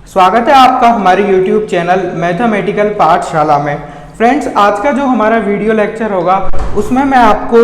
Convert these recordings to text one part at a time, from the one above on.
स्वागत है आपका हमारे YouTube चैनल मैथमेटिकल पाठशाला में। फ्रेंड्स, आज का जो हमारा वीडियो लेक्चर होगा उसमें मैं आपको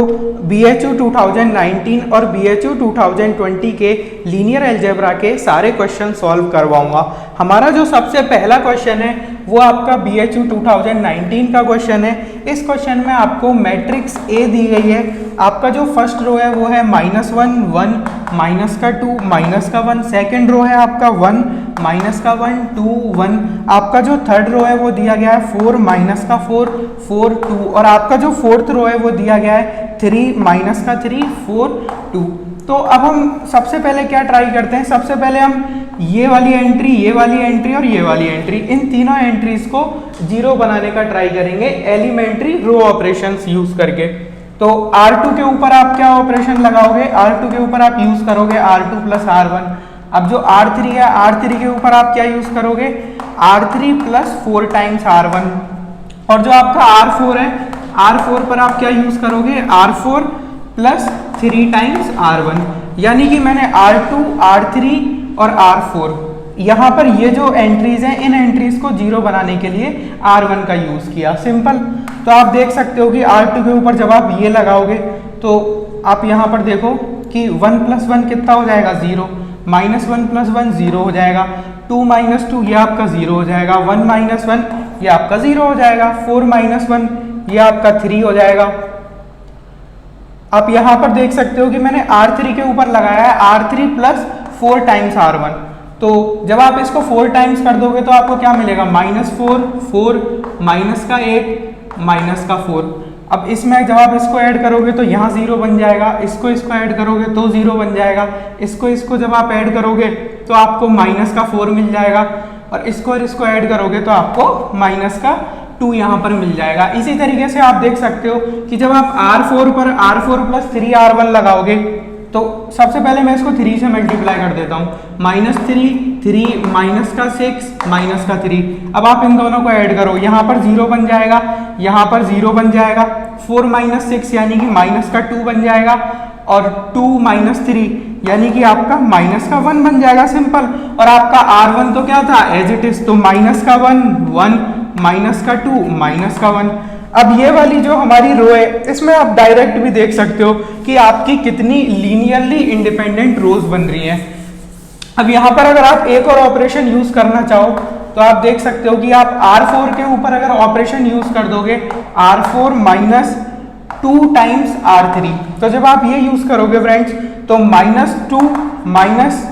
BHU 2019 और BHU 2020 के लीनियर अलजेब्रा के सारे क्वेश्चन सॉल्व करवाऊंगा। हमारा जो सबसे पहला क्वेश्चन है वो आपका BHU 2019 का क्वेश्चन है। इस क्वेश्चन में आपको मैट्रिक्स A दी गई है। आपका जो फर्स्ट रो है वो है -1 1 माइनस का 2 माइनस का 1। सेकेंड रो है आपका 1 माइनस का 1 2 1। आपका जो थर्ड रो है वो दिया गया है 4 माइनस का 4 4 2। और आपका जो फोर्थ रो है वो दिया गया है 3 माइनस का 3 4 2। तो अब हम सबसे पहले क्या ट्राई करते हैं, सबसे पहले हम ये वाली एंट्री और ये वाली एंट्री, इन तीनों एंट्रीज को जीरो बनाने का ट्राई करेंगे एलिमेंट्री रो ऑपरेशंस यूज करके। तो R2 के ऊपर आप क्या ऑपरेशन लगाओगे, R2 के ऊपर आप यूज करोगे R2 प्लस R1। अब जो R3 है, R3 के ऊपर आप क्या यूज करोगे, R3 प्लस 4 टाइम्स R1। और जो आपका R4 है, R4 पर आप क्या यूज करोगे, R4 प्लस 3 टाइम्स R1। यानी कि मैंने R2 R3 और R4 यहाँ पर ये जो एंट्रीज हैं, इन एंट्रीज को जीरो बनाने के लिए R1 का यूज किया। सिंपल। तो आप देख सकते हो कि R2 के ऊपर जब आप ये लगाओगे तो आप यहाँ पर देखो कि 1 प्लस 1 कितना हो जाएगा, 0। -1 प्लस 1 0 हो जाएगा। 2 माइनस 2 ये आपका 0 हो जाएगा। 1 माइनस 1 ये आपका 0 हो जाएगा। 4 माइनस 1 ये आपका 3 हो जाएगा। आप यहाँ पर देख सकते हो कि मैंने R3 के ऊपर लगाया है R3 प्लस 4 टाइम्स R1। तो जब आप इसको 4 टाइम्स कर दोगे तो आपको क्या मिलेगा, -4 4 माइनस का 8 माइनस का 4। अब इसमें जब आप इसको ऐड करोगे तो यहाँ 0 बन जाएगा, इसको ऐड करोगे तो 0 बन जाएगा, इसको जब आप ऐड करोगे तो आपको माइनस का 4 मिल जाएगा, और इसको ऐड करोगे तो आपको माइनस का 2 यहाँ पर मिल जाएगा। इसी तरीके से आप देख सकते हो कि जब आप R4 पर R4 प्लस 3 R1 लगाओगे तो सबसे पहले मैं इसको 3 से मल्टीप्लाई कर देता हूँ। -3 3 माइनस का 6 माइनस का 3। अब आप इन दोनों को ऐड करो, यहाँ पर 0 बन जाएगा, यहाँ पर 0 बन जाएगा। 4 माइनस 6 यानी कि माइनस का 2 बन जाएगा, और 2 माइनस 3 यानी कि आपका माइनस का 1 बन जाएगा। सिंपल। और आपका R1 तो क्या था, एज इट इज, तो माइनस का 1 1 माइनस का 2 माइनस का 1। अब ये वाली जो हमारी रो है इसमें आप डायरेक्ट भी देख सकते हो कि आपकी कितनी लीनियरली इंडिपेंडेंट रोज बन रही हैं। अब यहाँ पर अगर आप एक और ऑपरेशन यूज करना चाहो तो आप देख सकते हो कि आप R4 के ऊपर अगर ऑपरेशन यूज कर दोगे, R4 माइनस 2 टाइम्स R3। तो जब आप ये यूज करोगे फ्रेंड्स तो -2 माइनस,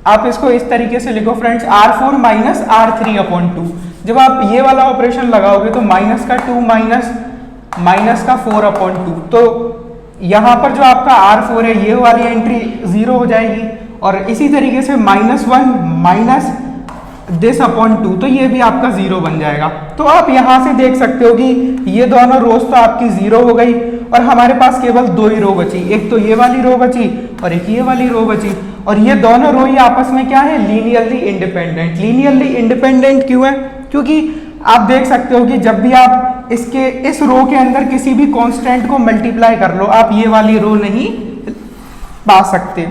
आप इसको इस तरीके से लिखो friends, R4 minus R3 upon 2। जब आप ये वाला ऑपरेशन लगाओगे तो माइनस का 2 माइनस का 4 अपॉन 2। तो यहाँ पर जो आपका R4 है ये वाली एंट्री 0 हो जाएगी, और इसी तरीके से -1 माइनस दिस अपॉन 2, तो ये भी आपका 0 बन जाएगा। तो आप यहाँ से देख सकते हो कि ये दोनों रोज तो आपकी 0 हो गई, और हमारे पास केवल 2 ही रो बची, एक तो ये वाली रो बची और एक ये वाली रो बची। और ये दोनों रो ही आपस में क्या है, लीनियरली इंडिपेंडेंट। लीनियरली इंडिपेंडेंट क्यों है, क्योंकि आप देख सकते हो कि जब भी आप इस रो के अंदर किसी भी कांस्टेंट को मल्टीप्लाई कर लो, आप ये वाली रो नहीं पा सकते।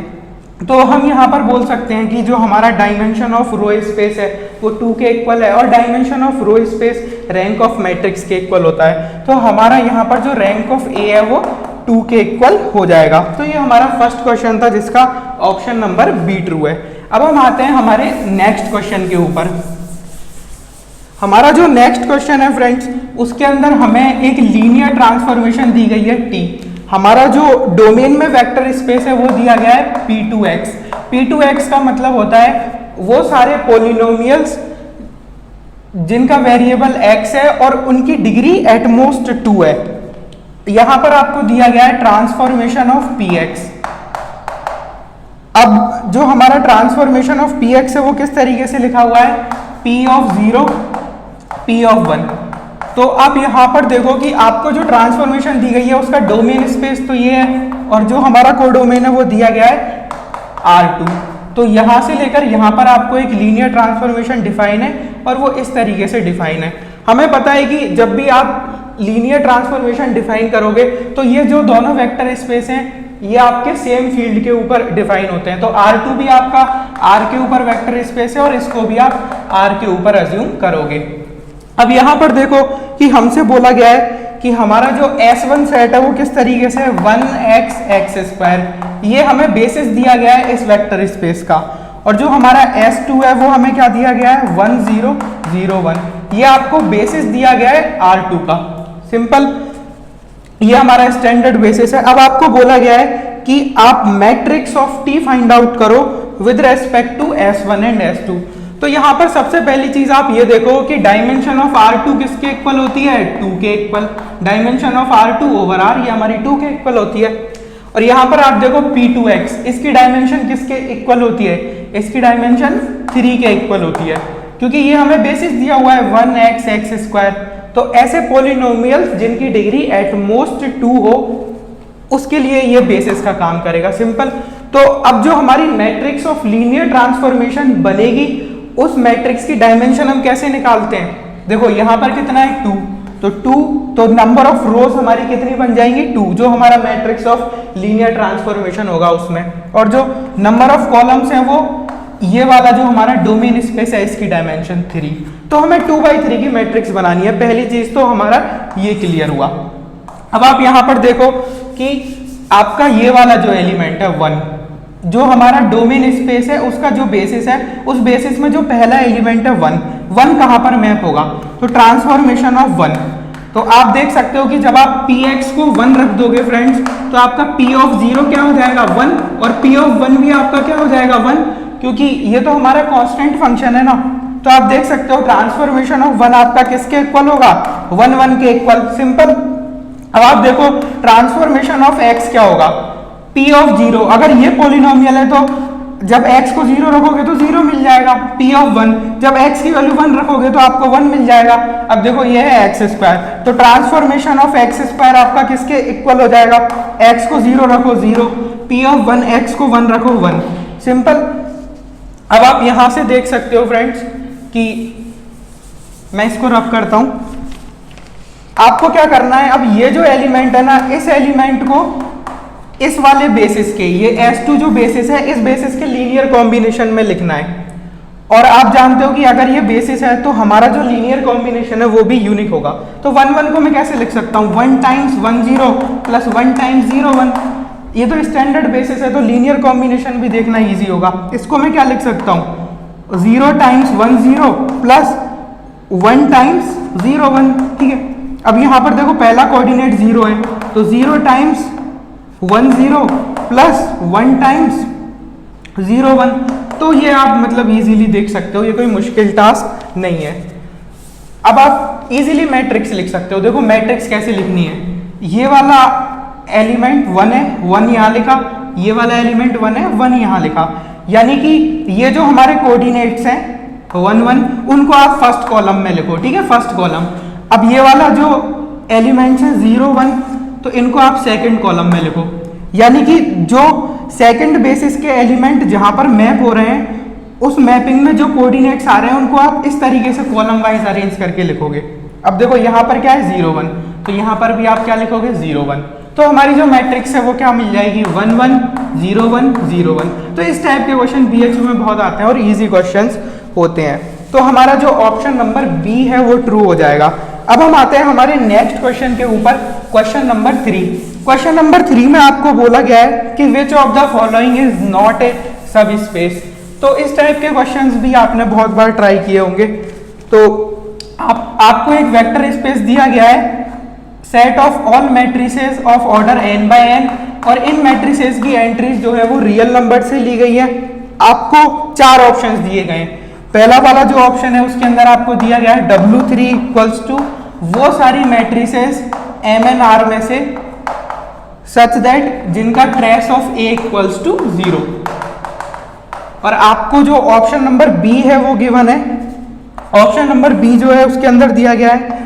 तो हम यहाँ पर बोल सकते हैं कि जो हमारा डायमेंशन ऑफ रो स्पेस है वो 2 के इक्वल है, और dimension of row space rank of matrix के इक्वल होता है। तो हमारा यहाँ पर जो रैंक ऑफ ए है वो 2 के इक्वल हो जाएगा। तो ये हमारा फर्स्ट क्वेश्चन था जिसका ऑप्शन नंबर बी ट्रू है। अब हम आते हैं हमारे नेक्स्ट क्वेश्चन के ऊपर। हमारा जो नेक्स्ट क्वेश्चन है फ्रेंड्स, उसके अंदर हमें एक लीनियर ट्रांसफॉर्मेशन दी गई है T। हमारा जो डोमेन में वेक्टर स्पेस है वो दिया गया है P2X। P2X का मतलब होता है वो सारे पोलिनोमियल्स जिनका वेरिएबल x है और उनकी डिग्री एटमोस्ट 2 है। यहां पर आपको दिया गया है ट्रांसफॉर्मेशन ऑफ Px। अब जो हमारा ट्रांसफॉर्मेशन ऑफ Px है वो किस तरीके से लिखा हुआ है, P ऑफ 0 P ऑफ 1। तो आप यहाँ पर देखो कि आपको जो ट्रांसफॉर्मेशन दी गई है उसका डोमेन स्पेस तो ये है, और जो हमारा कोडोमेन है वो दिया गया है R2। तो यहाँ से लेकर यहाँ पर आपको एक लीनियर ट्रांसफॉर्मेशन डिफाइन है, और वो इस तरीके से डिफाइन है। हमें पता है कि जब भी आप लीनियर ट्रांसफॉर्मेशन डिफाइन करोगे तो ये जो दोनों वेक्टर स्पेस हैं ये आपके सेम फील्ड के ऊपर डिफाइन होते हैं। तो R2 भी आपका R के ऊपर वेक्टर स्पेस है और इसको भी आप R के ऊपर अज्यूम करोगे। अब यहाँ पर देखो कि हमसे बोला गया है कि हमारा जो S1 सेट है वो किस तरीके से 1x(x²), ये हमें बेसिस दिया गया है इस वेक्टर स्पेस का, और जो हमारा S2 है वो हमें क्या दिया गया है 1 0 0 1, ये आपको बेसिस दिया गया है R2 का। सिंपल, ये हमारा स्टैंडर्ड बेसिस है। अब आपको बोला गया है कि आप matrix of T find out करो with respect to S1 and S2। तो यहाँ पर सबसे पहली चीज आप ये देखो कि डायमेंशन ऑफ R2 किसके इक्वल होती है 2 के equal. Dimension of R2 over R ये हमारी 2 के इक्वल होती है। और यहाँ पर आप देखो P2x, इसकी डायमेंशन किसके इक्वल होती है, इसकी डायमेंशन 3 के इक्वल होती है, क्योंकि ये हमें बेसिस दिया हुआ है 1x(x²). तो ऐसे पॉलिनोमियल्स जिनकी डिग्री एट मोस्ट 2 हो उसके लिए ये बेसिस का काम करेगा। सिंपल। तो अब जो हमारी मैट्रिक्स ऑफ लीनियर ट्रांसफॉर्मेशन बनेगी उस मैट्रिक्स की डायमेंशन हम कैसे निकालते हैं, देखो यहाँ पर कितना है 2, तो 2, तो नंबर ऑफ रोज हमारी कितनी बन जाएंगी 2, जो हमारा मैट्रिक्स ऑफ लीनियर ट्रांसफॉर्मेशन होगा उसमें। और जो नंबर ऑफ कॉलम्स हैं वो ये वाला जो हमारा डोमेन स्पेस है इसकी डायमेंशन 3। तो हमें 2×3 की मैट्रिक्स बनानी है। पहली चीज तो हमारा ये क्लियर हुआ। अब आप यहाँ पर देखो कि आपका ये वाला जो एलिमेंट है 1, जो हमारा डोमेन स्पेस है उसका जो बेसिस है, उस बेसिस में जो पहला एलिमेंट है 1 कहाँ पर मैप होगा, तो ट्रांसफॉर्मेशन ऑफ 1। तो आप देख सकते हो कि जब आप px को 1 रख दोगे फ्रेंड्स, तो आपका p(0) क्या हो जाएगा 1, और p(1) भी आपका क्या हो जाएगा 1, क्योंकि ये तो हमारा कांस्टेंट फंक्शन है ना। तो आप देख सकते हो ट्रांसफॉर्मेशन ऑफ 1 आपका किसके इक्वल होगा 1 1 के इक्वल। सिंपल। अब आप देखो ट्रांसफॉर्मेशन ऑफ x क्या होगा p(0). अगर ये पॉलिनोमियल है तो जब x को 0 रखोगे तो 0 मिल जाएगा। p(1), जब x की वैल्यू 1 रखोगे तो आपको 1 मिल जाएगा। अब देखो ये है x², तो ट्रांसफॉर्मेशन ऑफ x² आपका किसके इक्वल हो जाएगा, x को 0 रखो 0, p(1), x को 1 रखो 1। सिंपल। अब आप यहां से देख सकते हो फ्रेंड्स कि मैं इसको रफ करता हूं। आपको क्या करना है, अब ये जो एलिमेंट है ना, इस एलिमेंट को इस वाले बेसिस के, ये S2 जो बेसिस है, इस बेसिस के लीनियर कॉम्बिनेशन में लिखना है। और आप जानते हो कि अगर ये बेसिस है तो हमारा जो लीनियर कॉम्बिनेशन है वो भी यूनिक होगा। तो 1 1 को मैं कैसे लिख सकता हूँ, 1 × 1 0 प्लस 1 × 0 1। ये तो स्टैंडर्ड बेसिस है, तो लीनियर कॉम्बिनेशन भी देखना इजी होगा। इसको मैं क्या लिख सकता हूँ, 0 × 1 0 प्लस 1 × 0 1। ठीक है। अब यहाँ पर देखो पहला कोऑर्डिनेट 0 है, तो 0 × 1 0 प्लस 1 × 0 1। तो ये आप मतलब इजीली देख सकते हो, ये कोई मुश्किल टास्क नहीं है। अब आप इजीली मैट्रिक्स लिख सकते हो। देखो मैट्रिक्स कैसे लिखनी है, ये वाला एलिमेंट 1 है, 1 यहाँ लिखा, ये वाला एलिमेंट 1 है, 1 यहाँ लिखा। यानी कि ये जो हमारे कोऑर्डिनेट्स हैं 1 1, उनको आप फर्स्ट कॉलम में लिखो। ठीक है, फर्स्ट कॉलम। अब ये वाला जो एलिमेंट्स है 0 1, तो इनको आप सेकंड कॉलम में लिखो। यानी कि जो सेकंड बेसिस के एलिमेंट जहां पर मैप हो रहे हैं, उस मैपिंग में जो कोऑर्डिनेट्स आ रहे हैं उनको आप इस तरीके से कॉलम वाइज अरेंज करके लिखोगे। अब देखो यहाँ पर क्या है 0 1, तो यहाँ पर भी आप क्या लिखोगे 0 1। तो हमारी जो मैट्रिक्स है वो क्या मिल जाएगी 1 1 0 1 0 1। तो इस टाइप के क्वेश्चन BHU में बहुत आते हैं और इजी क्वेश्चंस होते हैं। तो हमारा जो ऑप्शन नंबर बी है वो ट्रू हो जाएगा। अब हम आते हैं हमारे नेक्स्ट क्वेश्चन के ऊपर, क्वेश्चन नंबर 3। क्वेश्चन नंबर 3 में आपको बोला गया है कि which of the following is not a सब स्पेस। तो इस टाइप के क्वेश्चंस भी आपने बहुत बार ट्राई किए होंगे। तो आपको एक वेक्टर स्पेस दिया गया है, set of all matrices of order n/n, और इन मैट्रिसेस की एंट्रीज जो है वो रियल नंबर से ली गई है। आपको 4 ऑप्शंस दिए गए हैं। पहला वाला जो ऑप्शन है उसके अंदर आपको दिया गया है W3 = वो सारी मैट्रिसेस MNR में से सच दैट जिनका ट्रेस ऑफ A = 0। और आपको जो ऑप्शन नंबर बी है वो गिवन है। ऑप्शन नंबर बी जो है उसके अंदर दिया गया है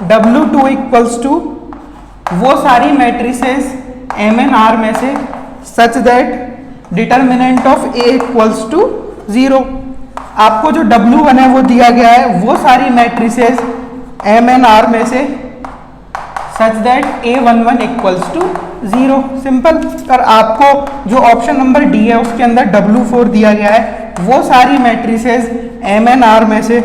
W2 = वो सारी मैट्रिसेस MNR में से such that determinant of A = 0। आपको जो W1 है वो दिया गया है वो सारी मैट्रिसेस MNR में से such that A11 equals to 0। Simple. और आपको जो ऑप्शन नंबर डी है उसके अंदर W4 दिया गया है, वो सारी मैट्रिसेस MNR में से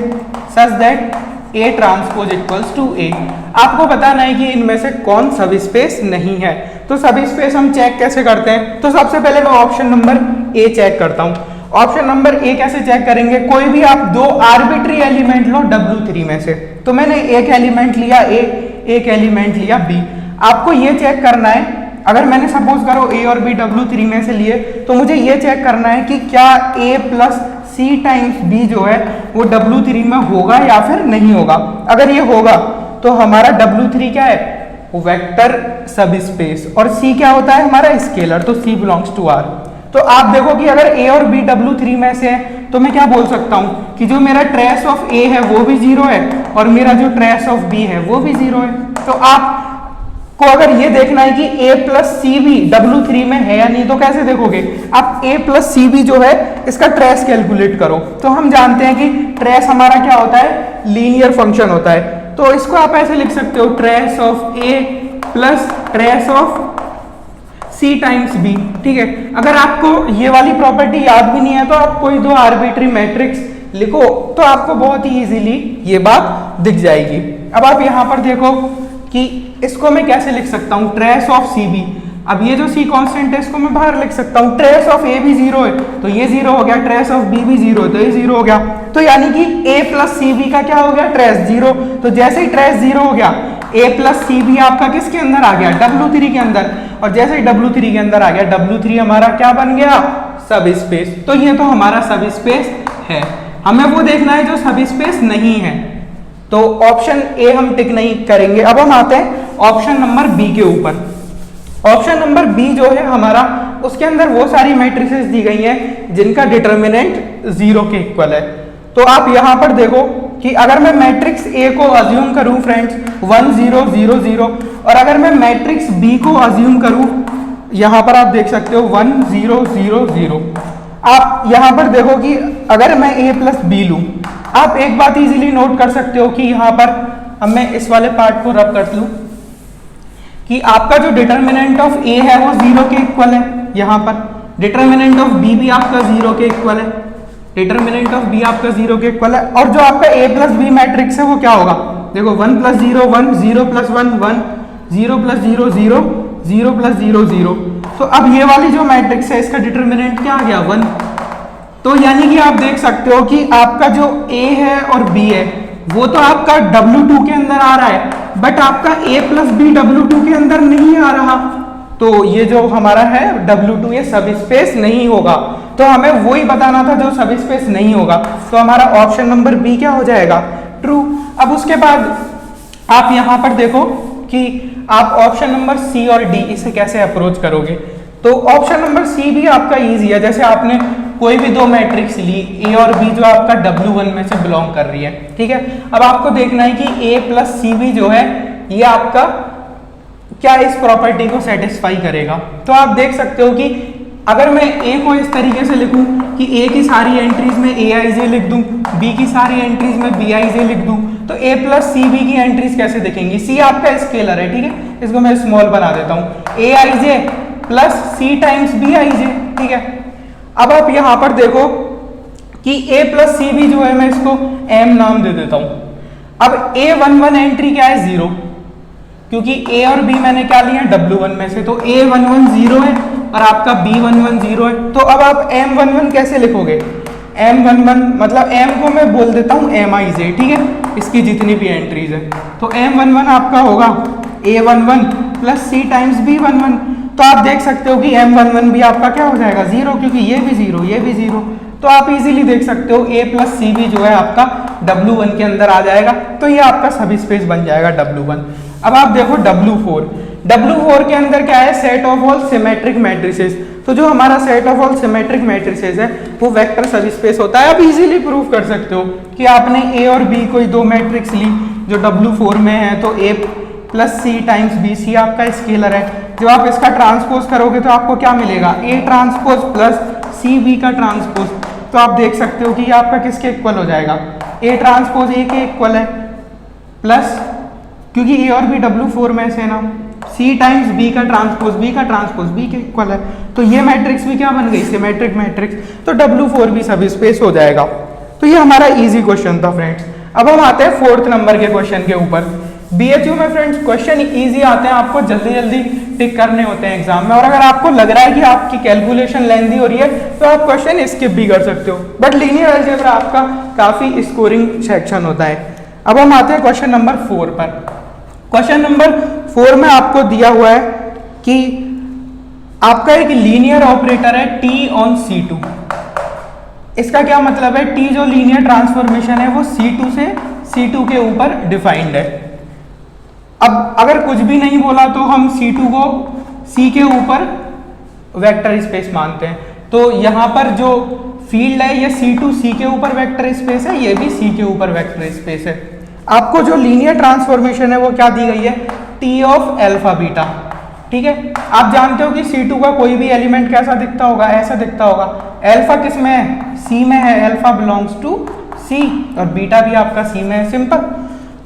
such that A transpose equals to A। आपको बताना है कि इनमें से कौन सब स्पेस नहीं है। तो सब स्पेस हम चेक कैसे करते हैं? तो सबसे पहले मैं ऑप्शन नंबर A चेक करता हूं। ऑप्शन नंबर A कैसे चेक करेंगे? कोई भी आप दो आर्बिट्री एलिमेंट लो W3 में से। तो मैंने एक एलिमेंट लिया A, एक एलिमेंट लिया B। आपको ये चेक करना है, अगर मैंने सपोज करो A और B W3 में से लिए, तो मुझे ये चेक करना है कि क्या A plus C times B जो है वो W3 में होगा या फिर नहीं होगा। अगर ये होगा तो हमारा W3 क्या है? वेक्टर सब स्पेस, और C क्या होता है? हमारा स्केलर। तो C बिलोंग्स टू R। तो आप देखो कि अगर A और B W3 में से है तो मैं क्या बोल सकता हूं कि जो मेरा ट्रेस ऑफ A है वो भी 0 है और मेरा जो ट्रेस ऑफ B है वो भी 0 है। तो आप को अगर ये देखना है कि A प्लस सी भी W3 में है या नहीं, तो कैसे देखोगे? आप A प्लस सी भी जो है इसका ट्रेस कैलकुलेट करो। तो हम जानते हैं कि ट्रेस हमारा क्या होता है? लीनियर फंक्शन होता है। तो इसको आप ऐसे लिख सकते हो, trace of A plus trace of C times B। ठीक है। अगर आपको ये वाली प्रॉपर्टी याद भी नहीं है तो आप कोई दो आर्बिट्री मैट्रिक्स लिखो तो आपको बहुत ही इजीली ये बात दिख जाएगी। अब आप यहां पर देखो कि इसको मैं कैसे लिख सकता हूं, ट्रेस ऑफ सी बी। अब ये जो C कांस्टेंट है इसको मैं बाहर लिख सकता हूं। ट्रेस ऑफ A भी 0 है तो ये 0 हो गया, ट्रेस ऑफ B भी 0 है तो ये 0 हो गया। तो यानी कि A प्लस सी बी का क्या हो गया? ट्रेस 0। तो जैसे ही ट्रेस 0 हो गया, A प्लस सी बी आपका किसके अंदर आ गया? W3 के अंदर। और जैसे ही W3 के अंदर आ गया, W3 हमारा क्या बन गया? सब स्पेस। तो ये तो हमारा सब स्पेस है। हमें वो देखना है जो सब स्पेस नहीं है। तो ऑप्शन A हम टिक नहीं करेंगे। अब हम आते हैं ऑप्शन नंबर B के ऊपर। ऑप्शन नंबर B जो है हमारा, उसके अंदर वो सारी मैट्रिसेस दी गई हैं जिनका डिटर्मिनेंट 0 के इक्वल है। तो आप यहां पर देखो कि अगर मैं मैट्रिक्स A को अज्यूम करूं फ्रेंड्स 1 0 0 0, और अगर मैं मैट्रिक्स B को अज्यूम करूं, यहां पर आप देख सकते हो 1 0 0 0। आप यहां पर देखो कि अगर मैं A प्लस B लूं, आप एक बात इजीली नोट कर सकते हो कि यहां पर अब मैं इस वाले पार्ट को रब कर लूं कि आपका जो डिटर्मिनेंट ऑफ A है वो 0 के इक्वल है। यहां पर डिटर्मिनेंट ऑफ B भी आपका 0 के इक्वल है। डिटर्मिनेंट ऑफ B आपका 0 के इक्वल है। और जो आपका A प्लस B मैट्रिक्स है वो क्या होगा? देखो 1 प्लस 0 1, 0 प्लस 1 1, 0 प्लस 0 0, 0 प्लस 0 0। तो अब ये वाली जो मैट्रिक्स है इसका डिटर्मिनेंट क्या आ गया? 1। तो यानी कि आप देख सकते हो कि आपका जो A है और B है वो तो आपका W2 के अंदर आ रहा है, बट आपका A प्लस B W2 के अंदर नहीं आ रहा। तो ये जो हमारा है W2 ये सब स्पेस नहीं होगा। तो हमें वही बताना था जो सब स्पेस नहीं होगा। तो हमारा ऑप्शन नंबर B क्या हो जाएगा? ट्रू। अब उसके बाद आप यहां पर देखो कि आप ऑप्शन नंबर C और D इसे कैसे अप्रोच करोगे। तो ऑप्शन नंबर C भी आपका इजी है। जैसे आपने कोई भी दो मैट्रिक्स ली A और B जो आपका W1 में से बिलोंग कर रही है, ठीक है। अब आपको देखना है कि A प्लस सी बी जो है ये आपका क्या इस प्रॉपर्टी को सेटिस्फाई करेगा। तो आप देख सकते हो कि अगर मैं A को इस तरीके से लिखूं कि A की सारी एंट्रीज में AIJ लिख दूं, B की सारी एंट्रीज में BIJ लिख दूं, तो A प्लस सी बी की एंट्रीज कैसे दिखेंगी? C आपका स्केलर है, ठीक है। इसको मैं स्मॉल बना देता हूं, AIJ plus C times BIJ, ठीक है। अब आप यहां पर देखो कि A प्लस सी बी जो है मैं इसको M नाम दे देता हूं। अब A11 एंट्री क्या है? 0, क्योंकि A और B मैंने क्या लिया? W1 में से। तो A11 0 है और आपका B11 0 है। तो अब आप M11 कैसे लिखोगे? M11 मतलब M को मैं बोल देता हूं MIJ, ठीक है, इसकी जितनी भी एंट्रीज है। तो M11 आपका होगा A11 plus C times B11। तो आप देख सकते हो कि M11 भी आपका क्या हो जाएगा? 0, क्योंकि ये भी 0 ये भी 0। तो आप इजीली देख सकते हो A प्लस सी बी जो है आपका W1 के अंदर आ जाएगा। तो ये आपका सब स्पेस बन जाएगा W1। अब आप देखो W4 के अंदर क्या है? Set of all symmetric matrices. तो जो हमारा set of all symmetric matrices है वो वेक्टर सब स्पेस होता है। आप इजीली प्रूव कर सकते हो कि आपने A और B कोई दो मैट्रिक्स ली जो W4 में है, तो A plus C times B, C आपका स्केलर है। जब आप इसका ट्रांसपोज करोगे तो आपको क्या मिलेगा? A transpose plus C B का ट्रांसपोज। तो आप देख सकते हो कि ये आपका किसके इक्वल हो जाएगा? A ट्रांसपोज A के इक्वल है प्लस क्योंकि ए और बी W4 में से ना, सी टाइम्स बी का ट्रांसपोज बी के इक्वल है, तो ये मैट्रिक्स भी क्या बन गई, सिमेट्रिक मैट्रिक्स, तो W4 भी सब स्पेस हो जाएगा। तो ये हमारा इजी क्वेश्चन था फ्रेंड्स। अब हम आते हैं 4th नंबर के क्वेश्चन के ऊपर। BHU में फ्रेंड्स क्वेश्चन इजी आते हैं, आपको जल्दी जल्दी टिक करने होते हैं एग्जाम में, और अगर आपको लग रहा है कि आपकी कैलकुलेशन लेंथी हो रही है तो आप क्वेश्चन स्किप भी कर सकते हो, बट लीनियर अलजेब्रा आपका काफी स्कोरिंग सेक्शन होता है। अब हम आते हैं क्वेश्चन नंबर 4 पर। क्वेश्चन नंबर 4 में आपको दिया हुआ है कि आपका एक लीनियर ऑपरेटर है T ऑन C2। इसका क्या मतलब है, T जो लीनियर ट्रांसफॉर्मेशन है वो C2 से C2 के ऊपर डिफाइंड है। अब अगर कुछ भी नहीं बोला तो हम C2 को C के ऊपर वेक्टर स्पेस मानते हैं, तो यहां पर जो फील्ड है ये C2 C के ऊपर वेक्टर स्पेस है, ये भी C के ऊपर वेक्टर स्पेस है। आपको जो लीनियर ट्रांसफॉर्मेशन है वो क्या दी गई है, T ऑफ अल्फा बीटा। ठीक है, आप जानते हो कि C2 का कोई भी एलिमेंट कैसा दिखता होगा, ऐसा दिखता होगा। अल्फा किस में है, C में है, अल्फा बिलोंग्स टू C, और बीटा भी आपका C में है। सिंपल,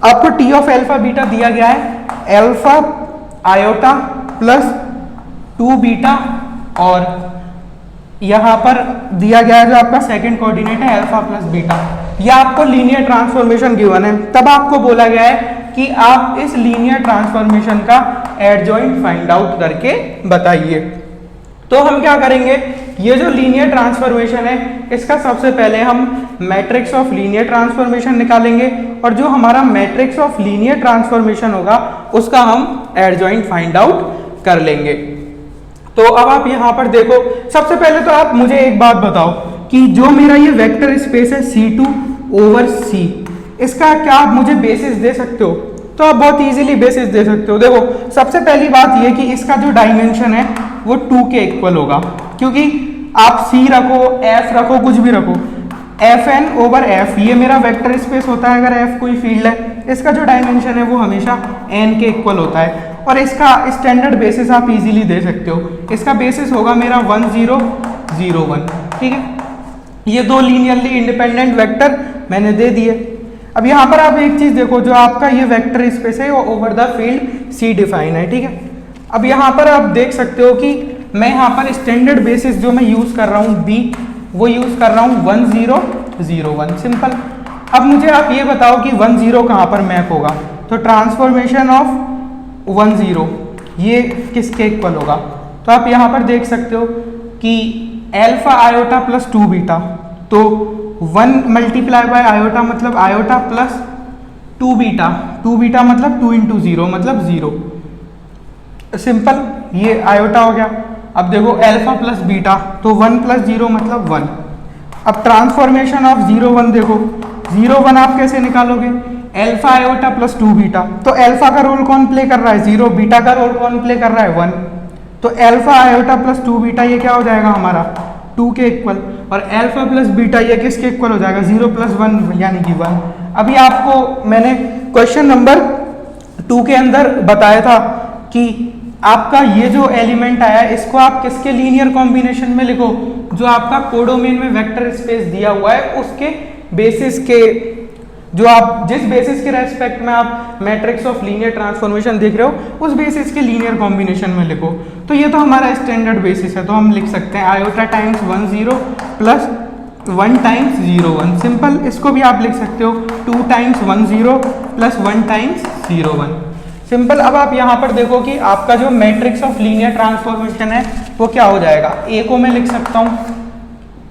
आपको T ऑफ अल्फा बीटा दिया गया है अल्फा आयोटा प्लस 2 बीटा, और यहां पर दिया गया है जो आपका सेकंड कोऑर्डिनेट है अल्फा प्लस बीटा। यह आपको लीनियर ट्रांसफॉर्मेशन गिवन है, तब आपको बोला गया है कि आप इस लीनियर ट्रांसफॉर्मेशन का एडजॉइंट फाइंड आउट करके बताइए। तो हम क्या करेंगे, ये जो लीनियर ट्रांसफॉर्मेशन है इसका सबसे पहले हम मैट्रिक्स ऑफ लीनियर ट्रांसफॉर्मेशन निकालेंगे, और जो हमारा मैट्रिक्स ऑफ लीनियर ट्रांसफॉर्मेशन होगा उसका हम एडजॉइंट फाइंड आउट कर लेंगे। तो अब आप यहां पर देखो, सबसे पहले तो आप मुझे एक बात बताओ कि जो मेरा ये वेक्टर स्पेस है C2 ओवर C, इसका क्या आप मुझे बेसिस दे सकते हो? तो आप बहुत इजीली बेसिस दे सकते हो। देखो, सबसे पहली बात ये कि इसका जो डायमेंशन है वो 2 के इक्वल होगा, क्योंकि आप C रखो, F रखो, कुछ भी रखो, Fn ओवर F ये मेरा वेक्टर स्पेस होता है। अगर F कोई फील्ड है, इसका जो डायमेंशन है वो हमेशा n के इक्वल होता है, और इसका स्टैंडर्ड बेसिस आप इजीली दे सकते हो। इसका बेसिस होगा मेरा 1 0 0 1। ठीक है, ये दो लीनियरली इंडिपेंडेंट वेक्टर मैंने दे दिए। अब यहाँ पर आप एक चीज देखो, जो आपका ये वेक्टर स्पेस है वो over the field C define है। ठीक है, अब यहाँ पर आप देख सकते हो कि मैं यहाँ पर स्टैंडर्ड बेसिस जो मैं यूज कर रहा हूँ B, वो यूज कर रहा हूँ 1 0 0 1। सिंपल। अब मुझे आप ये बताओ कि 1 0 कहाँ पर मैप होगा, तो ट्रांसफॉर्मेशन ऑफ 1 0 ये किसके इक्वल होगा? तो आप यहाँ पर देख सकते हो कि अल्फा आयोटा प्लस 2 बीटा, तो 1 मल्टीप्लाई बाय आयोटा मतलब आयोटा प्लस 2 बीटा, 2 बीटा मतलब 2 इंटू 0 मतलब 0। सिंपल, ये आयोटा हो गया। अब देखो अल्फा प्लस बीटा, तो 1 प्लस 0 मतलब 1। अब ट्रांसफॉर्मेशन ऑफ 0 1 देखो, 0 1 आप कैसे निकालोगे? अल्फा आयोटा प्लस 2 बीटा, तो अल्फा का रोल कौन प्ले कर रहा है? 0। बीटा का रोल कौन प्ले कर रहा है? 1। तो अल्फा आयोटा प्लस 2 बीटा ये क्या हो जाएगा हमारा? 2 के इक्वल, और अल्फा प्लस बीटा ये किसके इक्वल हो जाएगा? 0 प्लस 1 यानी कि 1। अभी आपको मैंने क्वेश्चन नंबर 2 के अंदर बताया था कि आपका ये जो एलिमेंट आया इसको आप किसके लीनियर कॉम्बिनेशन में लिखो? जो आपका कोडोमेन में वेक्टर स्पेस दिया हुआ है उसके बेसिस के, जो आप जिस बेसिस के रेस्पेक्ट में आप मैट्रिक्स ऑफ लीनियर ट्रांसफॉर्मेशन देख रहे हो उस बेसिस के लीनियर कॉम्बिनेशन में लिखो। तो ये तो हमारा स्टैंडर्ड बेसिस है, तो हम लिख सकते हैं iota times 1 0 plus 1 times 0 1। Simple, इसको भी आप लिख सकते हो 2 टाइम्स 1 0 प्लस 1 टाइम्स 0 1। सिंपल। अब आप यहाँ पर देखो कि आपका जो मैट्रिक्स ऑफ लीनियर ट्रांसफॉर्मेशन है वो क्या हो जाएगा? ए को मैं लिख सकता हूँ,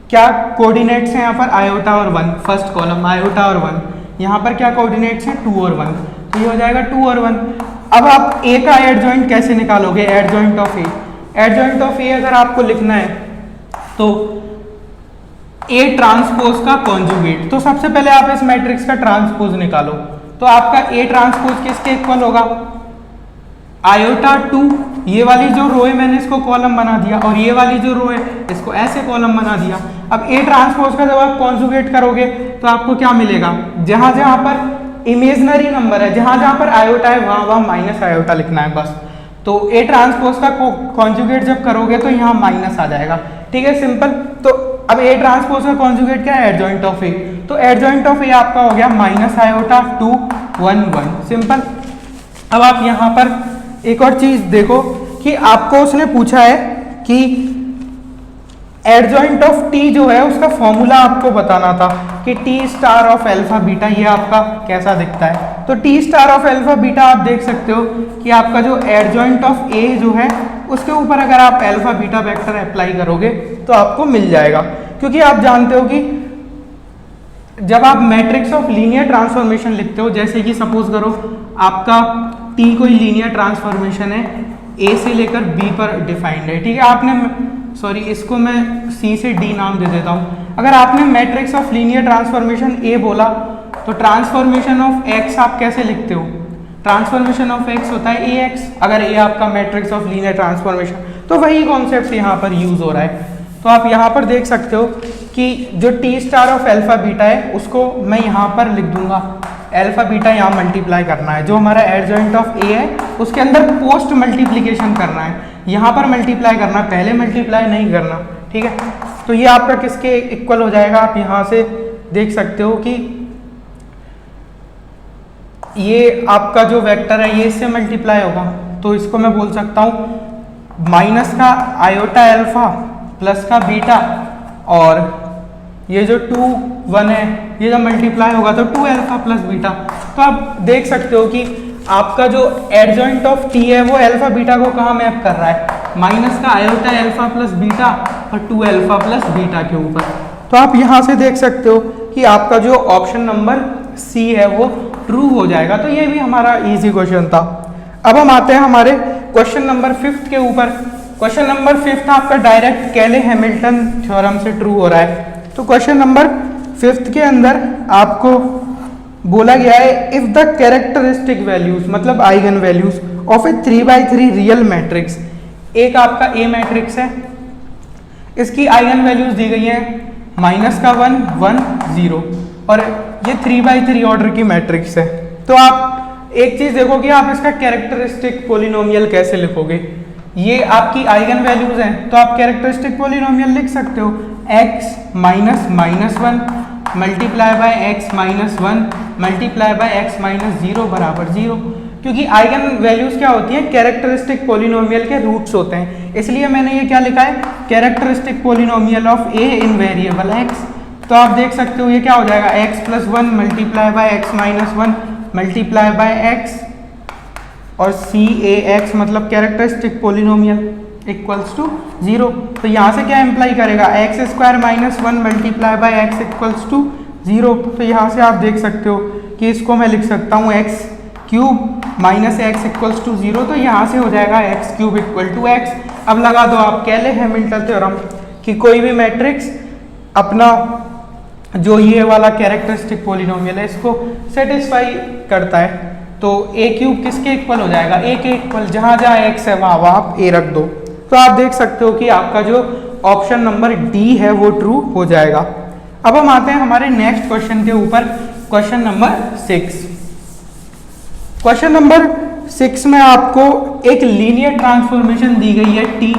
क्या कोऑर्डिनेट्स हैं यहाँ पर? आयोटा और 1, फर्स्ट कॉलम आयोटा और 1। यहाँ पर क्या कोऑर्डिनेट्स हैं? 2 और 1, तो ये हो जाएगा 2 और 1। अब आप ए का एडजॉइंट कैसे निकालोगे? Adjoint of A, adjoint of A अगर आपको लिखना है तो ए ट्रांसपोज का कॉन्जुगेट, तो सबसे पहले आप इस मैट्रिक्स का ट्रांसपोज निकालो। तो आपका ए ट्रांसपोज किसके इक्वल होगा? आयोटा 2, ये वाली जो रो है मैंने इसको कॉलम बना दिया, और ये वाली जो रो है इसको ऐसे कॉलम बना दिया। अब ए ट्रांसपोज का जब आप कॉन्जुगेट करोगे तो आपको क्या मिलेगा? जहां जहां पर इमेजनरी नंबर है, जहां जहां पर आयोटा है वहां वहां माइनस आयोटा लिखना है बस। तो ए ट्रांसपोज का कॉन्जुगेट जब करोगे तो यहाँ माइनस आ जाएगा। ठीक है, सिंपल। तो अब ए ट्रांसपोज का कॉन्जुगेट क्या है? एडजॉइंट ऑफ ए। तो एडजॉइंट ऑफ ए आपका हो गया माइनस आयोटा 2 1 1। सिंपल। अब आप यहाँ पर एक और चीज देखो कि आपको उसने पूछा है कि एडजॉइंट ऑफ टी जो है उसका फॉर्मूला आपको बताना था कि T star of alpha beta ये आपका कैसा दिखता है। तो T star of alpha beta आप देख सकते हो कि आपका जो एडजॉइंट ऑफ ए जो है उसके ऊपर अगर आप एल्फा बीटा वेक्टर अप्लाई करोगे तो आपको मिल जाएगा, क्योंकि आप जानते हो कि जब आप मैट्रिक्स ऑफ लीनियर ट्रांसफॉर्मेशन लिखते हो, जैसे कि सपोज करो आपका टी कोई लीनियर ट्रांसफॉर्मेशन है ए से लेकर बी पर डिफाइंड है, ठीक है। आपने सॉरी इसको मैं सी से डी नाम दे देता हूँ। अगर आपने मैट्रिक्स ऑफ लीनियर ट्रांसफॉर्मेशन ए बोला तो ट्रांसफॉर्मेशन ऑफ एक्स आप कैसे लिखते हो? ट्रांसफॉर्मेशन ऑफ एक्स होता है ए एक्स, अगर ए आपका मैट्रिक्स ऑफ लीनियर ट्रांसफॉर्मेशन, तो वही कॉन्सेप्ट यहाँ पर यूज हो रहा है। तो आप यहाँ पर देख सकते हो कि जो T star of alpha beta है उसको मैं यहाँ पर लिख दूंगा, एल्फा बीटा यहाँ मल्टीप्लाई करना है, जो हमारा एडजॉइंट ऑफ ए है उसके अंदर पोस्ट मल्टीप्लीकेशन करना है, यहाँ पर मल्टीप्लाई करना, पहले मल्टीप्लाई नहीं करना, ठीक है। तो ये आपका किसके इक्वल हो जाएगा? आप यहाँ से देख सकते हो कि ये आपका जो वेक्टर है ये इससे मल्टीप्लाई होगा, तो इसको मैं बोल सकता हूँ माइनस का आयोटा एल्फा प्लस का बीटा, और ये जो 2 1 है ये जब मल्टीप्लाई होगा तो 2 अल्फा प्लस बीटा। तो आप देख सकते हो कि आपका जो एडजॉइंट ऑफ टी है वो अल्फा बीटा को कहाँ मैप कर रहा है? माइनस का आयोटा अल्फा प्लस बीटा और 2 अल्फा प्लस बीटा के ऊपर। तो आप यहाँ से देख सकते हो कि आपका जो ऑप्शन नंबर सी है वो ट्रू हो जाएगा। तो ये भी हमारा इजी क्वेश्चन था। अब हम आते हैं हमारे क्वेश्चन नंबर 5 के ऊपर। क्वेश्चन नंबर 5 आपका डायरेक्ट केले हैमिल्टन थ्योरम से ट्रू हो रहा है। तो क्वेश्चन नंबर 5 के अंदर आपको बोला गया है इफ द कैरेक्टरिस्टिक वैल्यूज मतलब eigen values of A 3x3 real matrix, एक आपका ए मैट्रिक्स है, इसकी आइगन वैल्यूज दी गई है माइनस का 1 1 0 और ये 3x3 ऑर्डर की मैट्रिक्स है। तो आप एक चीज देखो कि आप इसका कैरेक्टरिस्टिक पोलिनोमियल कैसे लिखोगे। ये आपकी आइगन वैल्यूज हैं तो आप कैरेक्टरिस्टिक पोलिनोमियल लिख सकते हो x minus minus 1 multiply by x minus 1 multiply by x minus 0 बराबर 0, क्योंकि आइगन वैल्यूज क्या होती हैं? कैरेक्टरिस्टिक पोलिनोमियल के रूट्स होते हैं, इसलिए मैंने ये क्या लिखा है? Characteristic polynomial of a in variable x। तो आप देख सकते हो ये क्या हो जाएगा x plus 1 multiply by x minus 1 multiply by x और सी ए एक्स मतलब कैरेक्टरिस्टिक पोलिनोमियल इक्वल्स टू 0। तो यहाँ से क्या इम्प्लाई करेगा? X square minus 1 multiply by X equals to 0। तो यहाँ से आप देख सकते हो कि इसको मैं लिख सकता हूँ X cube minus X equals to 0। तो यहाँ से हो जाएगा X cube equal to X. अब लगा दो आप केले हैमिल्टन थ्योरम कि कोई भी मैट्रिक्स अपना जो ये वाला कैरेक्टरिस्टिक पोलिनोमियल है इसको सेटिस्फाई करता है। तो ए क्यूब किसके इक्वल हो जाएगा? ए के इक्वल, जहां जहां एक्स है वहां आप ए रख दो। तो आप देख सकते हो कि आपका जो ऑप्शन नंबर डी है वो ट्रू हो जाएगा। अब हम आते हैं हमारे नेक्स्ट क्वेश्चन के ऊपर, क्वेश्चन नंबर 6। क्वेश्चन नंबर 6 में आपको एक लीनियर ट्रांसफॉर्मेशन दी गई है टी,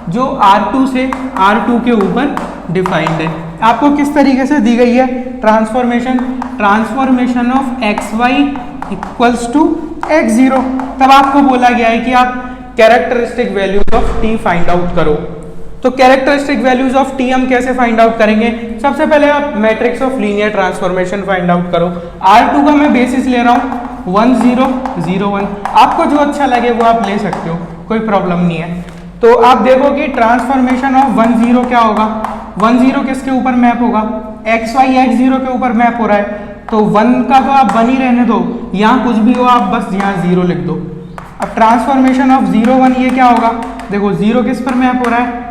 जो R2 से R2 के ऊपर डिफाइंड है। आपको किस तरीके से दी गई है transformation of X Y equals to x0। तब आपको बोला गया है कि आप characteristic values of t find out करो। तो कैरेक्टरिस्टिक वैल्यूज ऑफ t हम कैसे फाइंड आउट करेंगे? सबसे पहले आप matrix of linear transformation find out करो। R2 का मैं बेसिस ले रहा हूँ 1 0 0 1, आपको जो अच्छा लगे वो आप ले सकते हो, कोई प्रॉब्लम नहीं है। तो आप देखो कि ट्रांसफॉर्मेशन ऑफ 1 0 क्या होगा? 1 0 किसके ऊपर मैप होगा? एक्स वाई x0 के ऊपर मैप हो रहा है, तो 1 का तो आप 1 ही रहने दो, यहाँ कुछ भी हो आप बस यहाँ 0 लिख दो। अब ट्रांसफॉर्मेशन ऑफ 0 1 ये क्या होगा? देखो 0 किस पर मैप हो रहा है?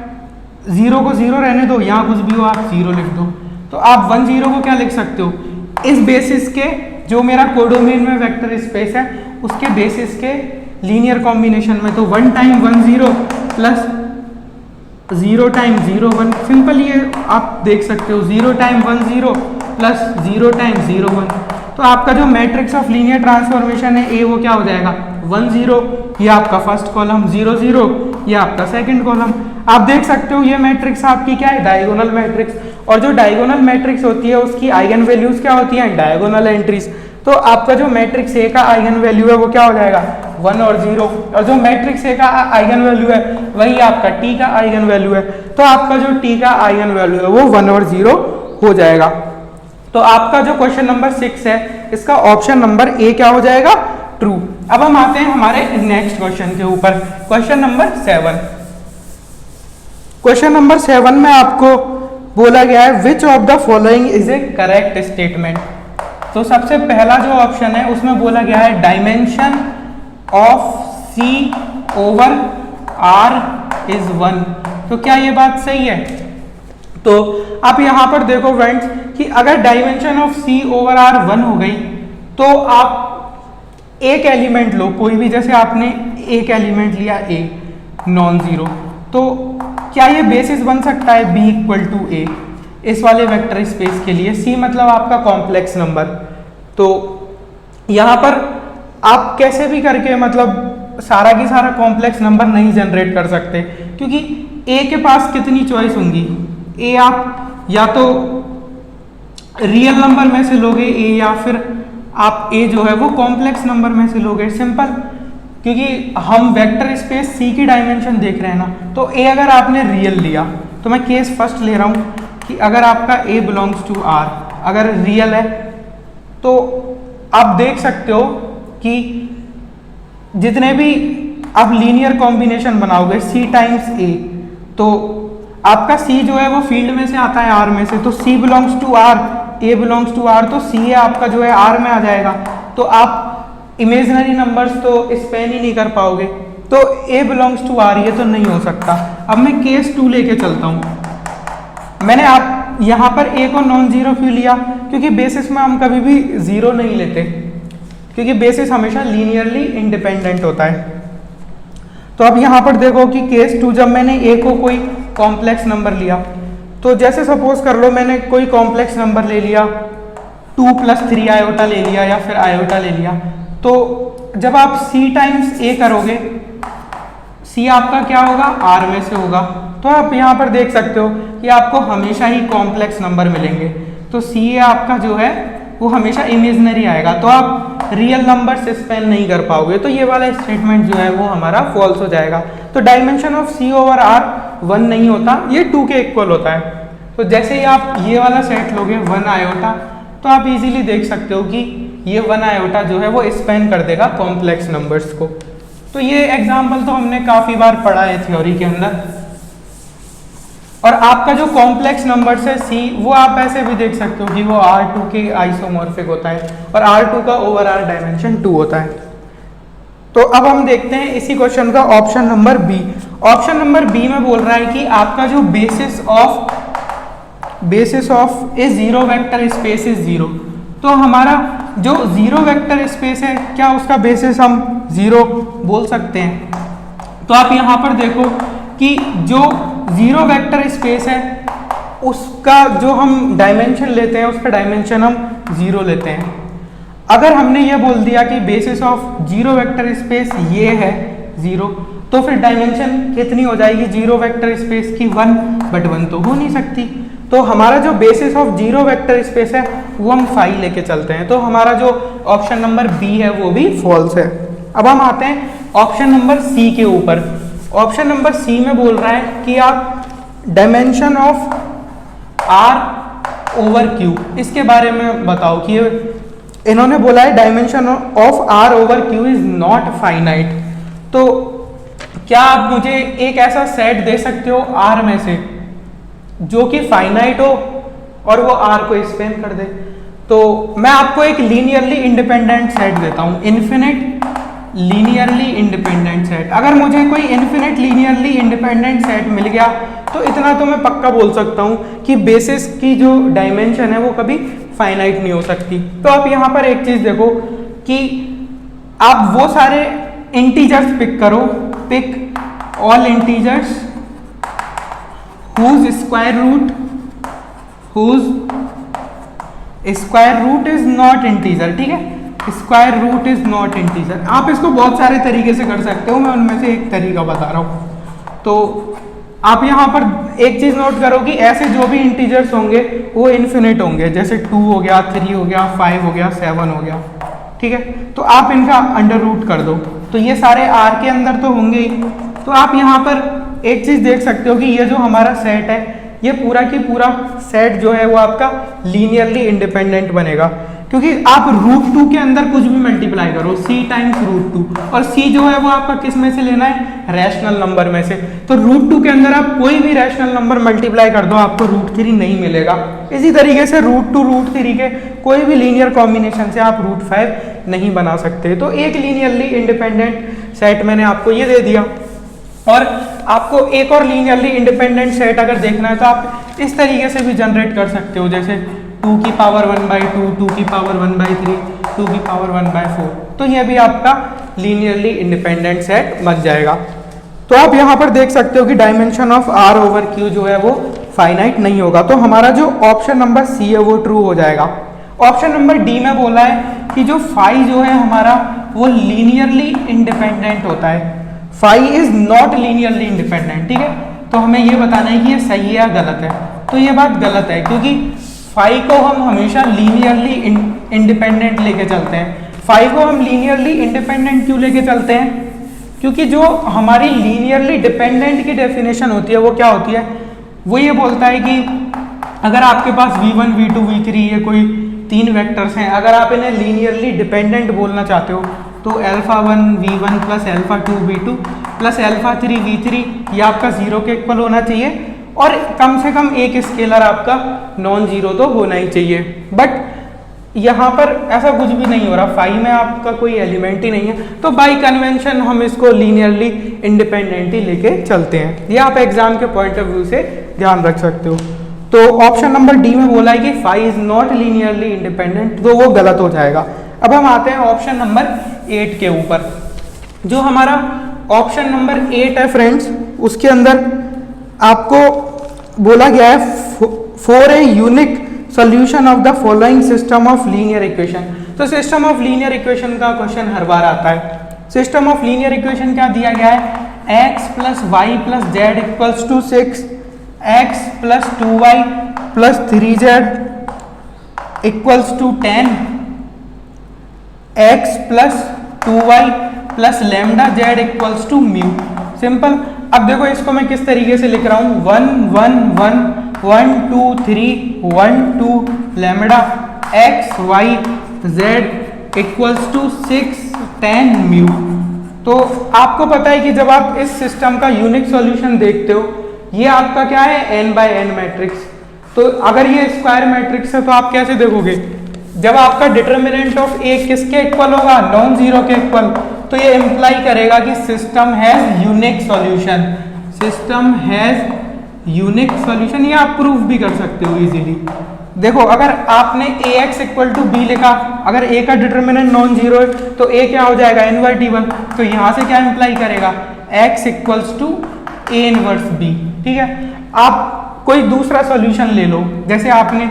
0 को 0 रहने दो, यहाँ कुछ भी हो आप 0 लिख दो। तो आप 1 0 को क्या लिख सकते हो? इस बेसिस के जो मेरा कोडोमेन में वेक्टर स्पेस है उसके बेसिस के लीनियर कॉम्बिनेशन में, तो 1 टाइम 1 0 प्लस 0 टाइम 0 1, सिंपल ये आप देख सकते हो 0 टाइम 1 0 प्लस 0 टाइम 0 1। तो आपका जो मैट्रिक्स ऑफ लीनियर ट्रांसफॉर्मेशन है ए वो क्या हो जाएगा? 1 0, ये आपका फर्स्ट कॉलम, 0 0 ये आपका सेकंड कॉलम। आप देख सकते हो ये मैट्रिक्स आपकी क्या है? Diagonal matrix. और जो डायगोनल मैट्रिक्स होती है उसकी आइगन वैल्यूज क्या होती हैं? Diagonal entries. तो आपका जो मैट्रिक्स ए का आइगन वैल्यू है वो क्या हो जाएगा 1 और 0, और जो मैट्रिक्स ए का आइगन वैल्यू है वही आपका टी का आइगन वैल्यू है, तो आपका जो टी का आइगन वैल्यू है वो 1 और 0 हो जाएगा। तो आपका जो क्वेश्चन नंबर 6 है इसका ऑप्शन नंबर ए क्या हो जाएगा ट्रू। अब हम आते हैं हमारे नेक्स्ट क्वेश्चन के ऊपर, क्वेश्चन नंबर 7। क्वेश्चन नंबर 7 में आपको बोला गया है which of the following is A correct statement. तो सबसे पहला जो ऑप्शन है उसमें बोला गया है dimension of C over R is 1। तो क्या ये बात सही है? तो आप यहां पर देखो फ्रेंड्स कि अगर dimension of C over R 1 हो गई तो आप एक एलिमेंट लो कोई भी, जैसे आपने एक एलिमेंट लिया ए नॉन जीरो, तो क्या ये बेसिस बन सकता है बी इक्वल टू ए इस वाले वेक्टर स्पेस के लिए? सी मतलब आपका कॉम्प्लेक्स नंबर। तो यहाँ पर आप कैसे भी करके मतलब सारा की सारा कॉम्प्लेक्स नंबर नहीं जनरेट कर सकते, क्योंकि ए के पास कितनी चॉइस होंगी। ए आप या तो रियल नंबर में से लोगे ए, या फिर आप ए जो है वो कॉम्प्लेक्स नंबर में से लोगे, सिंपल। क्योंकि हम वेक्टर स्पेस सी की डायमेंशन देख रहे हैं ना, तो ए अगर आपने रियल लिया, तो मैं केस फर्स्ट ले रहा हूँ कि अगर आपका ए बिलोंग्स टू आर अगर रियल है, तो आप देख सकते हो कि जितने भी आप लीनियर कॉम्बिनेशन बनाओगे सी टाइम्स ए, तो आपका सी जो है वो फील्ड में से आता है आर में से, तो C belongs to R, A belongs to R, तो सी आपका जो है आर में आ जाएगा। तो आप इमेजिनरी नंबर्स तो स्पेन ही नहीं कर पाओगे, तो ए बिलोंग्स टू आर ये तो नहीं हो सकता। अब मैं केस 2 लेके चलता हूँ। मैंने आप यहाँ पर ए को नॉन जीरो क्यों लिया? क्योंकि बेसिस में हम कभी भी जीरो नहीं लेते, क्योंकि बेसिस हमेशा लीनियरली इंडिपेंडेंट होता है। तो अब यहाँ पर देखो कि केस 2 जब मैंने ए को कोई कॉम्प्लेक्स नंबर लिया, तो जैसे सपोज कर लो मैंने कोई कॉम्प्लेक्स नंबर ले लिया 2 + 3 आयोटा ले लिया या फिर आयोटा ले लिया, तो जब आप सी टाइम्स ए करोगे, सी आपका क्या होगा आर में से होगा, तो आप यहाँ पर देख सकते हो कि आपको हमेशा ही कॉम्प्लेक्स नंबर मिलेंगे। तो सी ए आपका जो है वो हमेशा इमेजिनरी आएगा, तो आप रियल नंबर से स्पेन नहीं कर पाओगे, तो ये वाला स्टेटमेंट जो है वो हमारा फॉल्स हो जाएगा। तो dimension of C over R 1 नहीं होता, ये 2 के इक्वल होता है। तो जैसे ही आप ये वाला सेट लोगे 1 आयोटा, तो आप इजीली देख सकते हो कि ये 1 आयोटा जो है वो स्पेन कर देगा कॉम्प्लेक्स नंबर्स को। तो ये एग्जाम्पल तो हमने काफ़ी बार पढ़ा है थ्योरी के अंदर। और आपका जो कॉम्प्लेक्स नंबर्स है सी, वो आप ऐसे भी देख सकते हो कि वो R2 के आइसोमॉर्फिक होता है और R2 का ओवर R डायमेंशन 2 होता है। तो अब हम देखते हैं इसी क्वेश्चन का option number B. Option number B में बोल रहा है कि आपका जो basis of a zero vector space is 0। तो हमारा जो जीरो वेक्टर स्पेस है, क्या उसका बेसिस हम 0 बोल सकते हैं? तो आप यहाँ पर देखो कि जो जीरो वेक्टर स्पेस है उसका जो हम डायमेंशन लेते हैं, उसका डायमेंशन हम 0 लेते हैं। अगर हमने ये बोल दिया कि basis of zero vector space ये है 0, तो फिर डायमेंशन कितनी हो जाएगी जीरो वेक्टर स्पेस की? 1, बट 1 तो हो नहीं सकती। तो हमारा जो basis of zero vector space है वो हम 5 लेके चलते हैं, तो हमारा जो ऑप्शन नंबर बी है वो भी फॉल्स है। अब हम आते हैं ऑप्शन नंबर सी के ऊपर। ऑप्शन नंबर सी में बोल रहा है कि आप dimension of R over Q, इसके बारे में बताओ कि इन्होंने बोला है dimension of R over Q is not finite. तो क्या आप मुझे एक ऐसा सेट दे सकते हो आर में से जो कि फाइनाइट हो और वो आर को स्पेन कर दे? तो मैं आपको एक लीनियरली इंडिपेंडेंट सेट देता हूं, इन्फिनिट लीनियरली इंडिपेंडेंट सेट। अगर मुझे कोई इन्फिनिट लीनियरली इंडिपेंडेंट सेट मिल गया तो इतना तो मैं पक्का बोल सकता हूं कि बेसिस की जो डायमेंशन है वो कभी फाइनाइट नहीं हो सकती। तो आप यहाँ पर एक चीज देखो कि आप वो सारे इंटीजर्स पिक करो, pick all integers whose square root is not integer, ठीक है, square root is not integer. आप इसको बहुत सारे तरीके से कर सकते हो, मैं उनमें से एक तरीका बता रहा हूँ। तो आप यहाँ पर एक चीज नोट करो कि ऐसे जो भी इंटीजर्स होंगे वो इन्फिनिट होंगे, जैसे 2 हो गया, 3 हो गया, 5 हो गया, 7 हो गया, ठीक है। तो आप इनका अंडर रूट कर दो, तो ये सारे आर के अंदर तो होंगे ही। तो आप यहाँ पर एक चीज देख सकते हो कि ये जो हमारा सेट है, ये पूरा की पूरा सेट जो है वो आपका लीनियरली इंडिपेंडेंट बनेगा, क्योंकि आप √2 के अंदर कुछ भी मल्टीप्लाई करो, c टाइम्स √2, और c जो है वो आपका किस में से लेना है, रैशनल नंबर में से। तो √2 के अंदर आप कोई भी रैशनल नंबर मल्टीप्लाई कर दो, आपको √3 नहीं मिलेगा। इसी तरीके से √2 √3 के कोई भी लीनियर कॉम्बिनेशन से आप √5 नहीं बना सकते। तो एक लीनियरली इंडिपेंडेंट सेट मैंने आपको ये दे दिया। और आपको एक और लीनियरली इंडिपेंडेंट सेट अगर देखना है तो आप इस तरीके से भी जनरेट कर सकते हो, जैसे 2 की पावर 1/2, 2 की पावर 1/3, 2 की पावर 1/4। तो यह भी आपका लीनियरली इंडिपेंडेंट सेट बन जाएगा। तो आप यहाँ पर देख सकते हो कि डायमेंशन ऑफ R/Q जो है वो फाइनाइट नहीं होगा। तो हमारा जो ऑप्शन नंबर सी है वो ट्रू हो जाएगा। ऑप्शन नंबर डी में बोला है कि जो फाई जो है हमारा वो लीनियरली इंडिपेंडेंट होता है, phi is not linearly independent, ठीक है। तो हमें ये बताना है कि ये सही है या गलत है। तो ये बात गलत है, क्योंकि फाई को हम हमेशा लीनियरली इंडिपेंडेंट लेके चलते हैं। फाई को हम लीनियरली इंडिपेंडेंट क्यों लेके चलते हैं, क्योंकि जो हमारी लीनियरली डिपेंडेंट की डेफिनेशन होती है वो क्या होती है, वो ये बोलता है कि अगर आपके पास v1 v2 v3 ये कोई 3 वेक्टर्स हैं, अगर आप इन्हें लीनियरली डिपेंडेंट बोलना चाहते हो तो α1 v1 plus α2 v2 plus α3 v3 ये आपका 0 के इक्वल होना चाहिए, और कम से कम एक स्केलर आपका नॉन जीरो तो होना ही चाहिए। बट यहाँ पर ऐसा कुछ भी नहीं हो रहा, फाई में आपका कोई एलिमेंट ही नहीं है, तो बाय कन्वेंशन हम इसको लीनियरली इंडिपेंडेंट ही लेके चलते हैं। ये आप एग्जाम के पॉइंट ऑफ व्यू से ध्यान रख सकते हो। तो ऑप्शन नंबर डी में बोला है कि phi is not linearly independent, तो वो गलत हो जाएगा। अब हम आते हैं ऑप्शन नंबर 8 के ऊपर। जो हमारा ऑप्शन नंबर 8 है फ्रेंड्स, उसके अंदर आपको बोला गया है for a unique solution of the following system of linear equation. तो सिस्टम ऑफ लीनियर इक्वेशन का क्वेश्चन हर बार आता है। सिस्टम ऑफ लीनियर इक्वेशन क्या दिया गया है, x plus Y plus Z equals to 6, x plus 2y plus 3z equals to 10, x plus 2y plus lambda Z equals to mu. Simple. अब देखो इसको मैं किस तरीके से लिख रहा हूं, 1 1 1 1 2 3 1 2 lambda x y z equals to 6 10 mu. तो आपको पता है कि जब आप इस सिस्टम का यूनिक सॉल्यूशन देखते हो, ये आपका क्या है, n बाय n मैट्रिक्स। तो अगर ये स्क्वायर मैट्रिक्स है तो आप कैसे देखोगे, जब आपका डिटर्मिनेंट ऑफ ए किसके इक्वल होगा, नॉन जीरो के इक्वल, तो ये इंप्लाई करेगा कि system has unique solution. System has unique solution, ये आप प्रूफ भी कर सकते हो इजीली। देखो अगर आपने ax इक्वल टू बी लिखा, अगर a का डिटर्मिनेंट नॉन जीरो है तो a क्या हो जाएगा, इनवर्टिबल। तो यहां से क्या इंप्लाई करेगा, x equals to a inverse b, ठीक है। आप कोई दूसरा सॉल्यूशन ले लो, जैसे आपने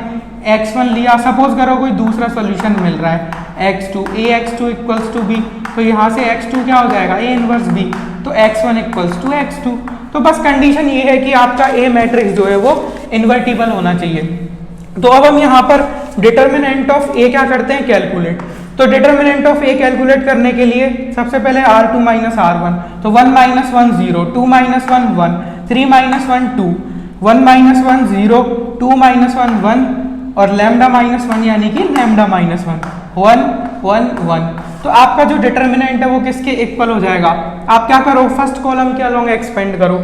x1 लिया, सपोज करो कोई दूसरा सॉल्यूशन मिल रहा है x2, ax2 equals to b, तो यहाँ से x2 क्या हो जाएगा, a इनवर्स b, तो x1 इक्वल्स टू x2। तो बस कंडीशन ये है कि आपका a मैट्रिक्स जो है वो इन्वर्टिबल होना चाहिए। तो अब हम यहाँ पर डिटर्मिनेंट ऑफ a क्या करते हैं, कैलकुलेट। तो डिटर्मिनेंट ऑफ a कैलकुलेट करने के लिए सबसे पहले r2 माइनस r1, तो 1 minus 1 0, 2 minus 1 1, 3 minus 1 2, 1 minus 1 0, 2 minus 1 1, और लैम्डा माइनस 1 यानी कि लैम्डा माइनस 1 1 1 1। तो आपका जो डिटर्मिनेंट है वो किसके इक्वल हो जाएगा, आप क्या करो, फर्स्ट कॉलम के अलोंग एक्सपेंड करो,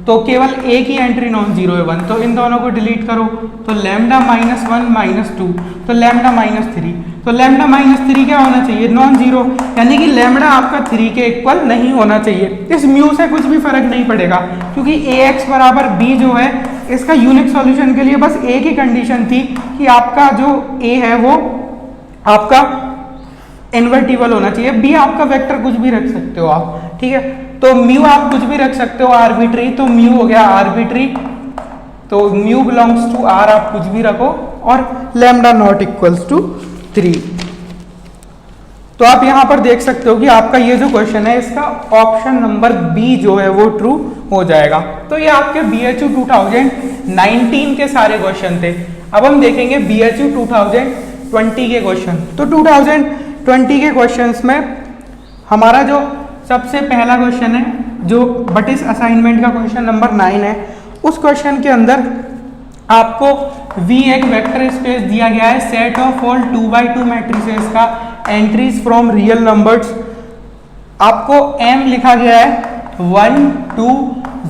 तो केवल एक ही एंट्री नॉन जीरो है 1, तो इन दोनों को डिलीट करो, तो लैम्डा माइनस 1 माइनस 2, तो लैम्डा माइनस 3, तो लैम्डा माइनस 3 क्या होना चाहिए, नॉन जीरो, यानी कि लैम्डा आपका 3 के इक्वल नहीं होना चाहिए। इस म्यू से कुछ भी फर्क नहीं पड़ेगा, क्योंकि ax बराबर b जो है इसका यूनिक सॉल्यूशन के लिए बस एक ही कंडीशन थी कि आपका जो a है वो आपका इन्वर्टिबल होना चाहिए। b आपका वेक्टर कुछ भी रख सकते हो आप, ठीक है। तो म्यू आप कुछ भी रख सकते हो आर्बिट्री, तो म्यू हो गया आर्बिट्री, तो म्यू बिलोंग्स टू r आप कुछ भी रखो, और लैम्डा नॉट इक्वल्स टू 3। तो आप यहां पर देख सकते हो कि आपका ये जो क्वेश्चन है इसका ऑप्शन नंबर बी जो है वो ट्रू हो जाएगा। तो ये आपके BHU 2019 के सारे क्वेश्चन थे। अब हम देखेंगे BHU 2020 के क्वेश्चन। तो 2020 के क्वेश्चंस में हमारा जो सबसे पहला क्वेश्चन है, जो बटिस असाइनमेंट का क्वेश्चन नंबर 9 है, उस क्वेश्चन के अंदर आपको V एक वेक्टर स्पेस दिया गया है, set of all 2x2 matrices का एंट्रीज फ्रॉम रियल नंबर्स। आपको M लिखा गया है 1 2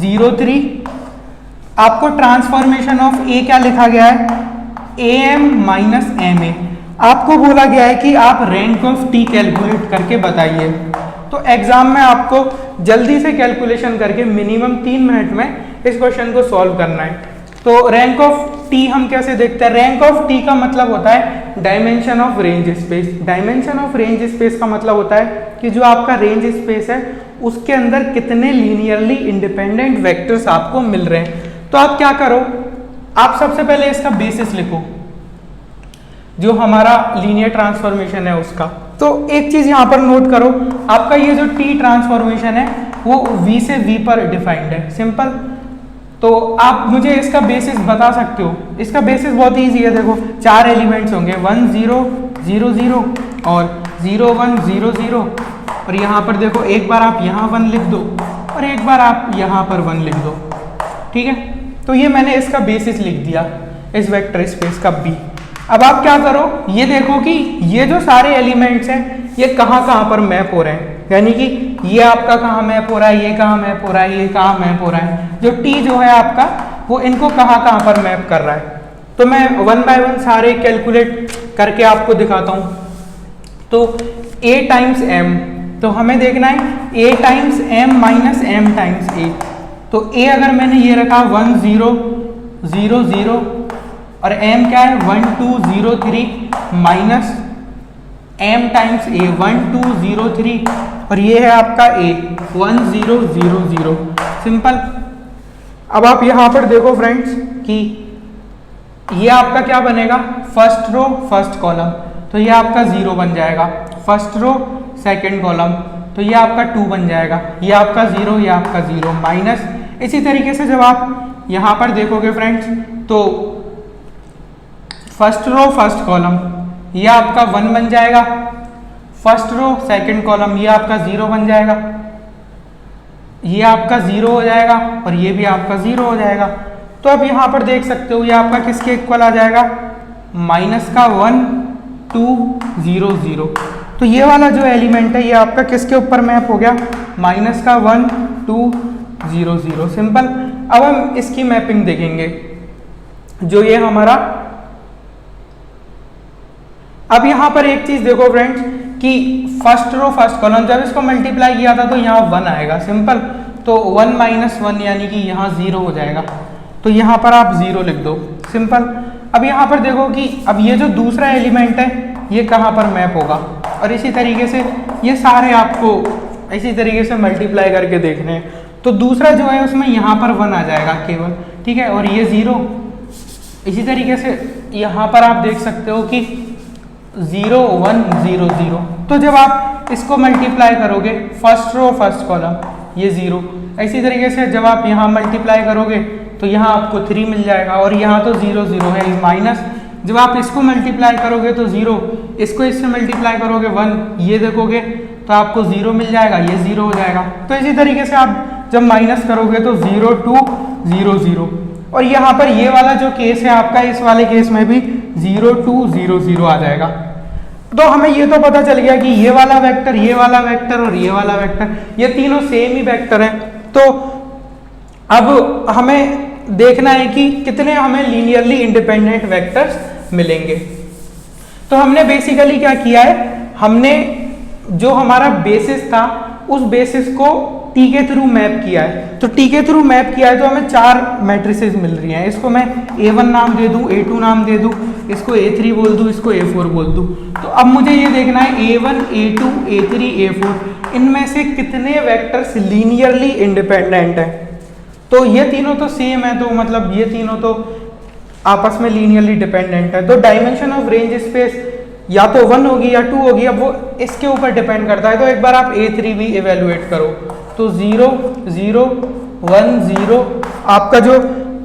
0 3। आपको ट्रांसफॉर्मेशन ऑफ A क्या लिखा गया है, AM माइनस MA। आपको बोला गया है कि आप रैंक ऑफ T कैलकुलेट करके बताइए। तो एग्जाम में आपको जल्दी से कैलकुलेशन करके मिनिमम 3 मिनट में इस क्वेश्चन को सॉल्व करना है। तो रैंक ऑफ T हम कैसे देखते हैं, रैंक ऑफ T का मतलब होता है dimension of range space. Dimension of range space का मतलब होता है कि जो आपका रेंज स्पेस है उसके अंदर कितने लीनियरली इंडिपेंडेंट वेक्टर्स आपको मिल रहे हैं। तो आप क्या करो, आप सबसे पहले इसका बेसिस लिखो, जो हमारा लीनियर ट्रांसफॉर्मेशन है उसका। तो एक चीज यहां पर नोट करो, आपका ये जो T ट्रांसफॉर्मेशन है वो V से V पर डिफाइंड है, सिंपल। तो आप मुझे इसका बेसिस बता सकते हो। इसका बेसिस बहुत ईजी है, देखो 4 एलिमेंट्स होंगे, 1 0 0 0 और 0 1 0 0। और यहाँ पर देखो एक बार आप यहाँ 1 लिख दो और एक बार आप यहाँ पर 1 लिख दो, ठीक है। तो ये मैंने इसका बेसिस लिख दिया, इस वेक्टर स्पेस का B। अब आप क्या करो, ये देखो कि ये जो सारे एलिमेंट्स हैं ये कहाँ कहाँ पर मैप हो रहे हैं, यानी कि ये आपका कहाँ मैप हो रहा है, ये कहाँ मैप हो रहा है, ये कहाँ मैप हो रहा है। जो T जो है आपका वो इनको कहाँ कहाँ पर मैप कर रहा है। तो मैं 1 बाय 1 सारे कैलकुलेट करके आपको दिखाता हूँ। तो A टाइम्स M, तो हमें देखना है A times M minus M times A। तो A अगर मैंने ये रखा 1 0 0 0 और M क्या है 1 2 0 3 माइनस M टाइम्स A 1 2 0 3 और ये है आपका A 1 0 0 0, सिंपल। अब आप यहाँ पर देखो फ्रेंड्स कि ये आपका क्या बनेगा, फर्स्ट रो फर्स्ट कॉलम, तो ये आपका 0 बन जाएगा। फर्स्ट रो सेकंड कॉलम, तो ये आपका 2 बन जाएगा। ये आपका 0, ये आपका 0 माइनस। इसी तरीके से जब आप यहाँ पर देखोगे फ्रेंड्स, तो फर्स्ट रो फर्स्ट कॉलम ये आपका 1 बन जाएगा। फर्स्ट रो सेकंड कॉलम ये आपका 0 बन जाएगा, ये आपका 0 हो जाएगा और ये भी आपका 0 हो जाएगा। तो अब यहाँ पर देख सकते हो ये आपका किसके इक्वल आ जाएगा, माइनस का 1 2 0 0। तो ये वाला जो एलिमेंट है ये आपका किसके ऊपर मैप हो गया, माइनस का 1 2 0 0, सिंपल। अब हम इसकी मैपिंग देखेंगे, जो ये हमारा। अब यहाँ पर एक चीज देखो फ्रेंड्स कि फर्स्ट रो फर्स्ट कॉलम जब इसको मल्टीप्लाई किया था तो यहाँ 1 आएगा, सिंपल। तो 1 माइनस 1 यानी कि यहाँ 0 हो जाएगा, तो यहाँ पर आप 0 लिख दो, सिंपल। अब यहाँ पर देखो कि अब ये जो दूसरा एलिमेंट है ये कहाँ पर मैप होगा, और इसी तरीके से ये सारे आपको इसी तरीके से मल्टीप्लाई करके देखने हैं। तो दूसरा जो है उसमें यहाँ पर 1 आ जाएगा केवल, ठीक है, और ये 0। इसी तरीके से यहाँ पर आप देख सकते हो कि 0 1 0 0। तो जब आप इसको मल्टीप्लाई करोगे फर्स्ट रो फर्स्ट कॉलम ये 0, इसी तरीके से जब आप यहाँ मल्टीप्लाई करोगे तो यहाँ आपको 3 मिल जाएगा, और यहाँ तो 0 0 है माइनस। जब आप इसको मल्टीप्लाई करोगे तो 0, इसको इससे मल्टीप्लाई करोगे 1, ये देखोगे तो आपको 0 मिल जाएगा, ये 0 हो जाएगा। तो इसी तरीके से आप जब माइनस करोगे तो 0 2 0 0, और यहाँ पर ये वाला जो केस है आपका, इस वाले केस में भी 0 2 0 0 आ जाएगा। तो हमें ये तो पता चल गया कि ये वाला वेक्टर, ये वाला वेक्टर और ये वाला वेक्टर ये तीनों सेम ही वेक्टर हैं। तो अब हमें देखना है कि कितने हमें लीनियरली इंडिपेंडेंट वेक्टर्स मिलेंगे। तो हमने बेसिकली क्या किया है, हमने जो हमारा बेसिस था उस बेसिस को T के थ्रू मैप किया है। तो T के थ्रू मैप किया है तो हमें 4 मैट्रिसेस मिल रही हैं। इसको मैं A1 नाम दे दूं, A2 नाम दे दूं, इसको A3 बोल दूं, इसको A4 बोल दूं। तो अब मुझे ये देखना है A1 A2 A3 A4 इनमें से कितने वेक्टर्स लीनियरली इंडिपेंडेंट हैं। तो ये तीनों तो सेम है, तो मतलब ये तीनों तो आपस में लीनियरली डिपेंडेंट है। तो डायमेंशन ऑफ रेंज स्पेस या तो 1 होगी या 2 होगी, अब वो इसके ऊपर डिपेंड करता है। तो एक बार आप A3 भी इवेलुएट करो, तो 0 0 1 0, आपका जो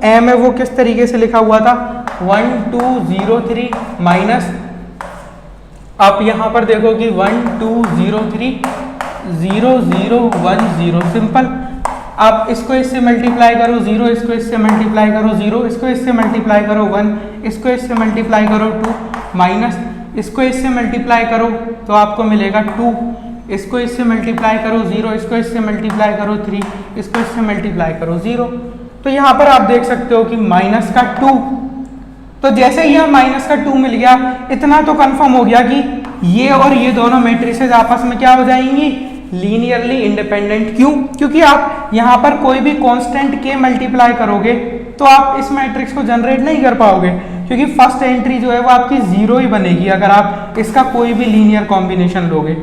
m है वो किस तरीके से लिखा हुआ था 1 2 0 3 माइनस, आप यहाँ पर देखो कि 1 2 0 3 0 0 1 0, सिंपल। आप इसको इससे मल्टीप्लाई करो 0, इसको इससे मल्टीप्लाई करो 0, इसको इससे मल्टीप्लाई करो 1, इसको इससे मल्टीप्लाई करो 2, माइनस इसको इससे मल्टीप्लाई करो तो आपको मिलेगा 2, इसको इससे मल्टीप्लाई करो 0, इसको इससे मल्टीप्लाई करो 3, इसको इससे मल्टीप्लाई करो 0। तो यहाँ पर आप देख सकते हो कि माइनस का 2, तो जैसे ही माइनस का 2 मिल गया, इतना तो कंफर्म हो गया कि ये और ये दोनों मैट्रिसेस आपस में क्या हो जाएंगी, लीनियरली इंडिपेंडेंट। क्यों? क्योंकि आप यहाँ पर कोई भी कांस्टेंट के मल्टीप्लाई करोगे तो आप इस मैट्रिक्स को जनरेट नहीं कर पाओगे, क्योंकि फर्स्ट एंट्री जो है वो आपकी 0 ही बनेगी अगर आप इसका कोई भी लीनियर कॉम्बिनेशन लोगे।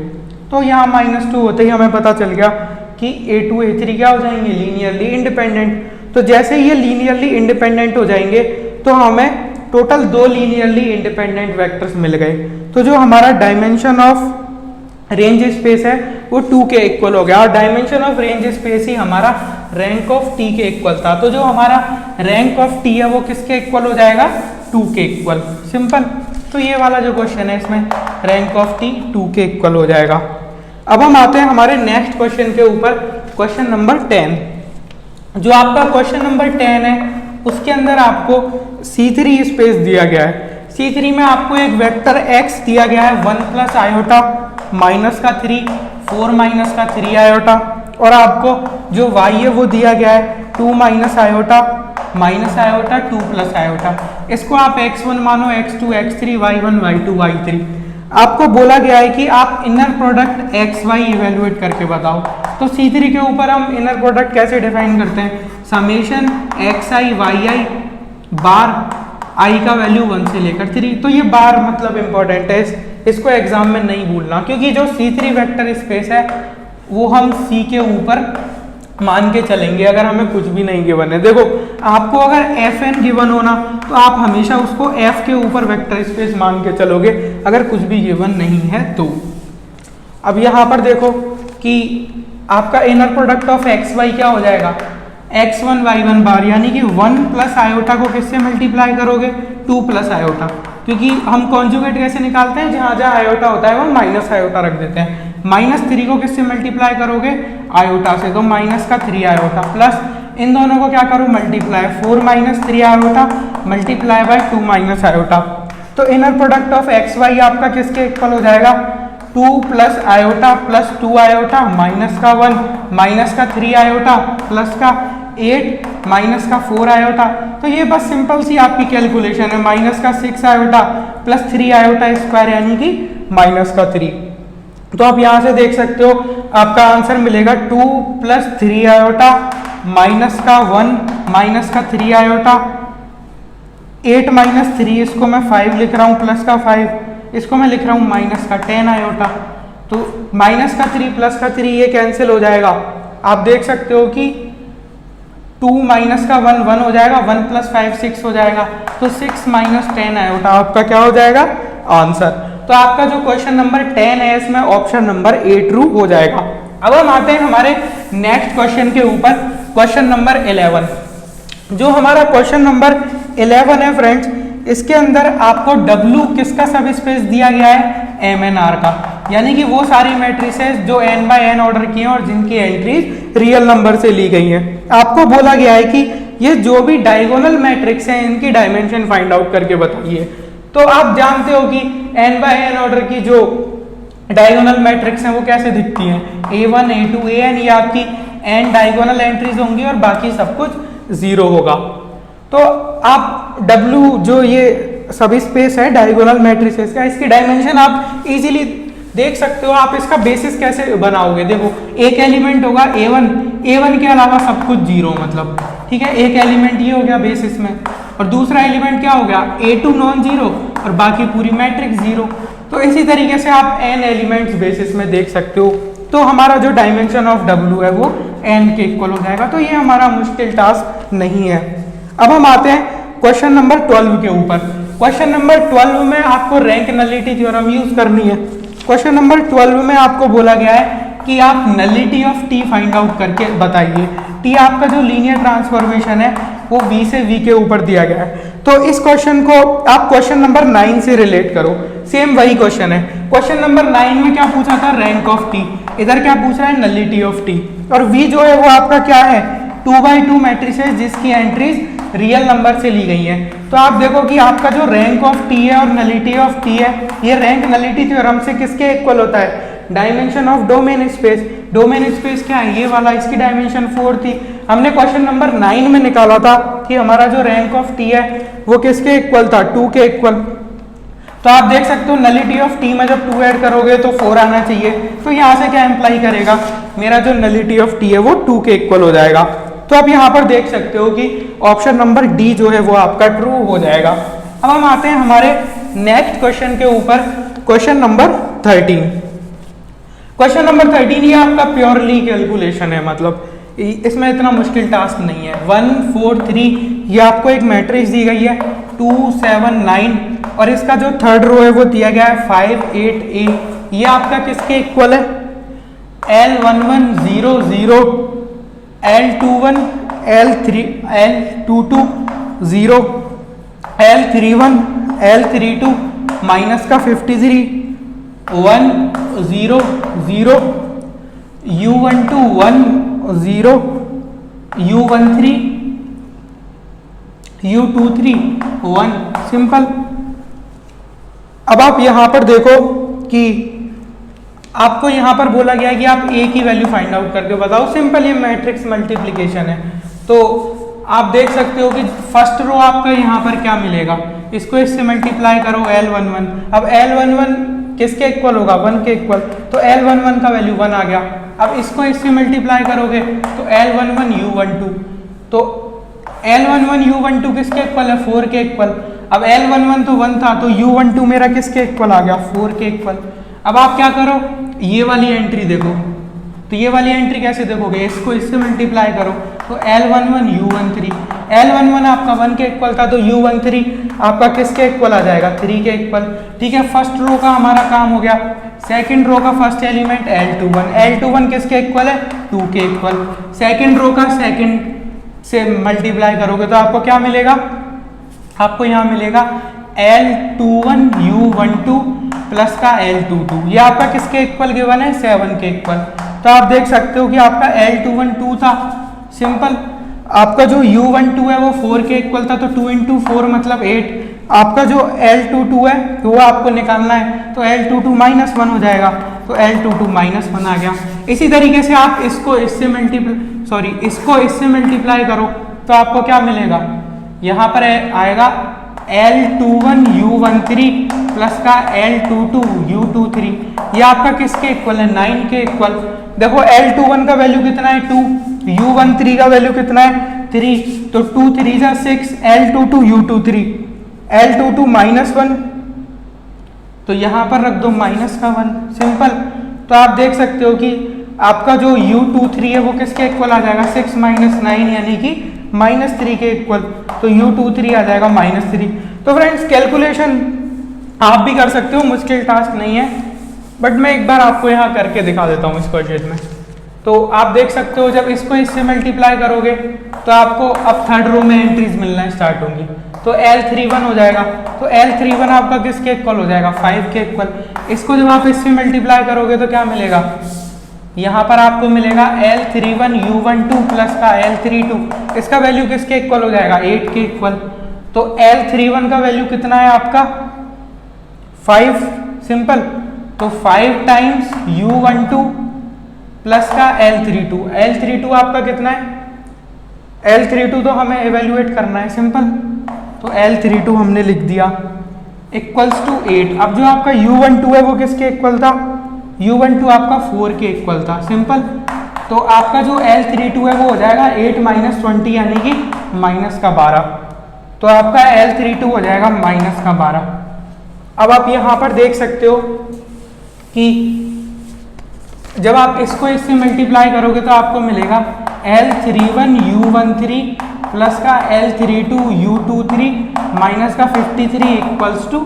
तो यहाँ -2 होते ही हमें पता चल गया कि A2 A3 क्या हो जाएंगे, लीनियरली इंडिपेंडेंट। तो जैसे ये लीनियरली इंडिपेंडेंट हो जाएंगे तो हमें टोटल 2 लीनियरली इंडिपेंडेंट वेक्टर्स मिल गए। तो जो हमारा डायमेंशन ऑफ रेंज स्पेस है वो 2 के इक्वल हो गया, और डायमेंशन ऑफ रेंज स्पेस ही हमारा रैंक ऑफ टी के इक्वल था। तो जो हमारा रैंक ऑफ टी है वो किसके इक्वल हो जाएगा, 2 के इक्वल, सिंपल। तो ये वाला जो क्वेश्चन है इसमें रैंक ऑफ टी 2 के इक्वल हो जाएगा। अब हम आते हैं हमारे नेक्स्ट क्वेश्चन के ऊपर, क्वेश्चन नंबर 10। जो आपका क्वेश्चन नंबर 10 है उसके अंदर आपको C3 स्पेस दिया गया है। C3 में आपको एक वेक्टर x दिया गया है 1 प्लस आयोटा माइनस का 3 4 माइनस का 3 आयोटा, और आपको जो y है वो दिया गया है 2 माइनस आयोटा 2 प्लस आयोटा। इसको आप x1 मानो, x2 x3 y1 y2 y3। आपको बोला गया है कि आप inner product X Y evaluate करके बताओ। तो C3 के ऊपर हम इनर प्रोडक्ट कैसे डिफाइन करते हैं, समेशन एक्स आई वाई आई बार आई का वैल्यू 1 से लेकर 3। तो ये बार मतलब इंपॉर्टेंट है, इसको एग्जाम में नहीं भूलना, क्योंकि जो C3 वेक्टर स्पेस है वो हम C के ऊपर मान के चलेंगे अगर हमें कुछ भी नहीं गिवन है। देखो आपको अगर Fn गिवन होना तो आप हमेशा उसको F के ऊपर वेक्टर स्पेस मान के चलोगे अगर कुछ भी गिवन नहीं है तो। अब यहाँ पर देखो कि आपका inner product of X Y क्या हो जाएगा, x1 y1 बार, यानी कि 1 प्लस आयोटा को किससे मल्टीप्लाई करोगे, 2 प्लस आयोटा, क्योंकि हम कॉन्जुगेट कैसे निकालते हैं, जहाँ जहाँ आयोटा होता है वो माइनस आयोटा रख देते हैं। -3 को किससे मल्टीप्लाई करोगे, आयोटा से, तो माइनस का 3 आयोटा प्लस इन दोनों को क्या करो मल्टीप्लाई, 4 माइनस 3 iota multiply by 2 minus iota. तो inner product of X Y आपका किसके इक्वल हो जाएगा, 2 plus iota plus 2 iota minus का 1 माइनस का 3 आयोटा प्लस का 8 माइनस का 4 आयोटा। तो ये बस सिंपल सी आपकी कैलकुलेशन है, माइनस का 6 आयोटा प्लस 3 आयोटा स्क्वायर यानी कि माइनस का 3। तो आप यहाँ से देख सकते हो आपका आंसर मिलेगा 2 प्लस 3 आयोटा माइनस का 1 माइनस का 3 आयोटा, 8 माइनस 3 इसको मैं 5 लिख रहा हूँ प्लस का 5, इसको मैं लिख रहा हूँ माइनस का 10 आयोटा। तो माइनस का 3 प्लस का 3 ये कैंसिल हो जाएगा, आप देख सकते हो कि 2 माइनस का 1 1 हो जाएगा, 1 प्लस 5 6 हो जाएगा, तो 6 माइनस 10 आयोटा आपका क्या हो जाएगा आंसर। तो आपका जो क्वेश्चन नंबर 10 है इसमें ऑप्शन नंबर A ट्रू हो जाएगा। अब हम आते हैं हमारे नेक्स्ट क्वेश्चन के ऊपर, क्वेश्चन नंबर 11। जो हमारा क्वेश्चन नंबर 11 है फ्रेंड्स, इसके अंदर आपको W किसका सब स्पेस दिया गया है, MNR का, यानी कि वो सारी मैट्रिसेस जो n बाय n ऑर्डर की हैं और जिनकी एंट्रीज रियल नंबर से ली गई हैं। आपको बोला गया है कि ये जो भी डायगोनल मैट्रिक्स हैं इनकी डायमेंशन फाइंड आउट करके बताइए। तो आप जानते हो कि n बाय n ऑर्डर की जो डायगोनल मैट्रिक्स हैं वो कैसे दिखती हैं, A1 A2 AN, ये आपकी n डायगोनल एंट्रीज होंगी और बाकी सब कुछ 0 होगा। तो आप W जो ये सब स्पेस है डायगोनल मैट्रिसेस का, इसकी डायमेंशन आप इजीली देख सकते हो। आप इसका बेसिस कैसे बनाओगे, देखो एक एलिमेंट होगा A1 के अलावा सब कुछ 0, मतलब ठीक है, एक एलिमेंट ये हो गया बेसिस में, और दूसरा एलिमेंट क्या हो गया A2 नॉन जीरो और बाकी पूरी मैट्रिक्स 0। तो इसी तरीके से आप n एलिमेंट्स बेसिस में देख सकते हो। तो हमारा जो डायमेंशन ऑफ W है वो n के इक्वल हो जाएगा। तो ये हमारा मुश्किल टास्क नहीं है। अब हम आते हैं क्वेश्चन नंबर 12 के ऊपर। क्वेश्चन नंबर 12 में आपको रैंक नलिटी थ्योरम यूज करनी है। क्वेश्चन नंबर 12 में आपको बोला गया है कि आप nullity of T find out करके बताइए। टी आपका जो लीनियर ट्रांसफॉर्मेशन है वो v से v के ऊपर दिया गया है। तो इस क्वेश्चन को आप क्वेश्चन नंबर 9 से रिलेट करो, सेम वही क्वेश्चन है। क्वेश्चन नंबर 9 में क्या पूछा था, रैंक ऑफ टी, इधर क्या पूछ रहा है, नलिटी ऑफ टी। और v जो है वो आपका क्या है, 2x2 मैट्रिक्स है जिसकी एंट्रीज रियल नंबर से ली गई है। तो आप देखो कि आपका जो रैंक ऑफ टी है और नलिटी ऑफ टी है, ये रैंक नलिटी थ्योरम से किसके इक्वल होता है, dimension of domain space. Domain space क्या है, ये वाला, इसकी डायमेंशन 4 थी। हमने क्वेश्चन नंबर 9 में निकाला था कि हमारा जो रैंक ऑफ टी है वो किसके इक्वल था, 2 के इक्वल। तो आप देख सकते हो नलिटी ऑफ टी में जब 2 ऐड करोगे तो 4 आना चाहिए। तो यहाँ से क्या एम्प्लाई करेगा, मेरा जो नलिटी ऑफ टी है वो 2 के इक्वल हो जाएगा। तो आप यहाँ पर देख सकते हो कि ऑप्शन नंबर डी जो है वो आपका ट्रू हो जाएगा। अब हम आते हैं हमारे नेक्स्ट क्वेश्चन के ऊपर, क्वेश्चन नंबर 13। क्वेश्चन नंबर 13 ये आपका प्योरली कैलकुलेशन है, मतलब इसमें इतना मुश्किल टास्क नहीं है। 1 4 3 ये आपको एक मैट्रिक्स दी गई है 2 7 9 और इसका जो थर्ड रो है वो दिया गया है 5 8 8। ये आपका किसके इक्वल है, L11 0 0, L21 L22 0, L31 L32 minus का 53 1 0 0, U12 1 0, U13 U23 1। सिंपल। अब आप यहां पर देखो कि आपको यहां पर बोला गया है कि आप a की वैल्यू फाइंड आउट करके बताओ। सिंपल, ये मैट्रिक्स मल्टीप्लिकेशन है। तो आप देख सकते हो कि फर्स्ट रो आपका यहां पर क्या मिलेगा, इसको इससे मल्टीप्लाई करो L11। अब L11 किसके इक्वल होगा, 1 के इक्वल। तो L11 का वैल्यू 1 आ गया। अब इसको इससे मल्टीप्लाई करोगे तो L11 U12, तो L11 U12 किसके इक्वल है, 4 के इक्वल। अब L11 तो 1 था तो U12 मेरा किसके इक्वल आ गया, 4 के इक्वल। अब आप क्या करो, ये वाली एंट्री देखो। तो ये वाली एंट्री कैसे देखोगे, इसको इससे मल्टीप्लाई करो तो L11 U13, L11 आपका 1 के इक्वल था तो U13 आपका किसके इक्वल आ जाएगा, 3 के इक्वल। ठीक है, फर्स्ट रो का हमारा काम हो गया। सेकंड रो का फर्स्ट एलिमेंट L21, L21 किसके इक्वल है, 2 के इक्वल। सेकंड रो का सेकंड से मल्टीप्लाई करोगे तो आपको क्या मिलेगा, आपको यहाँ मिलेगा L21 U12 प्लस का L22। ये आपका किसके इक्वल गिवन है, 7 के इक्वल। तो आप देख सकते हो कि आपका L21 2 था। सिंपल, आपका जो U12 है वो 4 के इक्वल था तो 2 × 4 मतलब 8। आपका जो L22 है वो आपको निकालना है तो L22 -1 हो जाएगा, तो L22 -1 आ गया। इसी तरीके से आप इसको इससे मल्टीप्लाई करो तो आपको क्या मिलेगा, यहाँ पर आएगा L21 U13 प्लस का L22 U23। ये आपका किसके इक्वल है, 9 के इक्वल। देखो L21 का वैल्यू कितना है, 2, U13 का वैल्यू कितना है, 3, तो 2 3 जा 6, L22 U23, L22 -1 तो यहाँ पर रख दो -1। सिंपल। तो आप देख सकते हो कि आपका जो U23 है वो किसके इक्वल आ जाएगा, 6 - 9 यानी कि -3 के इक्वल। तो U23 आ जाएगा -3। तो फ्रेंड्स कैलकुलेशन आप भी कर सकते हो, मुश्किल टास्क नहीं है, बट मैं एक बार आपको यहाँ करके दिखा देता हूँ इस क्वेश्चन में। तो आप देख सकते हो जब इसको इससे मल्टीप्लाई करोगे तो आपको अब थर्ड रो में एंट्रीज मिलना स्टार्ट होंगी। तो L31 हो जाएगा, तो L31 आपका किसके इक्वल हो जाएगा, 5 के इक्वल। इसको जब आप इससे मल्टीप्लाई करोगे तो क्या मिलेगा, यहाँ पर आपको मिलेगा L31 U12 प्लस का L32, इसका वैल्यू किसके इक्वल हो जाएगा, 8 के इक्वल। तो L31 का वैल्यू कितना है आपका, 5। सिंपल। तो 5 टाइम्स U12 प्लस का L32, L32 आपका कितना है, L32 तो हमें एवेल्युएट करना है। सिंपल। तो L32 हमने लिख दिया इक्वल्स टू 8। अब जो आपका U12 है वो किसके इक्वल था, U12 आपका 4 के इक्वल था। सिंपल। तो आपका जो L32 है वो हो जाएगा 8 - 20 यानी कि -12। तो आपका L32 हो जाएगा -12। अब आप यहाँ पर देख सकते हो कि जब आप इसको इससे मल्टीप्लाई करोगे तो आपको मिलेगा L31 U13 प्लस का L32 U23 माइनस का 53 इक्वल्स टू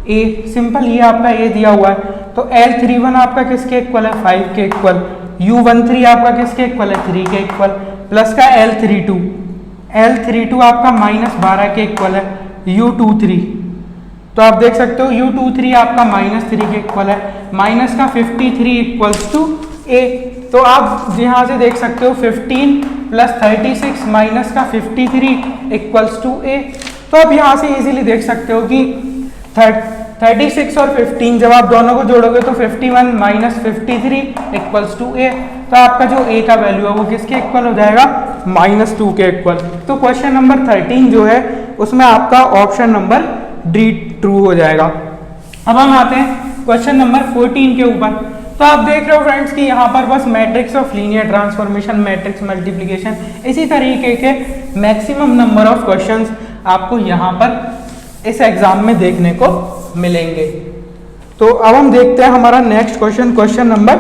A। सिंपल, ये आपका A दिया हुआ है। तो L31 आपका किसके इक्वल है, 5 के इक्वल। U13 आपका किसके इक्वल है, 3 के इक्वल, प्लस का L32 आपका -12 के इक्वल है, U23 तो आप देख सकते हो U23 आपका -3 के इक्वल है, माइनस का 53 इक्वल्स टू A। तो आप यहाँ से देख सकते हो 15 प्लस 36 माइनस का 53 इक्वल्स टू A। तो आप यहाँ से इजीली देख सकते हो कि 36 और 15 जब आप दोनों को जोड़ोगे तो 51 माइनस 53 इक्वल्स टू A। तो आपका जो A का वैल्यू है वो किसके इक्वल हो जाएगा, -2 के इक्वल। तो क्वेश्चन नंबर 13 जो है उसमें आपका ऑप्शन नंबर डी ट्रू हो जाएगा। अब हम आते हैं क्वेश्चन नंबर 14 के ऊपर। तो आप देख रहे हो फ्रेंड्स कि यहाँ पर बस matrix of linear transformation, matrix multiplication, इसी तरीके के मैक्सिमम नंबर ऑफ क्वेश्चंस आपको यहाँ पर इस एग्जाम में देखने को मिलेंगे। तो अब हम देखते हैं हमारा next question, question number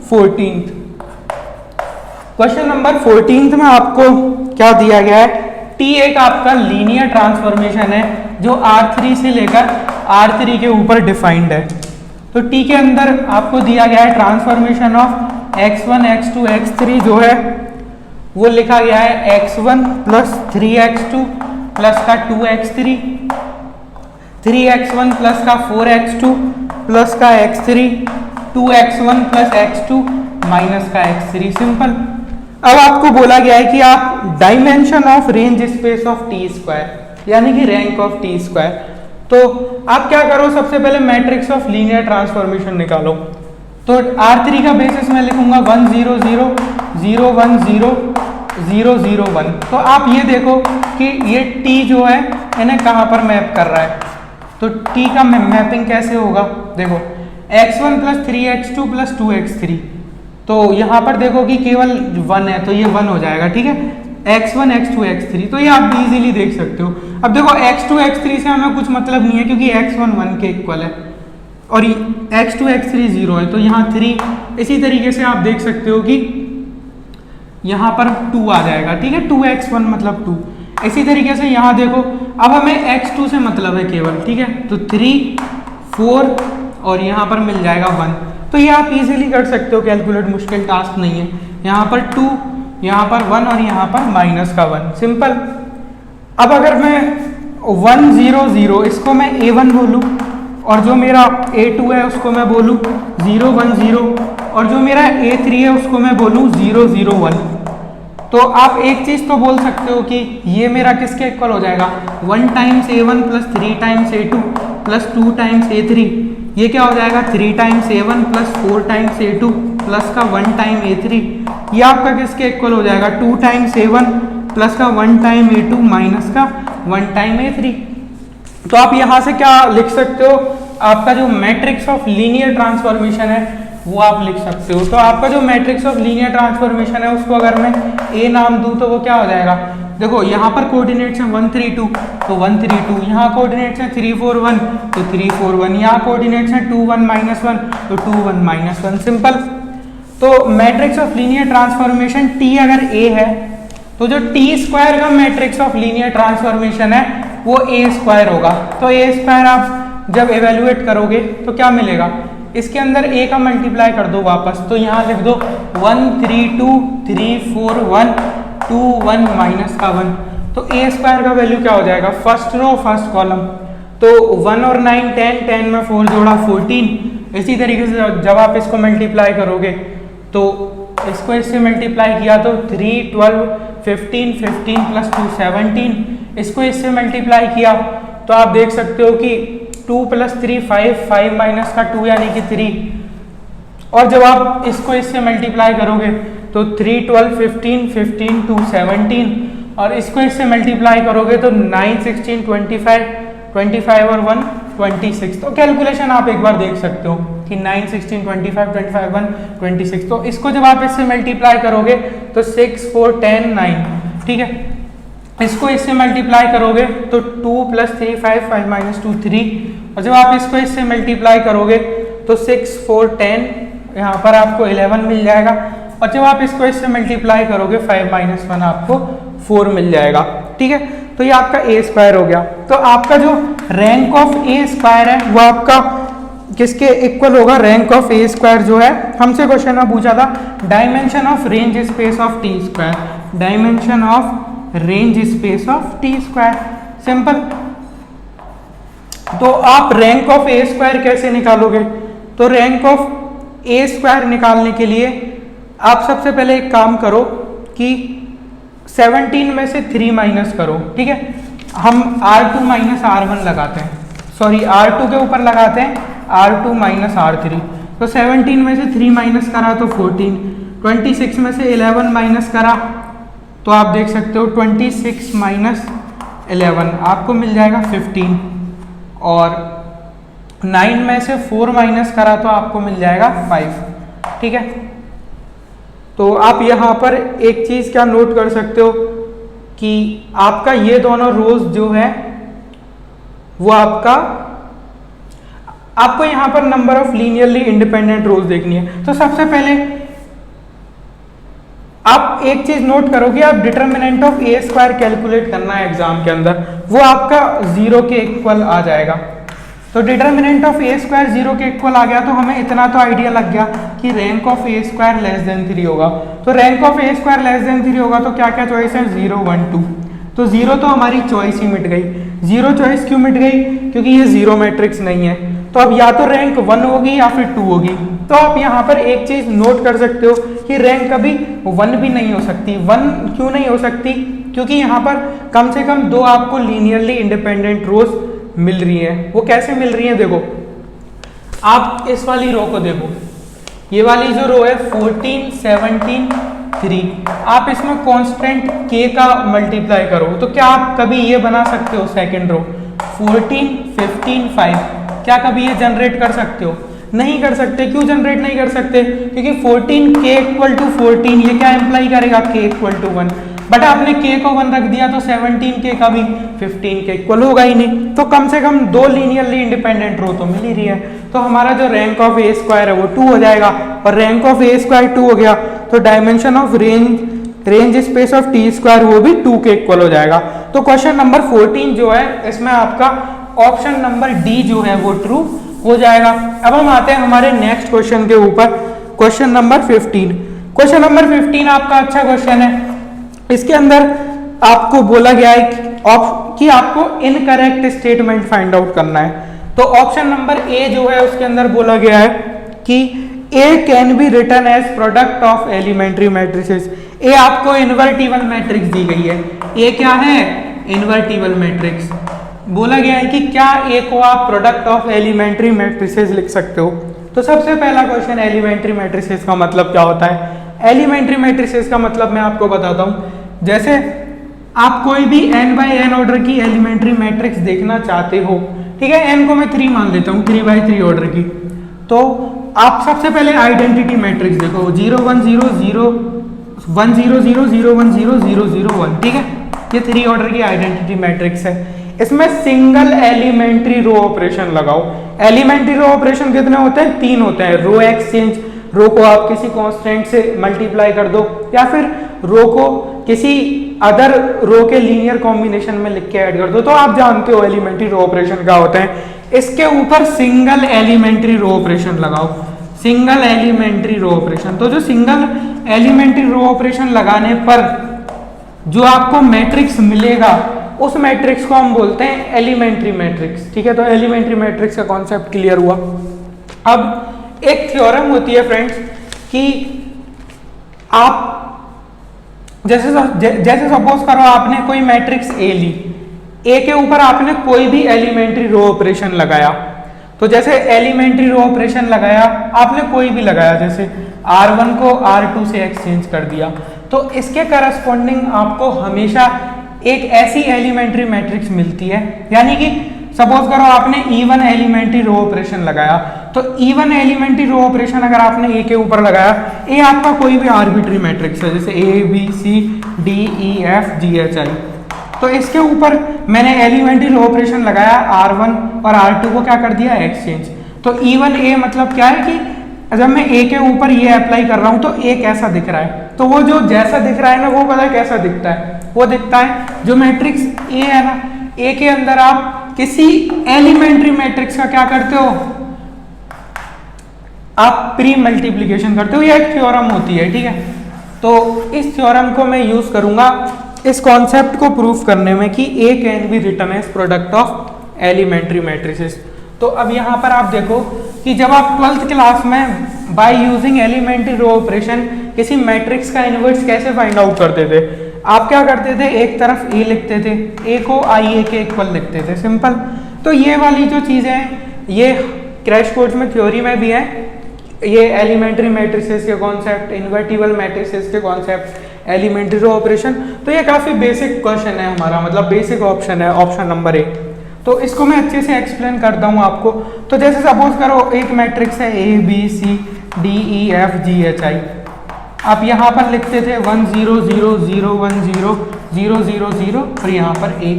14। Question number 14 में आपको क्या दिया गया है, T एक आपका लीनियर ट्रांसफॉर्मेशन है जो R3 से लेकर R3 के ऊपर डिफाइंड है। तो T के अंदर आपको दिया गया है transformation of x1 x2 x3 जो है वो लिखा गया है x1 प्लस 3x2 प्लस का 2x3, 3x1 प्लस का 4x2 प्लस का x3, 2x1 plus x2 minus का x3। सिंपल। अब आपको बोला गया है कि आप dimension of range space of T square यानी कि रैंक ऑफ टी स्क्वायर। तो आप क्या करो, सबसे पहले मैट्रिक्स ऑफ लीनियर ट्रांसफॉर्मेशन निकालो। तो R3 का बेसिस मैं लिखूंगा 1 0 0 0 1 0 0 0 1। तो आप ये देखो कि ये T जो है इन्हें कहाँ पर मैप कर रहा है। तो T का मैपिंग कैसे होगा, देखो x1 plus 3x2 plus 2x3। तो यहाँ पर देखो कि केवल 1 है तो ये 1 हो जाएगा, ठीक है, x1 x2 x3। तो ये आप इजीली देख सकते हो। अब देखो x2 x3 से हमें कुछ मतलब नहीं है क्योंकि x1 1 के इक्वल है और x2 x3 0 है, तो यहाँ 3। इसी तरीके से आप देख सकते हो कि यहाँ पर 2 आ जाएगा, ठीक है, 2x1 मतलब 2। इसी तरीके से यहाँ देखो, अब हमें x2 से मतलब है केवल, ठीक है, तो 3 4 और यहाँ पर मिल जाएगा 1। तो ये आप इजीली कर सकते हो, कैलकुलेट मुश्किल टास्क नहीं है। यहाँ पर 2, यहाँ पर 1 और यहाँ पर माइनस का 1। सिंपल। अब अगर मैं 1 0 0 इसको मैं A1 बोलूँ और जो मेरा A2 है उसको मैं बोलूँ 0 1 0 और जो मेरा A3 है उसको मैं बोलूँ 0 0 1। तो आप एक चीज़ तो बोल सकते हो कि ये मेरा किसके इक्वल हो जाएगा, 1 times A1 plus 3 times A2 plus 2 times A3। ये क्या हो जाएगा, 3 times A1 plus 4 times A2 plus का 1 टाइम A3। ये आपका किसके इक्वल हो जाएगा, 2 टाइम्स A1 प्लस का 1 टाइम A2 माइनस का 1 टाइम A3। तो आप यहाँ से क्या लिख सकते हो, आपका जो मैट्रिक्स ऑफ लीनियर ट्रांसफॉर्मेशन है वो आप लिख सकते हो। तो आपका जो मैट्रिक्स ऑफ लीनियर ट्रांसफॉर्मेशन है उसको अगर मैं A नाम दूं तो वो क्या हो जाएगा, देखो यहाँ पर कोऑर्डिनेट्स हैं 1 3 2 तो 1 3 2, यहाँ कोऑर्डिनेट्स हैं 3 4 1 तो 3 4 1, यहाँ कोऑर्डिनेट्स हैं 2 1 माइनस 1 तो 2 1 माइनस 1। सिंपल। तो matrix of linear transformation T अगर A है तो जो T स्क्वायर का मैट्रिक्स ऑफ लीनियर ट्रांसफॉर्मेशन है वो A स्क्वायर होगा। तो A स्क्वायर आप जब एवेल्युएट करोगे तो क्या मिलेगा, इसके अंदर A का मल्टीप्लाई कर दो वापस, तो यहाँ लिख दो 1 3 2 3 4 1 2 1 माइनस का 1। तो A स्क्वायर का वैल्यू क्या हो जाएगा, फर्स्ट रो फर्स्ट कॉलम। तो 1 और 9 10, 10 में 4 जोड़ा 14। इसी तरीके से जब आप इसको मल्टीप्लाई करोगे तो इसको इससे मल्टीप्लाई किया तो 3 12 15 15 प्लस 2 17। इसको इससे मल्टीप्लाई किया तो आप देख सकते हो कि 2 प्लस 3 5 5 माइनस का 2 यानी कि 3। और जब आप इसको इससे मल्टीप्लाई करोगे तो 3 12 15 15 2 17 और इसको इससे मल्टीप्लाई करोगे तो 9 16 25 25 और 1 26। तो कैलकुलेशन आप एक बार देख सकते हो कि 9 16 25 25 1 26। तो इसको जब आप इससे मल्टीप्लाई करोगे तो 6 4 10 9, ठीक है। इसको इससे मल्टीप्लाई करोगे तो 2 प्लस 3 5 5 माइनस 2 3 और जब आप इसको इससे मल्टीप्लाई करोगे तो 6 4 10, यहाँ पर आपको 11 मिल जाएगा और जब आप इसको इससे मल्टीप्लाई करोगे 5 माइनस 1 आपको 4 मिल जाएगा, ठीक है। तो ये आपका A स्क्वायर हो गया। तो आपका जो रैंक ऑफ A स्क्वायर है वो आपका किसके इक्वल होगा, रैंक ऑफ ए स्क्वायर जो है हमसे क्वेश्चन में पूछा था, dimension of range space of T square, dimension of range space of T square, simple. तो आप रैंक ऑफ ए स्क्वायर कैसे निकालोगे, तो रैंक ऑफ ए स्क्वायर निकालने के लिए आप सबसे पहले एक काम करो कि 17 में से 3 माइनस करो, ठीक है। हम R2 माइनस R1 लगाते हैं, सॉरी R2 के ऊपर लगाते हैं R2 माइनस R3, तो 17 में से 3 माइनस करा तो 14, 26 में से 11 माइनस करा तो आप देख सकते हो 26 माइनस 11 आपको मिल जाएगा 15, और 9 में से 4 माइनस करा तो आपको मिल जाएगा 5, ठीक है। तो आप यहाँ पर एक चीज़ क्या नोट कर सकते हो कि आपका ये दोनों रोज जो है वो आपको यहाँ पर नंबर ऑफ लीनियरली इंडिपेंडेंट रोज देखनी है। तो सबसे पहले आप एक चीज नोट करो कि आप determinant of A square calculate करना है एग्जाम के अंदर, वो आपका 0 के इक्वल आ जाएगा। तो डिटर्मिनेंट ऑफ ए स्क्वायर 0 के इक्वल आ गया तो हमें इतना तो आइडिया लग गया कि rank of A square less than 3 होगा। तो rank of A square less than 3 होगा तो क्या क्या चॉइस है, 0 1 2, तो 0 तो हमारी चॉइस ही मिट गई। 0 चॉइस क्यों मिट गई, क्योंकि ये 0 मैट्रिक्स नहीं है। तो अब या तो रैंक 1 होगी या फिर 2 होगी। तो आप यहाँ पर एक चीज नोट कर सकते हो कि रैंक कभी 1 भी नहीं हो सकती। 1 क्यों नहीं हो सकती, क्योंकि यहाँ पर कम से कम 2 आपको लीनियरली इंडिपेंडेंट रोज मिल रही है। वो कैसे मिल रही है, देखो आप इस वाली रो को देखो, ये वाली जो रो है 14 17 3, आप इसमें कांस्टेंट k का मल्टीप्लाई करो तो क्या आप कभी ये बना सकते हो, सेकंड रो 14 15 5, क्या कभी ये जनरेट कर सकते हो, नहीं कर सकते। क्यों जनरेट नहीं कर सकते, क्योंकि 14 k इक्वल टू 14 ये क्या इंप्लाई करेगा, k इक्वल टू 1, बट आपने k को 1 रख दिया तो 17 k का भी 15 के इक्वल होगा ही नहीं। तो कम से कम 2 लीनियरली इंडिपेंडेंट रो तो मिल ही रही है। तो हमारा जो रैंक ऑफ ए स्क्वायर है वो 2 हो जाएगा, और रैंक ऑफ ए स्क्वायर 2 हो गया तो dimension of range space of T square वो भी 2 के इक्वल हो जाएगा। तो क्वेश्चन नंबर 14 जो है इसमें आपका ऑप्शन नंबर डी जो है वो ट्रू हो जाएगा। अब हम आते हैं हमारे नेक्स्ट क्वेश्चन के ऊपर, क्वेश्चन नंबर 15। क्वेश्चन नंबर 15 आपका अच्छा क्वेश्चन है। इसके अंदर आपको बोला गया है कि आपको इनकरेक्ट स्टेटमेंट फाइंड आउट करना है। तो ऑप्शन नंबर ए जो है उसके अंदर बोला गया है कि A can be written as product of elementary matrices. A आपको इन्वर्टिबल मैट्रिक्स दी गई है। ए क्या है, इन्वर्टिबल मैट्रिक्स। बोला गया है कि क्या ए को आप प्रोडक्ट ऑफ एलिमेंट्री मैट्रिसेस लिख सकते हो। तो सबसे पहला क्वेश्चन, एलिमेंट्री मैट्रिसेस का मतलब क्या होता है। एलिमेंट्री मैट्रिसेस का मतलब मैं आपको बताता हूं। जैसे आप कोई भी n बाई n ऑर्डर की एलिमेंट्री मैट्रिक्स देखना चाहते हो, ठीक है, n को मैं 3 मान लेता हूँ, 3 बाई 3 ऑर्डर की। तो आप सबसे पहले आइडेंटिटी मैट्रिक्स देखो, 0 1 0 0 1 0 0 0 1 0 0 0 1, ठीक है, ये 3 ऑर्डर की आइडेंटिटी मैट्रिक्स है। इसमें सिंगल एलिमेंट्री रो ऑपरेशन लगाओ। एलिमेंट्री रो ऑपरेशन कितने होते हैं, 3 होते हैं। रो एक्सचेंज, रो को आप किसी कांस्टेंट से मल्टीप्लाई कर दो, या फिर रो को किसी अदर रो के लीनियर कॉम्बिनेशन में लिख के ऐड कर दो। तो आप जानते हो एलिमेंट्री रो ऑपरेशन क्या होता है। इसके ऊपर सिंगल एलिमेंट्री रो ऑपरेशन लगाओ, सिंगल एलिमेंट्री रो ऑपरेशन। तो जो सिंगल एलिमेंट्री रो ऑपरेशन लगाने पर जो आपको मैट्रिक्स मिलेगा उस मैट्रिक्स को हम बोलते हैं एलिमेंट्री मैट्रिक्स, ठीक है। तो एलिमेंट्री मैट्रिक्स का कॉन्सेप्ट क्लियर हुआ। अब एक थ्योरम होती है फ्रेंड्स कि आप जैसे सपोज करो आपने कोई मैट्रिक्स ए ली, ए के ऊपर आपने कोई भी एलिमेंट्री रो ऑपरेशन लगाया। तो जैसे एलिमेंट्री रो ऑपरेशन लगाया आपने कोई भी लगाया, जैसे R1 को R2 से एक्सचेंज कर दिया, तो इसके करस्पॉन्डिंग आपको हमेशा एक ऐसी एलिमेंट्री मैट्रिक्स मिलती है। यानी कि सपोज करो आपने E1 एलिमेंट्री रो ऑपरेशन लगाया, तो E1 एलिमेंट्री रो ऑपरेशन अगर आपने ए के ऊपर लगाया, ए आपका कोई भी आर्बिट्री मैट्रिक्स है, जैसे A B C D E F G H I। तो इसके ऊपर मैंने एलिमेंट्री रो ऑपरेशन लगाया, R1 और R2 को क्या कर दिया, एक्सचेंज। तो E1 A मतलब क्या है कि जब मैं ए के ऊपर ये अप्लाई कर रहा हूं तो ए कैसा दिख रहा है, तो वो जो जैसा दिख रहा है ना वो पता है कैसा दिखता है, वो दिखता है जो मैट्रिक्स ए है ना, ए के अंदर आप किसी एलिमेंट्री मैट्रिक्स का क्या करते हो, आप प्री मल्टीप्लिकेशन करते हो, ये एक थ्योरम होती है, ठीक है। तो इस थ्योरम को मैं यूज करूंगा इस कॉन्सेप्ट को प्रूफ करने में कि A can be written as product of elementary matrices. तो अब यहाँ पर आप देखो कि जब आप 12th क्लास में by using elementary row operation किसी मैट्रिक्स का इनवर्स कैसे फाइंड आउट करते थे, आप क्या करते थे, एक तरफ ए लिखते थे, ए को आई ए के इक्वल लिखते थे, सिंपल। तो ये वाली जो चीजें हैं ये क्रैश कोर्स में थ्योरी में भी है, ये एलिमेंट्री मैट्रिसेस के कॉन्सेप्ट, इन्वर्टिबल मैट्रिसेस के कॉन्सेप्ट, एलिमेंट्री रो ऑपरेशन। तो ये काफी बेसिक क्वेश्चन है हमारा, मतलब बेसिक ऑप्शन है, ऑप्शन नंबर ए। तो इसको मैं अच्छे से एक्सप्लेन करता हूँ आपको। तो जैसे सपोज करो एक मैट्रिक्स है A B C D E F G H I, आप यहाँ पर लिखते थे 1 0 0 0 1 0 0 0 0 और यहाँ पर ए।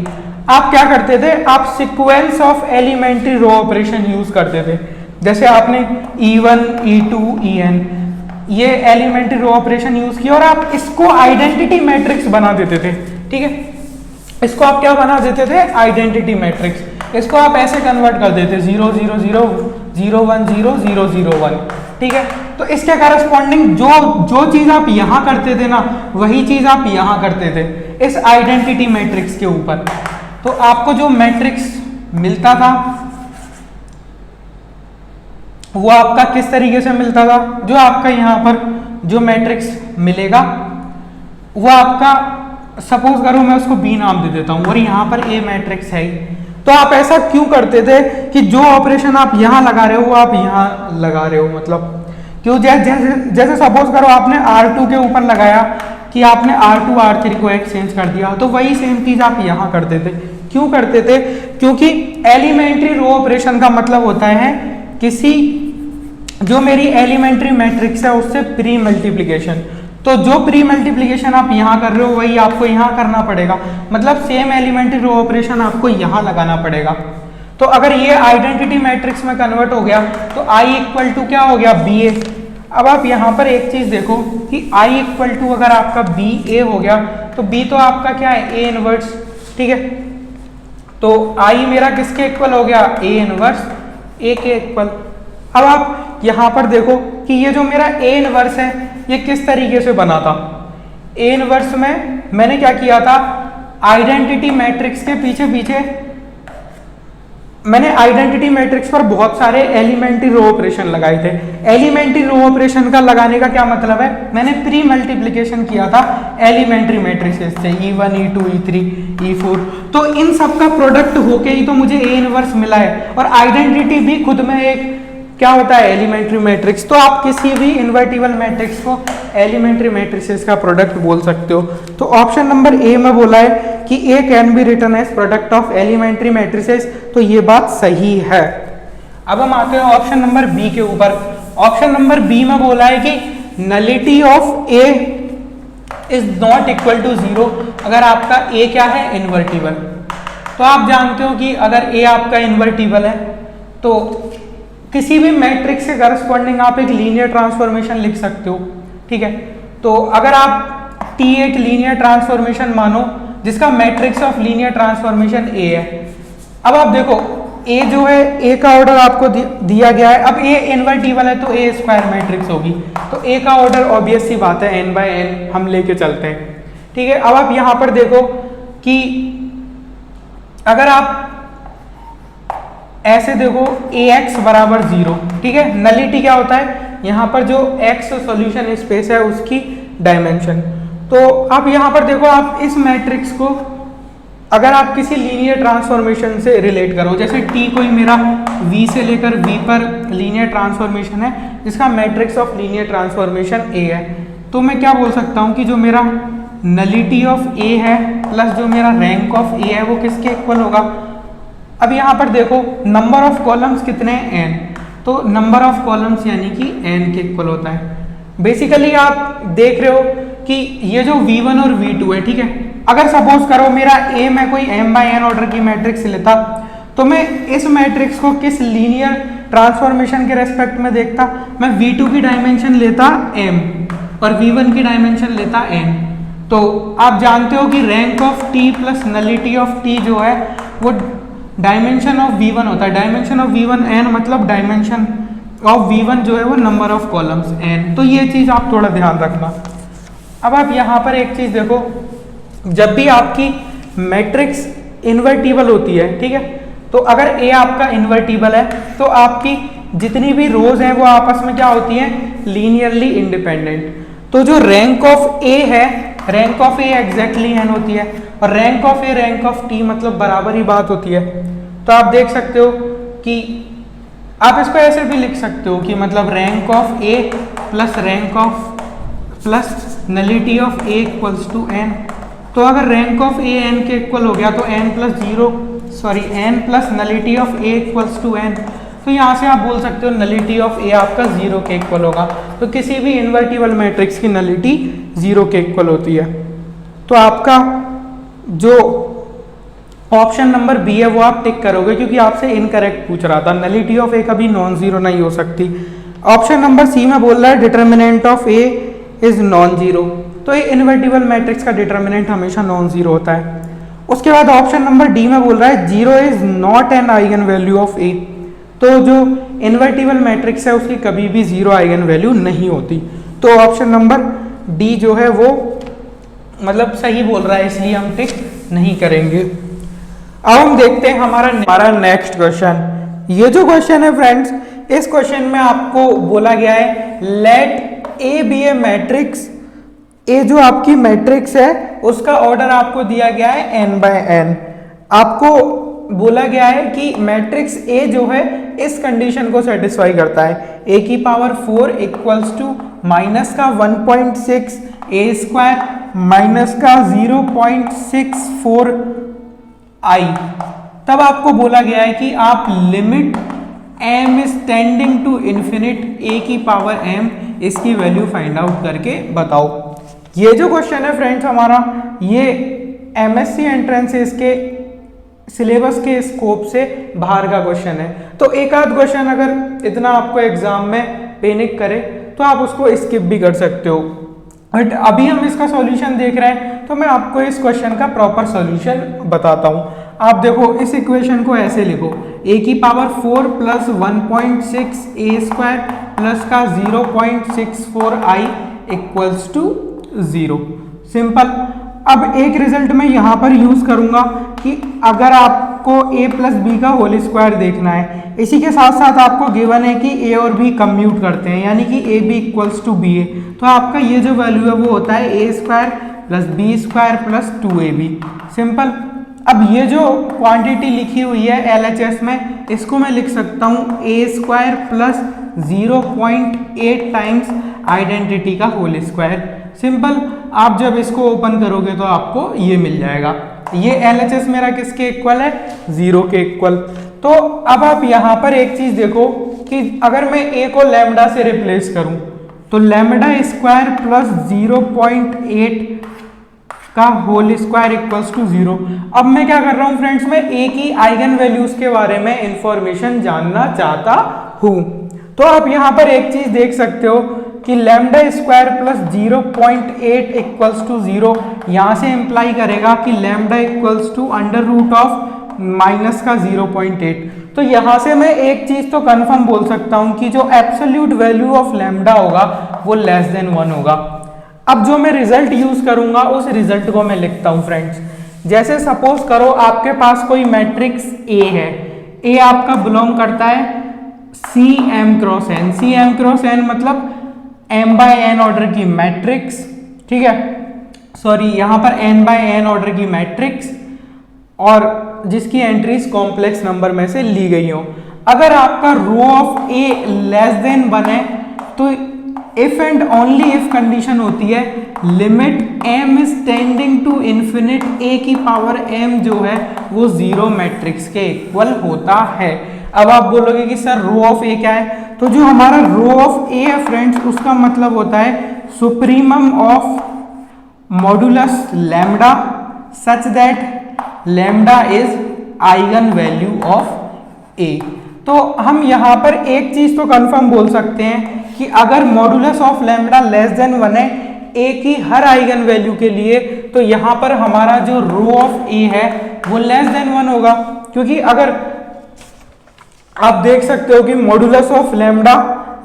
आप क्या करते थे, आप sequence of elementary row operation use करते थे। जैसे आपने E1 E2 En ये एलिमेंट्री रो ऑपरेशन यूज किया और आप इसको आइडेंटिटी मैट्रिक्स बना देते थे, ठीक है। इसको आप क्या बना देते थे, आइडेंटिटी मैट्रिक्स। इसको आप ऐसे कन्वर्ट कर देते 0 0 0 0 1 0 0 0 1, ठीक है। तो इसके करस्पॉन्डिंग जो चीज आप यहाँ करते थे ना, वही चीज आप यहाँ करते थे इस आइडेंटिटी मैट्रिक्स के ऊपर। तो आपको जो मैट्रिक्स मिलता था वो आपका किस तरीके से मिलता था, जो आपका यहाँ पर जो मैट्रिक्स मिलेगा वो आपका, सपोज करो मैं उसको बी नाम दे देता हूं और यहाँ पर ए मैट्रिक्स है। तो आप ऐसा क्यों करते थे कि जो ऑपरेशन आप यहाँ लगा रहे हो वो आप यहाँ लगा रहे हो, मतलब क्यों, जैसे सपोज करो आपने R2 के ऊपर लगाया कि आपने R2 R3 को एक्सचेंज कर दिया, तो वही सेम चीज आप यहाँ करते थे। क्यों करते थे, क्योंकि एलिमेंट्री रो ऑपरेशन का मतलब होता है किसी जो मेरी एलिमेंट्री मैट्रिक्स है उससे प्री मल्टीप्लिकेशन। तो जो प्री मल्टीप्लिकेशन आप यहाँ कर रहे हो वही आपको यहाँ करना पड़ेगा, मतलब सेम एलिमेंट्री रो ऑपरेशन आपको यहाँ लगाना पड़ेगा। तो अगर ये आइडेंटिटी मैट्रिक्स में कन्वर्ट हो गया तो I इक्वल टू क्या हो गया, बी ए। अब आप यहाँ पर एक चीज देखो कि I इक्वल टू अगर आपका बी ए हो गया तो बी तो आपका क्या है, ए इनवर्स, ठीक है। तो I मेरा किसके इक्वल हो गया, ए इनवर्स ए के इक्वल। अब आप यहाँ पर देखो कि ये जो मेरा ए इनवर्स है ये किस तरीके से बना था। ए इनवर्स में मैंने क्या किया था, आइडेंटिटी मैट्रिक्स के पीछे पीछे मैंने आइडेंटिटी मैट्रिक्स पर बहुत सारे एलिमेंट्री रो ऑपरेशन लगाए थे। एलिमेंट्री रो ऑपरेशन का लगाने का क्या मतलब है, मैंने प्री मल्टीप्लिकेशन किया था एलिमेंट्री मैट्रिसेस से, E1 E2 E3 E4। तो इन सब का प्रोडक्ट होके ही तो मुझे ए इनवर्स मिला है, और आइडेंटिटी भी खुद में एक क्या होता है, एलिमेंट्री मैट्रिक्स। तो आप किसी भी इन्वर्टिबल मैट्रिक्स को एलिमेंट्री मैट्रिसेस का प्रोडक्ट बोल सकते हो। तो ऑप्शन नंबर ए में बोला है कि A can be written as product of elementary matrices, तो ये बात सही है। अब हम आते हैं ऑप्शन नंबर बी के ऊपर। ऑप्शन नंबर बी में बोला है कि nullity of A is not equal to 0 अगर आपका ए क्या है, इन्वर्टिबल। तो आप जानते हो कि अगर ए आपका इन्वर्टिबल है तो किसी भी मैट्रिक्स के करस्पॉन्डिंग आप एक लीनियर ट्रांसफॉर्मेशन लिख सकते हो, ठीक है। तो अगर आप T एक लीनियर ट्रांसफॉर्मेशन मानो जिसका matrix of linear transformation A है। अब आप देखो A जो है, A का ऑर्डर आपको दिया गया है। अब A इन्वर्टिबल है तो A स्क्वायर मैट्रिक्स होगी, तो A का ऑर्डर ऑब्वियस सी बात है n बाय n हम लेके चलते हैं, ठीक है। अब आप यहाँ पर देखो कि अगर आप ऐसे देखो Ax बराबर 0, ठीक है। नलिटी क्या होता है, यहाँ पर जो x सॉल्यूशन स्पेस है उसकी डायमेंशन। तो आप यहाँ पर देखो, आप इस मैट्रिक्स को अगर आप किसी लीनियर ट्रांसफॉर्मेशन से रिलेट करो, जैसे T कोई मेरा V से लेकर V पर लीनियर ट्रांसफॉर्मेशन है जिसका matrix of linear transformation A है, तो मैं क्या बोल सकता हूँ कि जो मेरा नलिटी ऑफ A है प्लस जो मेरा रैंक ऑफ A है वो किसके इक्वल होगा। अब यहाँ पर देखो नंबर ऑफ कॉलम्स कितने हैं, n, तो नंबर ऑफ कॉलम्स यानी कि n के इक्वल होता है। बेसिकली आप देख रहे हो कि ये जो V1 और V2 है, ठीक है। अगर सपोज करो मेरा A में कोई m बाय n ऑर्डर की मैट्रिक्स लेता तो मैं इस मैट्रिक्स को किस लीनियर ट्रांसफॉर्मेशन के रेस्पेक्ट में देखता, मैं V2 की डायमेंशन लेता m और V1 की डायमेंशन लेता n। तो आप जानते हो कि rank of T plus nullity of T जो है वो डायमेंशन ऑफ V1 होता है। डायमेंशन ऑफ V1 n मतलब डायमेंशन ऑफ V1 जो है वो नंबर ऑफ कॉलम्स n। तो ये चीज आप थोड़ा ध्यान रखना। अब आप यहाँ पर एक चीज देखो, जब भी आपकी मैट्रिक्स इन्वर्टिबल होती है, ठीक है, तो अगर A आपका इन्वर्टिबल है तो आपकी जितनी भी रोज हैं वो आपस में क्या होती हैं, लीनियरली इंडिपेंडेंट। तो जो रैंक ऑफ A है, rank of A exactly n होती है, और rank of A rank of T मतलब बराबर ही बात होती है। तो आप देख सकते हो कि आप इसको ऐसे भी लिख सकते हो कि मतलब rank of A plus rank of plus nullity of A equals to n। तो अगर रैंक ऑफ A n के इक्वल हो गया तो n plus nullity of A equals to n। तो यहाँ से आप बोल सकते हो नलिटी ऑफ A आपका 0 के इक्वल होगा। तो किसी भी इन्वर्टिबल मैट्रिक्स की नलिटी 0 के इक्वल होती है। तो आपका जो ऑप्शन नंबर बी है वो आप टिक करोगे, क्योंकि आपसे इनकरेक्ट पूछ रहा था, नलिटी ऑफ A कभी नॉन जीरो नहीं हो सकती। ऑप्शन नंबर सी में बोल रहा है determinant of A is non zero. तो ये इन्वर्टिबल मैट्रिक्स का डिटर्मिनेंट हमेशा नॉन जीरो होता है। उसके बाद ऑप्शन नंबर डी में बोल रहा है zero is not an eigen value of A। तो जो इन्वर्टिबल मैट्रिक्स है उसकी कभी भी जीरो आइगन वैल्यू नहीं होती। तो ऑप्शन नंबर डी जो है वो मतलब सही बोल रहा है, इसलिए हम टिक नहीं करेंगे। अब हम देखते हैं हमारा नेक्स्ट क्वेश्चन। ये जो क्वेश्चन है फ्रेंड्स, इस क्वेश्चन में आपको बोला गया है let A be a matrix. A जो आपकी मैट्रिक्स है उसका ऑर्डर आपको दिया गया है n बाय n। आपको बोला गया है कि मैट्रिक्स ए जो है इस कंडीशन को सेटिस्फाई करता है, a की पावर 4 इक्वल्स टू माइनस का 1.6 a स्क्वायर माइनस का 0.64 i। तब आपको बोला गया है कि आप limit m is tending to infinite a की पावर m इसकी वैल्यू फाइंड आउट करके बताओ। ये जो क्वेश्चन है फ्रेंड्स हमारा, ये MSc एंट्रेंस के सिलेबस के स्कोप से बाहर का क्वेश्चन है। तो एक आध क्वेश्चन अगर इतना आपको एग्जाम में पैनिक करे तो आप उसको स्किप भी कर सकते हो, बट अभी हम इसका सॉल्यूशन देख रहे हैं तो मैं आपको इस क्वेश्चन का प्रॉपर सॉल्यूशन बताता हूं। आप देखो इस इक्वेशन को ऐसे लिखो, a की power 4 plus 1.6 a square plus का 0.64 i इक्वल्स टू 0। सिंपल। अब एक रिजल्ट मैं यहाँ पर यूज करूंगा कि अगर आपको a प्लस बी का होल स्क्वायर देखना है, इसी के साथ साथ आपको गिवन है कि a और b कम्यूट करते हैं, यानी कि a b equals to B A. तो आपका ये जो वैल्यू है वो होता है a square plus B square plus 2ab। Simple. अब ये जो क्वांटिटी लिखी हुई है LHS में, इसको मैं लिख सकता हूँ a square plus 0.8 times identity का होल स्क्वायर। सिंपल। आप जब इसको ओपन करोगे तो आपको ये मिल जाएगा। ये LHS मेरा किसके इक्वल है, 0 के इक्वल। तो अब आप यहाँ पर एक चीज देखो कि अगर मैं a को लैम्डा से रिप्लेस करूं तो लैम्डा स्क्वायर प्लस 0.8 का होल स्क्वायर इक्वल्स टू 0। अब मैं क्या कर रहा हूं फ्रेंड्स, मैं a की आइगन वैल्यूज के बारे में इंफॉर्मेशन जानना चाहता हूं। तो आप यहाँ पर एक चीज देख सकते हो कि lambda square plus 0.8 equals to 0 यहाँ से इंप्लाई करेगा कि lambda equals to under root of minus का 0.8। तो यहाँ से मैं एक चीज तो कंफर्म बोल सकता हूँ कि जो एब्सोल्यूट वैल्यू ऑफ लैम्डा होगा वो लेस देन 1 होगा। अब जो मैं रिजल्ट यूज करूंगा उस रिजल्ट को मैं लिखता हूँ फ्रेंड्स। जैसे सपोज करो आपके पास कोई मैट्रिक्स A है, A आपका बिलोंग करता है CM cross n। CM cross n मतलब m बाय n ऑर्डर की मैट्रिक्स, ठीक है, सॉरी यहाँ पर n बाय n ऑर्डर की मैट्रिक्स और जिसकी एंट्रीज कॉम्प्लेक्स नंबर में से ली गई हो। अगर आपका row of A less than 1 है तो if and only if condition होती है limit m is tending to infinite a की पावर m जो है वो 0 मैट्रिक्स के इक्वल होता है। अब आप बोलोगे कि सर रो ऑफ A क्या है, तो जो हमारा रो ऑफ A है फ्रेंड्स उसका मतलब होता है supremum of modulus lambda such that lambda is eigen value of A। तो हम यहाँ पर एक चीज तो कंफर्म बोल सकते हैं कि अगर modulus of lambda less than 1 है A की हर आइगन वैल्यू के लिए, तो यहाँ पर हमारा जो रो ऑफ A है वो लेस देन 1 होगा। क्योंकि अगर आप देख सकते हो कि modulus of lambda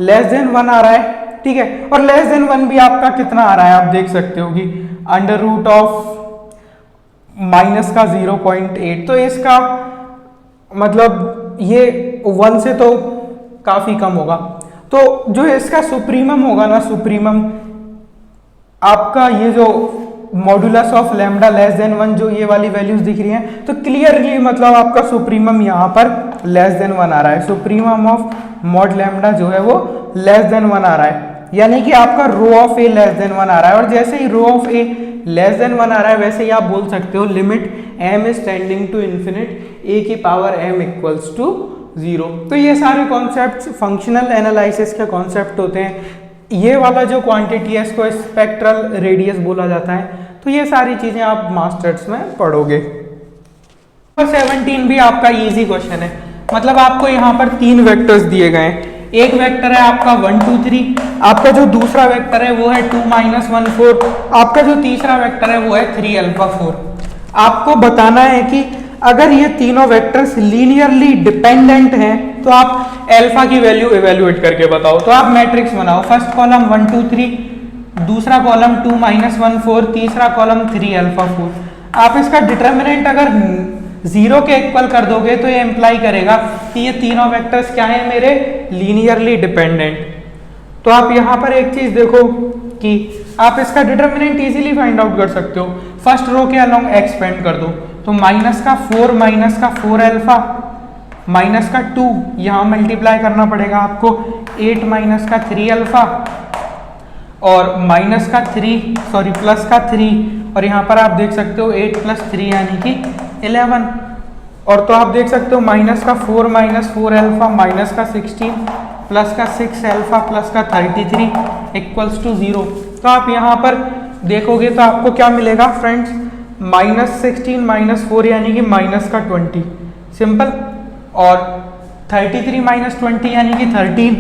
less than 1 आ रहा है, ठीक है, और लेस देन 1 भी आपका कितना आ रहा है, आप देख सकते हो कि अंडर रूट ऑफ माइनस का 0.8। तो इसका मतलब ये 1 से तो काफी कम होगा। तो जो इसका सुप्रीमम होगा ना, सुप्रीमम आपका ये जो modulus of lambda less than 1 जो ये वाली वैल्यूज दिख रही हैं, तो क्लियरली मतलब आपका सुप्रीमम यहाँ पर लेस देन 1 आ रहा है। सुप्रीमम ऑफ मॉड लैम्डा जो है वो लेस देन 1 आ रहा है, यानी कि आपका row of A less than 1 आ रहा है। और जैसे ही row of A less than 1 आ रहा है, वैसे ही आप बोल सकते हो limit M is tending to infinite A की पावर एम इक्वल्स टू 0। तो ये सारे कॉन्सेप्ट फंक्शनल एनालिसिस के कॉन्सेप्ट होते हैं। ये वाला जो क्वांटिटी है इसको स्पेक्ट्रल रेडियस बोला जाता है। तो ये सारी चीजें आप मास्टर्स में पढ़ोगे। नंबर 17 भी आपका इजी क्वेश्चन है। मतलब आपको यहाँ पर 3 वेक्टर्स दिए गए हैं। एक वेक्टर है आपका 1 2 3, आपका जो दूसरा वेक्टर है वो है 2 - 1 4, आपका जो तीसरा वेक्टर है वो है 3 अल्फा 4। आपको बताना है कि अगर ये तीनों वेक्टर्स लीनियरली डिपेंडेंट हैं तो आप अल्फा की वैल्यू इवेल्युएट करके बताओ। तो आप मैट्रिक्स बनाओ, फर्स्ट कॉलम 1 2 3, दूसरा कॉलम 2 - 1 4, तीसरा कॉलम 3 अल्फा 4। आप इसका डिटर्मिनेंट अगर 0 के इक्वल कर दोगे तो ये इंप्लाई करेगा कि ये तीनों वेक्टर्स क्या हैं, मेरे लीनियरली डिपेंडेंट। तो आप यहाँ पर एक चीज देखो कि आप इसका डिटर्मिनेंट इजीली फाइंड आउट कर सकते हो। फर्स्ट रो के अलोंग एक्सपेंड कर दो, तो माइनस का 4 अल्फा माइनस का 2, यहाँ मल्टीप्लाई करना पड़ेगा आपको 8 - का 3 अल्फा और माइनस का 3 सॉरी प्लस का 3, और यहाँ पर आप देख सकते हो 8 + 3 यानी कि 11। और तो आप देख सकते हो माइनस का 4 - 4 अल्फा माइनस का 16 प्लस का 6 अल्फा प्लस का 33 इक्वल्स टू 0। तो आप यहाँ पर देखोगे तो आपको क्या मिलेगा फ्रेंड्स, -16 - 4 यानी कि माइनस का 20 सिंपल, और 33 - 20 यानी कि 13,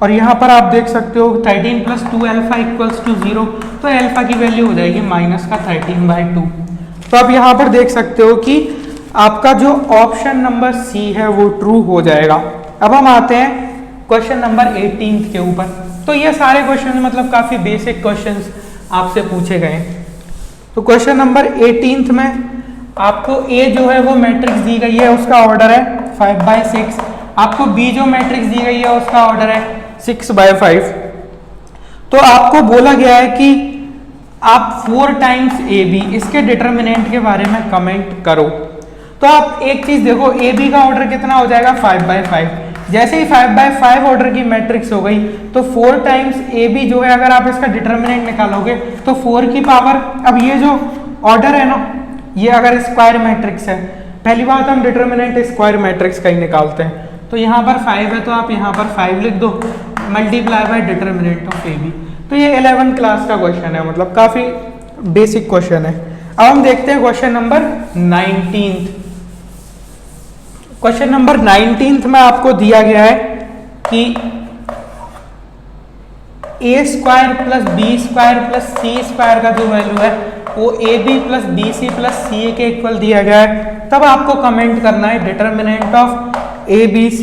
और यहाँ पर आप देख सकते हो 13 + 2 अल्फा इक्वल्स टू 0। तो अल्फा की वैल्यू हो जाएगी -13/2। तो आप यहाँ पर देख सकते हो कि आपका जो ऑप्शन नंबर सी है वो ट्रू हो जाएगा। अब हम आते हैं क्वेश्चन नंबर 18 के ऊपर। तो ये सारे क्वेश्चन मतलब काफी बेसिक क्वेश्चंस आपसे पूछे गए हैं। तो क्वेश्चन नंबर 18 में आपको ए जो है वो मैट्रिक्स दी गई है, उसका ऑर्डर है 5/6। आपको बी जो मैट्रिक्स दी गई है उसका ऑर्डर है 6/5। तो आपको बोला गया है कि आप 4 टाइम्स ए बी, इसके डिटर्मिनेंट के बारे में कमेंट करो। तो आप एक चीज देखो, ए बी का ऑर्डर कितना हो जाएगा 5/5। जैसे ही 5/5 ऑर्डर की मैट्रिक्स हो गई तो 4 टाइम्स ए बी जो है, अगर आप इसका डिटर्मिनेंट निकालोगे तो 4 की पावर, अब ये जो ऑर्डर है ना, ये अगर स्क्वायर मैट्रिक्स है, पहली बात हम डिटर्मिनेंट स्क्वायर मैट्रिक्स का ही निकालते हैं। तो यहाँ पर 5 है तो आप यहाँ पर 5 लिख दो, multiply by determinant of A B. तो ये 11th क्लास का क्वेश्चन है, मतलब काफी बेसिक क्वेश्चन है। अब हम देखते हैं क्वेश्चन नंबर 19। क्वेश्चन नंबर 19 में आपको दिया गया है कि a² + b² + c² का जो वैल्यू है वो ab + bc + ca के इक्वल दिया गया है। तब आपको कमेंट करना है determinant of abc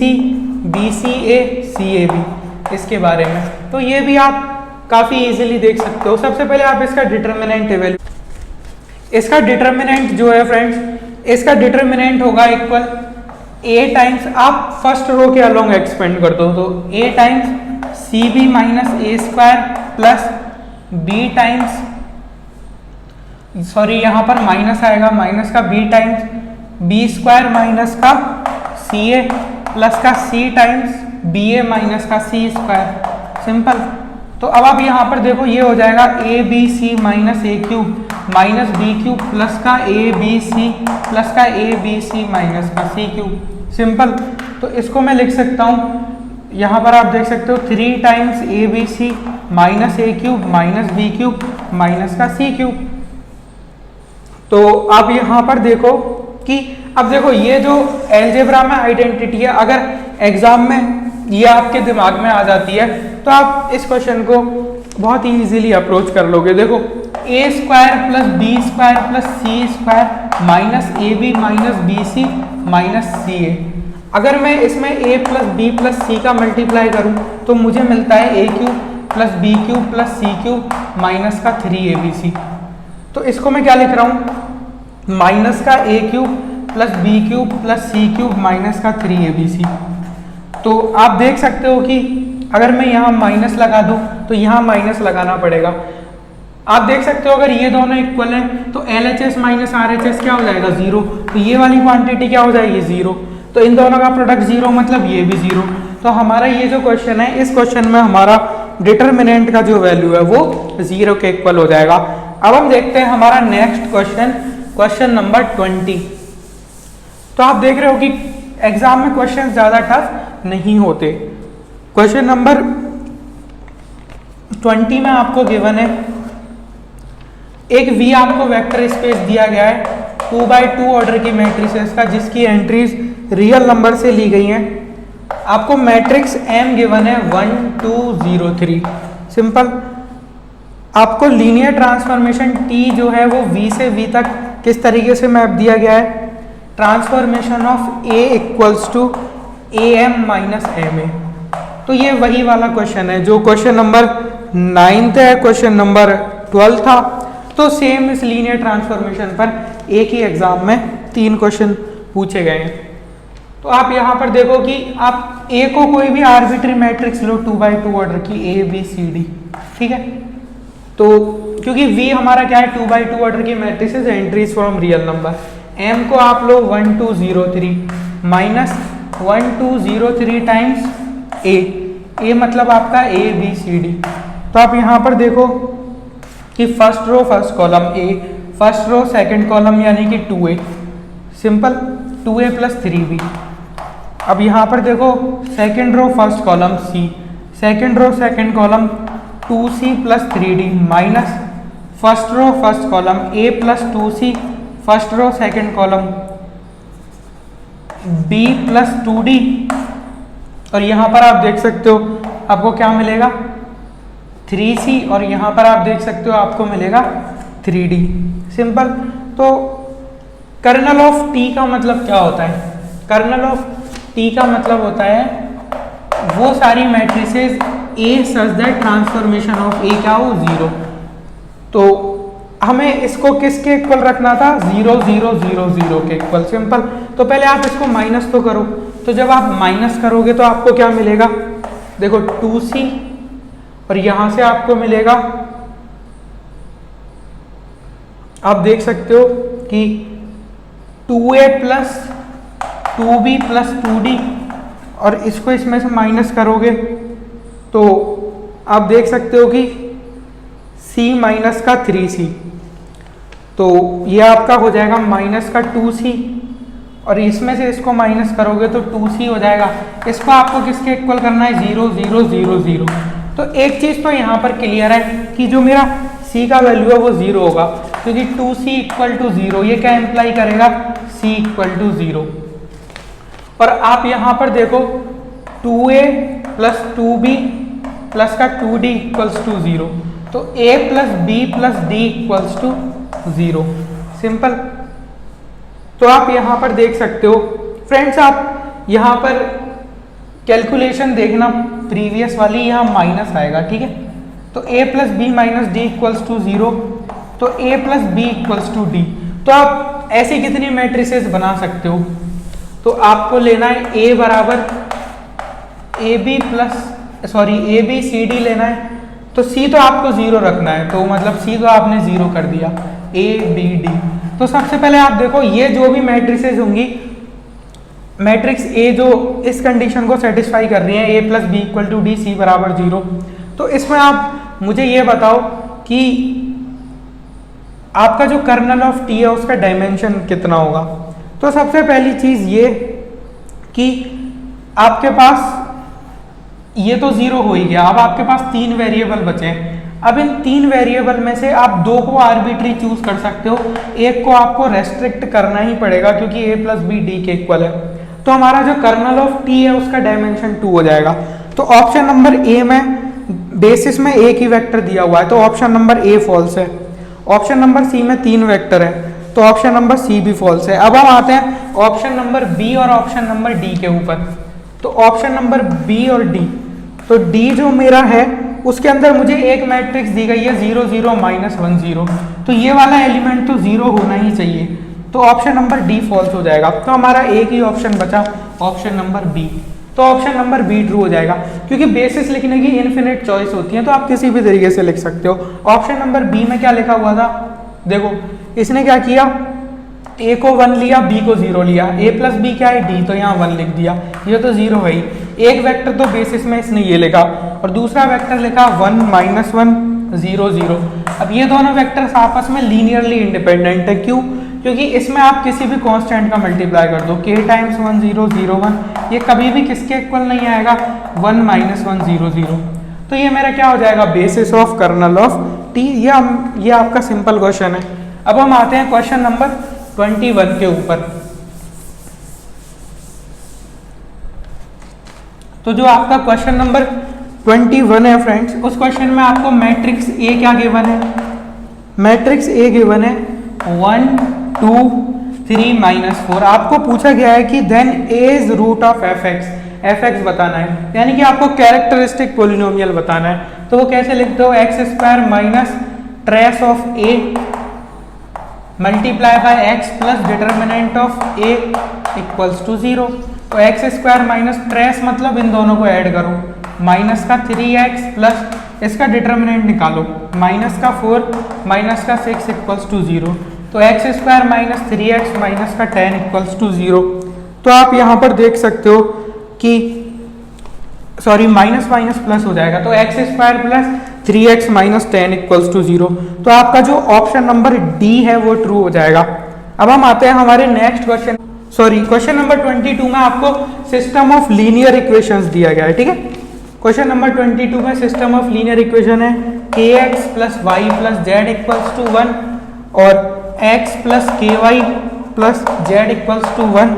bca cab इसके बारे में। तो ये भी आप काफी इजीली देख सकते हो। सबसे पहले आप इसका डिटर्मिनेंट वैल्यू, इसका डिटर्मिनेंट जो है फ्रेंड्स, इसका डिटर्मिनेंट होगा इक्वल a टाइम्स, आप फर्स्ट रो के अलोंग एक्सपेंड कर दो, तो a times cb - a² plus b times, sorry यहाँ पर माइनस आएगा, माइनस का b टाइम्स b² माइनस का ca प्लस का c टाइम्स ba माइनस का c²। सिंपल। तो अब आप यहाँ पर देखो ये हो जाएगा abc - a³ minus b³ plus का abc प्लस का abc माइनस का c³। सिंपल। तो इसको मैं लिख सकता हूँ, यहाँ पर आप देख सकते हो 3 times abc minus a³ minus b³ minus का c³। तो आप यहाँ पर देखो कि अब देखो ये जो एलजेब्रा में आइडेंटिटी है, अगर एग्जाम में ये आपके दिमाग में आ जाती है तो आप इस क्वेश्चन को बहुत ही इजीली अप्रोच कर लोगे। देखो a² + b² + c² minus ab minus bc minus ca। अगर मैं इसमें a plus B plus C का मल्टीप्लाई करूं तो मुझे मिलता है a cube plus B cube plus C cube minus का 3abc। तो इसको मैं क्या लिख रहा हूं, माइनस का a cube plus B cube plus C cube minus का 3abc। तो आप देख सकते हो कि अगर मैं यहाँ माइनस लगा दूं तो यहाँ माइनस लगाना पड़ेगा। आप देख सकते हो अगर ये दोनों इक्वल हैं तो LHS माइनस RHS क्या हो जाएगा, जीरो। तो ये वाली क्वांटिटी क्या हो जाएगी, जीरो। तो इन दोनों का प्रोडक्ट जीरो मतलब ये भी जीरो। तो हमारा ये जो क्वेश्चन है, इस क्वेश्चन में हमारा डिटर्मिनेंट का जो वैल्यू है वो जीरो के इक्वल हो जाएगा। अब हम देखते हैं हमारा नेक्स्ट क्वेश्चन, क्वेश्चन नंबर 20। तो आप देख रहे हो कि एग्जाम में क्वेश्चन ज्यादा टफ नहीं होते। क्वेश्चन नंबर 20 में आपको गिवन है एक V आपको वेक्टर स्पेस दिया गया है 2x2 ऑर्डर की मैट्रिसेस का, जिसकी एंट्रीज रियल नंबर से ली गई हैं। आपको मैट्रिक्स M गिवन है 1 2 0 3। सिंपल। आपको लीनियर ट्रांसफॉर्मेशन T जो है वो V से V तक किस तरीके से मैप दिया गया है, transformation of A equals to AM minus MA। तो ये वही वाला क्वेश्चन है जो क्वेश्चन नंबर 9 है, क्वेश्चन नंबर 12 था। तो सेम इस लीनियर ट्रांसफॉर्मेशन पर एक ही एग्जाम में 3 क्वेश्चन पूछे गए हैं। तो आप यहाँ पर देखो कि आप A को कोई भी आर्बिट्री मैट्रिक्स लो 2x2 ऑर्डर की ABCD, ठीक है। तो क्योंकि V हमारा क्या है 2x2 ऑर्डर की matrices entries from real number. M को आप लो 1 2 0 3 माइनस 1 2 0 3 टाइम्स A मतलब आपका ABCD। तो आप यहाँ पर देखो कि first row first column A, first row second column यानी कि 2A, simple 2A plus 3B। अब यहाँ पर देखो second row first column C, second row second column 2C plus 3D minus first row first column A plus 2C, first row second column B plus 2D। और यहाँ पर आप देख सकते हो आपको क्या मिलेगा 3C, और यहाँ पर आप देख सकते हो आपको मिलेगा 3D। सिंपल। तो कर्नल ऑफ T का मतलब क्या होता है, कर्नल ऑफ T का मतलब होता है वो सारी matrices A such that transformation of A क्या हो, जीरो। तो हमें इसको किसके इक्वल रखना था, 0 0 0 0 के इक्वल। सिंपल। तो पहले आप इसको माइनस तो करो। तो जब आप माइनस करोगे तो आपको क्या मिलेगा, देखो 2C, और यहां से आपको मिलेगा, आप देख सकते हो कि 2A plus 2B plus 2D, और इसको इसमें से माइनस करोगे तो आप देख सकते हो कि C माइनस का 3C। तो ये आपका हो जाएगा माइनस का 2C, और इसमें से इसको माइनस करोगे तो 2C हो जाएगा। इसको आपको किसके इक्वल करना है, 0 0 0 0। तो एक चीज तो यहाँ पर क्लियर है कि जो मेरा C का वैल्यू है वो 0 होगा, क्योंकि 2C इक्वल टू 0, ये क्या इम्प्लाई करेगा, C इक्वल टू 0। और आप यहाँ पर देखो 2A प्लस 2B प्लस का 2D इक्वल्स टू 0, तो A plus B plus D equals to 0। Simple. तो आप यहाँ पर देख सकते हो फ्रेंड्स, आप यहाँ पर कैलकुलेशन देखना प्रीवियस वाली, यहाँ माइनस आएगा, ठीक है। तो A plus B minus D equals to 0, तो A plus B equals to D. तो आप ऐसी कितनी मैट्रिसेस बना सकते हो, तो आपको लेना है A बराबर ए बी सी डी लेना है। तो C तो आपको 0 रखना है, तो मतलब C तो आपने 0 कर दिया, A B D। तो सबसे पहले आप देखो ये जो भी मैट्रिसेस होंगी, मैट्रिक्स A जो इस कंडीशन को सेटिस्फाई कर रही है, A plus B equal to D, C बराबर 0। तो इसमें आप मुझे ये बताओ कि आपका जो कर्नल ऑफ T है उसका डायमेंशन कितना होगा। तो सबसे पहली चीज ये कि आपके पास ये तो 0 हो ही गया। अब आपके पास 3 वेरिएबल बचे हैं। अब इन 3 वेरिएबल में से आप 2 को आर्बिट्री चूज कर सकते हो, एक को आपको रेस्ट्रिक्ट करना ही पड़ेगा क्योंकि A प्लस बी डी के इक्वल है। तो हमारा जो कर्नल ऑफ T है उसका डायमेंशन 2 हो जाएगा। तो ऑप्शन नंबर A में बेसिस में एक ही वेक्टर दिया हुआ है, तो ऑप्शन नंबर A फॉल्स है। ऑप्शन नंबर C में 3 वेक्टर है, तो ऑप्शन नंबर C भी फॉल्स है। अब हम आते हैं ऑप्शन नंबर बी और ऑप्शन नंबर डी के ऊपर। तो ऑप्शन नंबर बी और डी, तो डी जो मेरा है उसके अंदर मुझे एक मैट्रिक्स दी गई है 0 0 -1 0, तो ये वाला एलिमेंट तो 0 होना ही चाहिए, तो ऑप्शन नंबर डी फॉल्स हो जाएगा। तो हमारा एक ही ऑप्शन बचा, ऑप्शन नंबर बी। तो ऑप्शन नंबर बी ट्रू हो जाएगा, क्योंकि बेसिस लिखने की इन्फिनिट चॉइस होती है, तो आप किसी भी तरीके से लिख सकते हो। ऑप्शन नंबर बी में क्या लिखा हुआ था, देखो इसने क्या किया, ए को 1 लिया, बी को 0 लिया, ए प्लस बी क्या है डी, तो यहाँ 1 लिख दिया, ये तो 0 है ही। एक वेक्टर तो बेसिस में इसने ये लिखा और दूसरा वेक्टर लिखा 1 -1 0 0। अब ये दोनों वेक्टर्स आपस में लीनियरली इंडिपेंडेंट है, क्यों, क्योंकि इसमें आप किसी भी कांस्टेंट का मल्टीप्लाई कर दो, k टाइम्स 1 0 0 1, ये कभी भी किसके इक्वल नहीं आएगा, 1 -1 0 0। तो ये मेरा क्या हो जाएगा, basis of kernel of T. ये आपका सिंपल क्वेश्चन है। अब हम आते हैं क्वेश्चन नंबर 21 के ऊपर। तो जो आपका क्वेश्चन नंबर 21 है फ्रेंड्स, उस क्वेश्चन में आपको मैट्रिक्स ए क्या गिवन है, मैट्रिक्स ए गिवन है 1 2 3 -4। आपको पूछा गया है कि then A is root of f x बताना है, यानी कि आपको कैरेक्टरिस्टिक पोलिनोमियल बताना है। तो वो कैसे लिखते हो, x² minus trace of A multiply by x plus determinant of A equals to 0। तो x² माइनस ट्रेस मतलब इन दोनों को ऐड करो, माइनस का 3x प्लस इसका डिटर्मिनेंट निकालो, माइनस का 4 माइनस का 6 इक्वल्स टू 0। तो x² माइनस 3x माइनस का 10 इक्वल्स टू 0। तो आप यहाँ पर देख सकते हो कि सॉरी माइनस माइनस प्लस हो जाएगा, तो x² plus 3x minus 10 equals to 0। तो आपका जो ऑप्शन नंबर डी है वो ट्रू हो जाएगा। अब हम आते हैं हमारे next question, sorry question number 22 में आपको सिस्टम ऑफ लीनियर इक्वेशंस दिया गया है, ठीक है। क्वेश्चन नंबर 22 में सिस्टम ऑफ लीनियर इक्वेशन है kx plus Y plus Z equals to 1 और x plus k y plus Z equals to 1,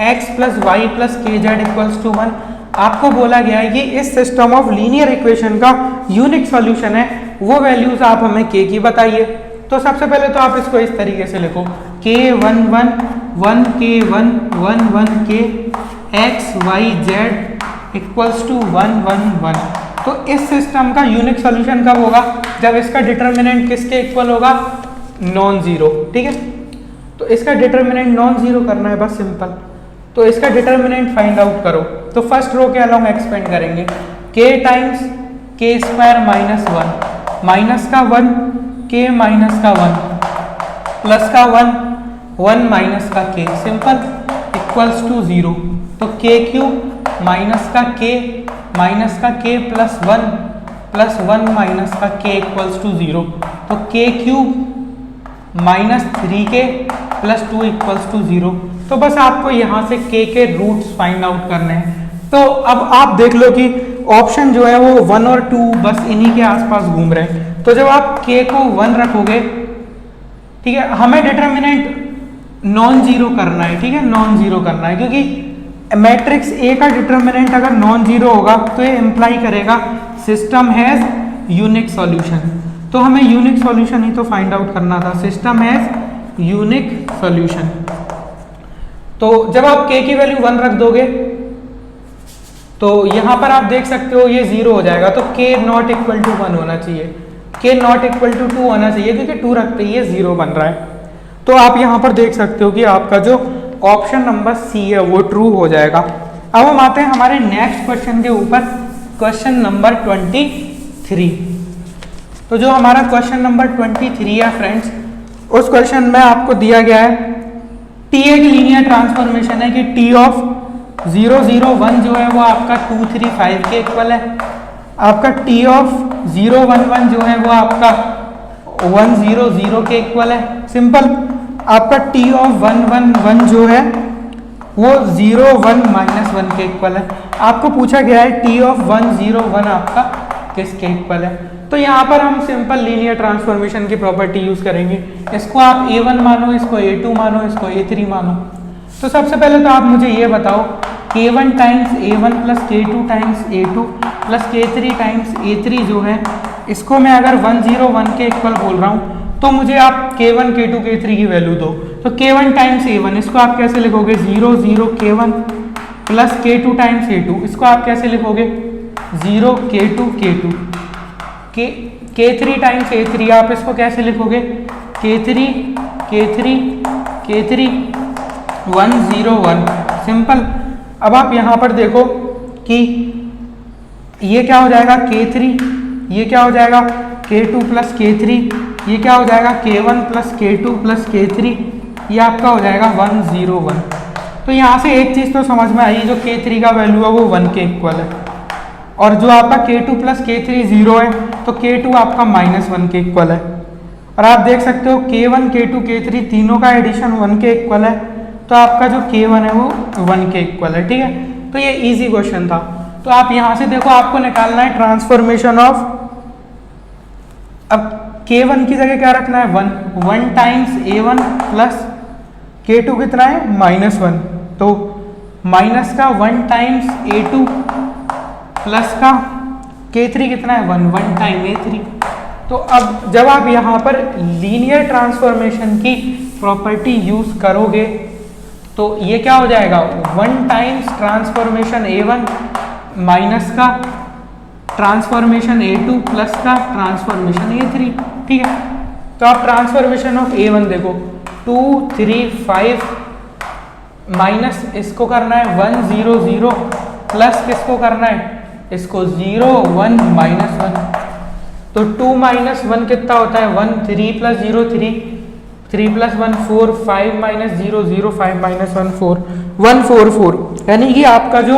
x plus Y plus k z equals to 1। आपको बोला गया है कि इस सिस्टम ऑफ लीनियर इक्वेशन का unique solution है, वो वैल्यूज आप हमें k की बताइए। तो सबसे पहले तो आप इसको इस तरीके से लिखो, k1 1 1 k1 1 1 k x y z equals to 1 1 1। तो इस सिस्टम का यूनिक सॉल्यूशन कब होगा, जब इसका डिटर्मिनेंट किसके इक्वल होगा, नॉन जीरो, ठीक है। तो इसका डिटर्मिनेंट नॉन जीरो करना है, बस सिंपल। तो इसका डिटर्मिनेंट फाइंड आउट करो। तो फर्स्ट रो के अलोंग एक्सपेंड करेंगे, k times k² minus 1 minus का 1 k माइनस का 1 प्लस का 1 1 माइनस का k सिंपल इक्वल्स टू 0। तो k³ माइनस का k प्लस 1 माइनस का k इक्वल्स टू 0। तो k³ minus 3k plus 2 equals to 0। तो बस आपको यहाँ से k के रूट्स फाइंड आउट करने हैं। तो अब आप देख लो कि ऑप्शन जो है वो 1 और 2 बस इन्हीं के आसपास घूम रहे हैं। तो जब आप k को 1 रखोगे, ठीक है, हमें डिटर्मिनेंट नॉन जीरो करना है, ठीक है, नॉन जीरो करना है, क्योंकि मैट्रिक्स ए का डिटर्मिनेंट अगर नॉन जीरो होगा तो ये इंप्लाई करेगा सिस्टम हैज यूनिक सॉल्यूशन। तो हमें यूनिक सॉल्यूशन ही तो फाइंड आउट करना था, सिस्टम हैज यूनिक सॉल्यूशन। तो जब आप k की वैल्यू 1 रख दोगे तो यहां पर आप देख सकते हो ये 0 हो जाएगा। तो k नॉट इक्वल टू 1 होना चाहिए, k नॉट इक्वल टू 2 होना चाहिए, क्योंकि 2 रखते ही ये 0 बन रहा है। तो आप यहां पर देख सकते हो कि आपका जो ऑप्शन नंबर सी है वो ट्रू हो जाएगा। अब हम आते हैं हमारे नेक्स्ट क्वेश्चन के ऊपर, क्वेश्चन नंबर 23। तो जो हमारा क्वेश्चन नंबर 23 है फ्रेंड्स, उस क्वेश्चन में आपको दिया गया है t एक लीनियर ट्रांसफॉर्मेशन है कि t ऑफ 0 0 1 जो है वो आपका 2 3 5 के इक्वल है, आपका t ऑफ 0 1 1 जो है वो आपका 1 0 0 के इक्वल है। सिंपल, आपका t ऑफ 1 1 1 जो है वो 0 1 माइनस 1 के इक्वल है। आपको पूछा गया है t ऑफ 1 0 1 आपका किसके इक्वल है। तो यहाँ पर हम सिंपल लीनियर ट्रांसफॉर्मेशन की प्रॉपर्टी यूज करेंगे। इसको आप a1 मानो, इसको a2 मानो, इसको a3 मानो। तो सबसे पहले तो आप मुझे ये बताओ, k1 times a1 plus k2 times a2 plus k3 times a3 जो है, इसको मैं अगर 1 0 1 के इक्वल बोल रहा हूँ तो मुझे आप k1 k2 k3 की वैल्यू दो। तो k1 टाइम्स a1 इसको आप कैसे लिखोगे 0 0 k1 plus k2 times a2 इसको आप कैसे लिखोगे 0 k2 k2 k3 times a3 आप इसको कैसे लिखोगे k3 k3 k3 1 0 1 सिंपल। अब आप यहाँ पर देखो कि ये क्या हो जाएगा k3, ये क्या हो जाएगा k2 प्लस k3, ये क्या हो जाएगा k1 plus k2 plus k3, ये आपका हो जाएगा 1 0 1। तो यहाँ से एक चीज़ तो समझ में आई, जो k3 का वैल्यू है वो 1 के इक्वल है, और जो आपका k2 प्लस k3 0 है तो k2 आपका -1 के इक्वल है। और आप देख सकते हो k1 k2 k3 तीनों का एडिशन 1 के इक्वल है, तो आपका जो k1 है वो 1 के इक्वल है। ठीक है, तो ये इजी क्वेश्चन था। तो आप यहाँ से देखो आपको निकालना है ट्रांसफॉर्मेशन ऑफ, अब k1 की जगह क्या रखना है 1 टाइम्स a1 प्लस k2 कितना है -1, तो माइनस का 1 टाइम्स a2 प्लस का k3 कितना है 1 टाइम a3। तो अब जब आप यहाँ पर लीनियर ट्रांसफॉर्मेशन की प्रॉपर्टी यूज करोगे तो ये क्या हो जाएगा 1 टाइम्स ट्रांसफॉर्मेशन a1 माइनस का ट्रांसफॉर्मेशन a2 प्लस का ट्रांसफॉर्मेशन a3। ठीक है, तो आप ट्रांसफॉर्मेशन ऑफ a1 देखो 2 3 5 माइनस इसको करना है 1 0 0 प्लस किसको करना है इसको 0 1 -1, तो 2 -1 कितना होता है 1 3 प्लस 0 3 3 प्लस 1 4 5 -0 0 5 -1 4 1 4 4, यानी कि आपका जो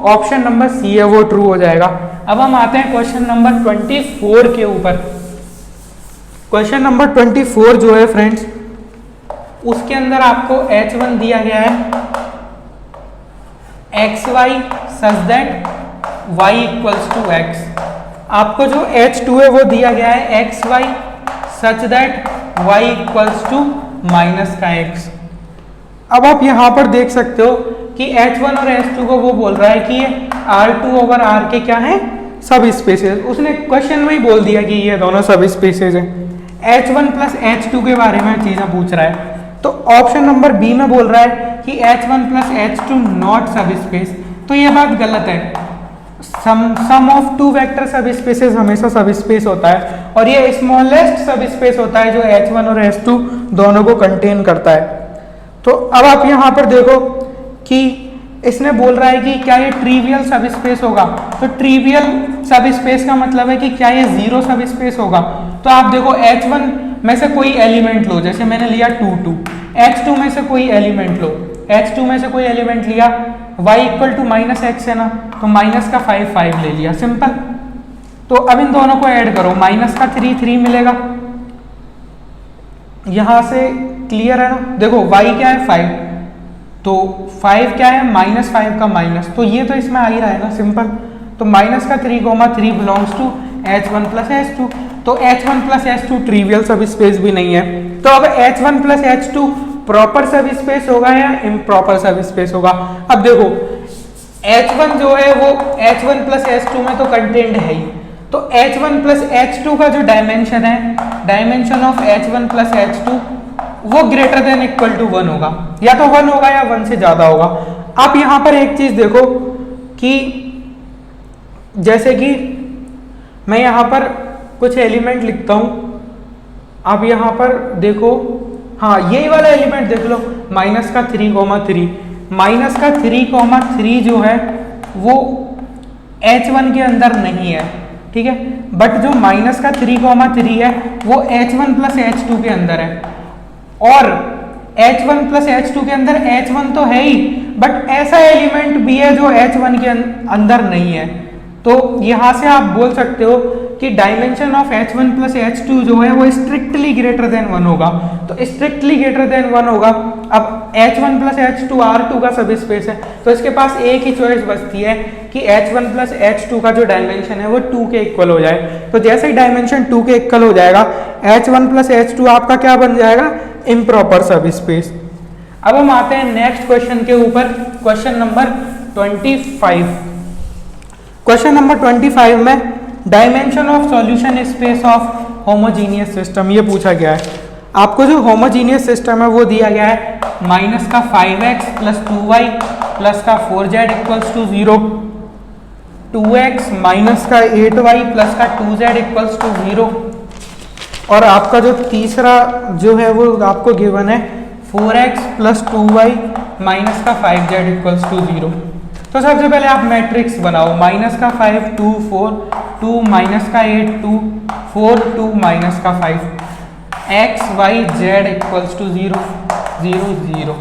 ऑप्शन नंबर सी है वो ट्रू हो जाएगा। अब हम आते हैं क्वेश्चन नंबर 24 के ऊपर। क्वेश्चन नंबर 24 जो है फ्रेंड्स, उसके अंदर आपको h1 दिया गया है xy such that y equals to x, आपको जो h2 है वो दिया गया है xy such that y equals to minus का x। अब आप यहाँ पर देख सकते हो कि h1 और h2 को वो बोल रहा है कि ये R2 ओवर R के क्या है सब स्पेसेस, उसने क्वेश्चन में ही बोल दिया कि ये दोनों सब स्पेसेस हैं। h1 प्लस h2 के बारे में चीज़ें पूछ रहा है, तो ऑप्शन नंबर बी में बोल रहा है कि h1 प्लस h2 नॉट सब स्पेस, तो ये बात गलत है। सम ऑफ टू वेक्टर सब स्पेसेस हमेशा सब स्पेस होता है, और ये स्मॉलेस्ट सब स्पेस होता है जो h1 और h2 दोनों को कंटेन करता है। तो अब आप यहाँ पर देखो कि इसने बोल रहा है कि क्या ये ट्रिवियल सब स्पेस होगा, तो ट्रिवियल सब स्पेस का मतलब है कि क्या ये जीरो सब स्पेस होगा। तो आप देखो h1 में से कोई एलिमेंट लो, जैसे मैंने लिया 2 2, h2 में से कोई एलिमेंट लो, h2 में से कोई एलिमेंट लिया, y equal to minus x है ना, तो माइनस का 5 5 ले लिया, सिंपल। तो अब इन दोनों को ऐड करो, माइनस का 3 3 मिलेगा, यहां से क्लियर है ना। देखो y क्या है 5, तो 5 क्या है -5 का माइनस, तो ये तो इसमें आ ही रहा है ना, सिंपल। तो माइनस का 3 3 belongs to h1 plus h2, तो h1 प्लस h2 ट्रिवियल सब स्पेस भी नहीं है। तो अब h1 प्लस h2 प्रॉपर सब स्पेस होगा या इम्प्रॉपर सब स्पेस होगा। अब देखो h1 जो है वो h1 प्लस h2 में तो कंटेंट है ही, तो h1 प्लस h2 का जो डायमेंशन है, dimension of h1 plus h2 वो ग्रेटर देन इक्वल टू 1 होगा, या तो 1 होगा या 1 से ज्यादा होगा। आप यहां पर एक चीज देखो कि जैसे कि मैं यहां पर कुछ एलिमेंट लिखता हूं, आप यहां पर देखो, हाँ यही वाला एलिमेंट देख लो, माइनस का 3 3, माइनस का 3 3 जो है वो h1 के अंदर नहीं है, ठीक है, बट जो माइनस का 3 3 है वो h1 प्लस h2 के अंदर है, और h1 प्लस h2 के अंदर h1 तो है ही, बट ऐसा एलिमेंट भी है जो h1 के अंदर नहीं है। तो यहां से आप बोल सकते हो कि dimension of h1 plus h2 जो है वो स्ट्रिक्टली ग्रेटर देन 1 होगा, तो स्ट्रिक्टली ग्रेटर देन 1 होगा। अब h1 प्लस h2 R2 का सब स्पेस है, तो इसके पास एक ही चॉइस बचती है कि h1 प्लस h2 का जो डायमेंशन है वो 2 के इक्वल हो जाए। तो जैसे ही डायमेंशन 2 के इक्वल हो जाएगा, h1 प्लस h2 आपका क्या बन जाएगा, इम्प्रॉपर सब स्पेस। अब हम आते हैं नेक्स्ट क्वेश्चन के ऊपर, क्वेश्चन नंबर 25। क्वेश्चन नंबर 25 में dimension of solution space of homogeneous system ये पूछा गया है। आपको जो होमोजीनियस सिस्टम है वो दिया गया है माइनस का 5x प्लस 2y प्लस का 4z equals to 0, 2x minus का 8y प्लस का 2z इक्वल्स टू 0, और आपका जो तीसरा जो है वो आपको गिवन है 4x प्लस 2y माइनस का 5z इक्वल्स टू 0। तो सबसे पहले आप मैट्रिक्स बनाओ, माइनस का 5 2 4 2 माइनस का 8 2 4 2 माइनस का 5, x y z equals to 0 0 0।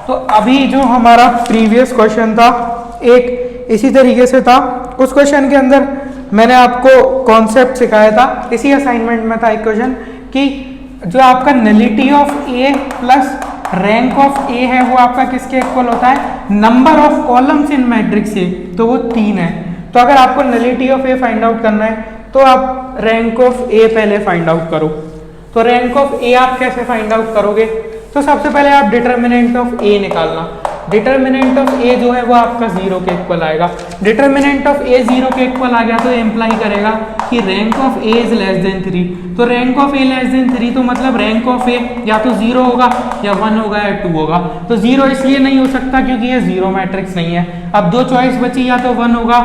तो अभी जो हमारा प्रीवियस क्वेश्चन था एक इसी तरीके से था, उस क्वेश्चन के अंदर मैंने आपको कॉन्सेप्ट सिखाया था, इसी असाइनमेंट में था एक क्वेश्चन कि जो आपका nullity of A plus rank of A है वो आपका किसके इक्वल होता है, number of columns in matrix A, तो वो 3 है। तो अगर आपको nullity of A find out करना है तो आप रैंक ऑफ ए पहले फाइंड आउट करो। तो रैंक ऑफ ए आप कैसे फाइंड आउट करोगे, तो सबसे पहले आप डिटर्मिनेंट ऑफ ए निकालना। डिटर्मिनेंट ऑफ ए जो है वो आपका 0 के इक्वल आएगा। डिटर्मिनेंट ऑफ ए 0 के इक्वल आ गया तो इम्प्लाई करेगा कि rank of A is less than 3। तो rank of A less then 3 तो मतलब रैंक ऑफ ए या तो 0 होगा या 1 होगा या 2 होगा। तो 0 इसलिए नहीं हो सकता क्योंकि ये 0 मैट्रिक्स नहीं है। अब दो चॉइस बची, या तो 1 होगा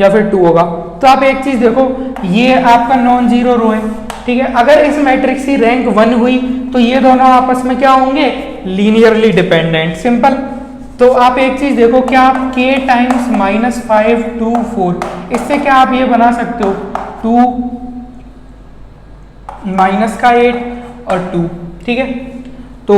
या फिर 2 होगा। तो आप एक चीज देखो, ये आपका नॉन जीरो रो है, ठीक है। अगर इस मैट्रिक्स की रैंक 1 हुई तो ये दोनों आपस में क्या होंगे, लीनियरली डिपेंडेंट, सिंपल। तो आप एक चीज देखो, क्या आप k टाइम्स माइनस 5 2 4, इससे क्या आप ये बना सकते हो 2 माइनस का 8 और 2, ठीक है। तो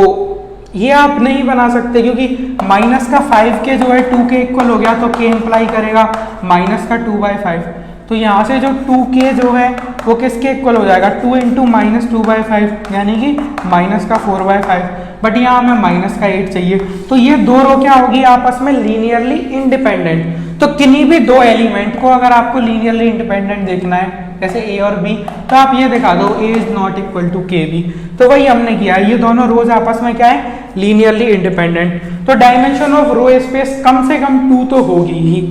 ये आप नहीं बना सकते क्योंकि माइनस का 5 के जो है 2 के इक्वल हो गया, तो k इंप्लाई करेगा माइनस का 2/5। तो यहाँ से जो 2k जो है वो किसके इक्वल हो जाएगा, 2 इंटू माइनस 2/5 यानी कि माइनस का 4/5। बट यहाँ हमें माइनस का 8 चाहिए, तो ये दो रो क्या होगी आपस में लीनियरली इंडिपेंडेंट। तो किन्हीं भी दो एलिमेंट को अगर आपको लीनियरली इंडिपेंडेंट देखना है जैसे ए और बी, तो आप ये दिखा दो ए इज नॉट इक्वल टू के बी। तो वही हमने किया, ये दोनों रोज आपस में क्या है, लीनियरली इंडिपेंडेंट। तो डायमेंशन ऑफ रो स्पेस कम से कम 2 तो होगी ही,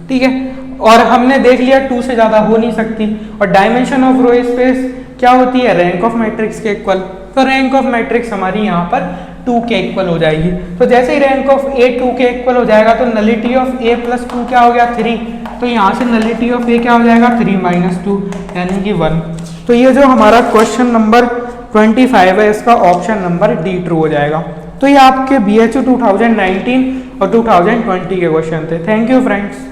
ठीक है। और हमने देख लिया 2 से ज्यादा हो नहीं सकती। और डायमेंशन ऑफ रो स्पेस क्या होती है, रैंक ऑफ मैट्रिक्स के इक्वल। तो रैंक ऑफ मैट्रिक्स हमारी यहाँ पर 2 के इक्वल हो जाएगी। तो जैसे ही रैंक ऑफ ए 2 के इक्वल हो जाएगा तो नलिटी ऑफ ए प्लस 2 क्या हो गया, 3। तो यहाँ से नलिटी ऑफ ए क्या हो जाएगा, 3 माइनस 2 यानी कि 1। तो ये जो हमारा क्वेश्चन नंबर 25 है, इसका ऑप्शन नंबर डी ट्रू हो जाएगा। तो ये आपके BHU 2019 और 2020 के क्वेश्चन थे। Thank you friends.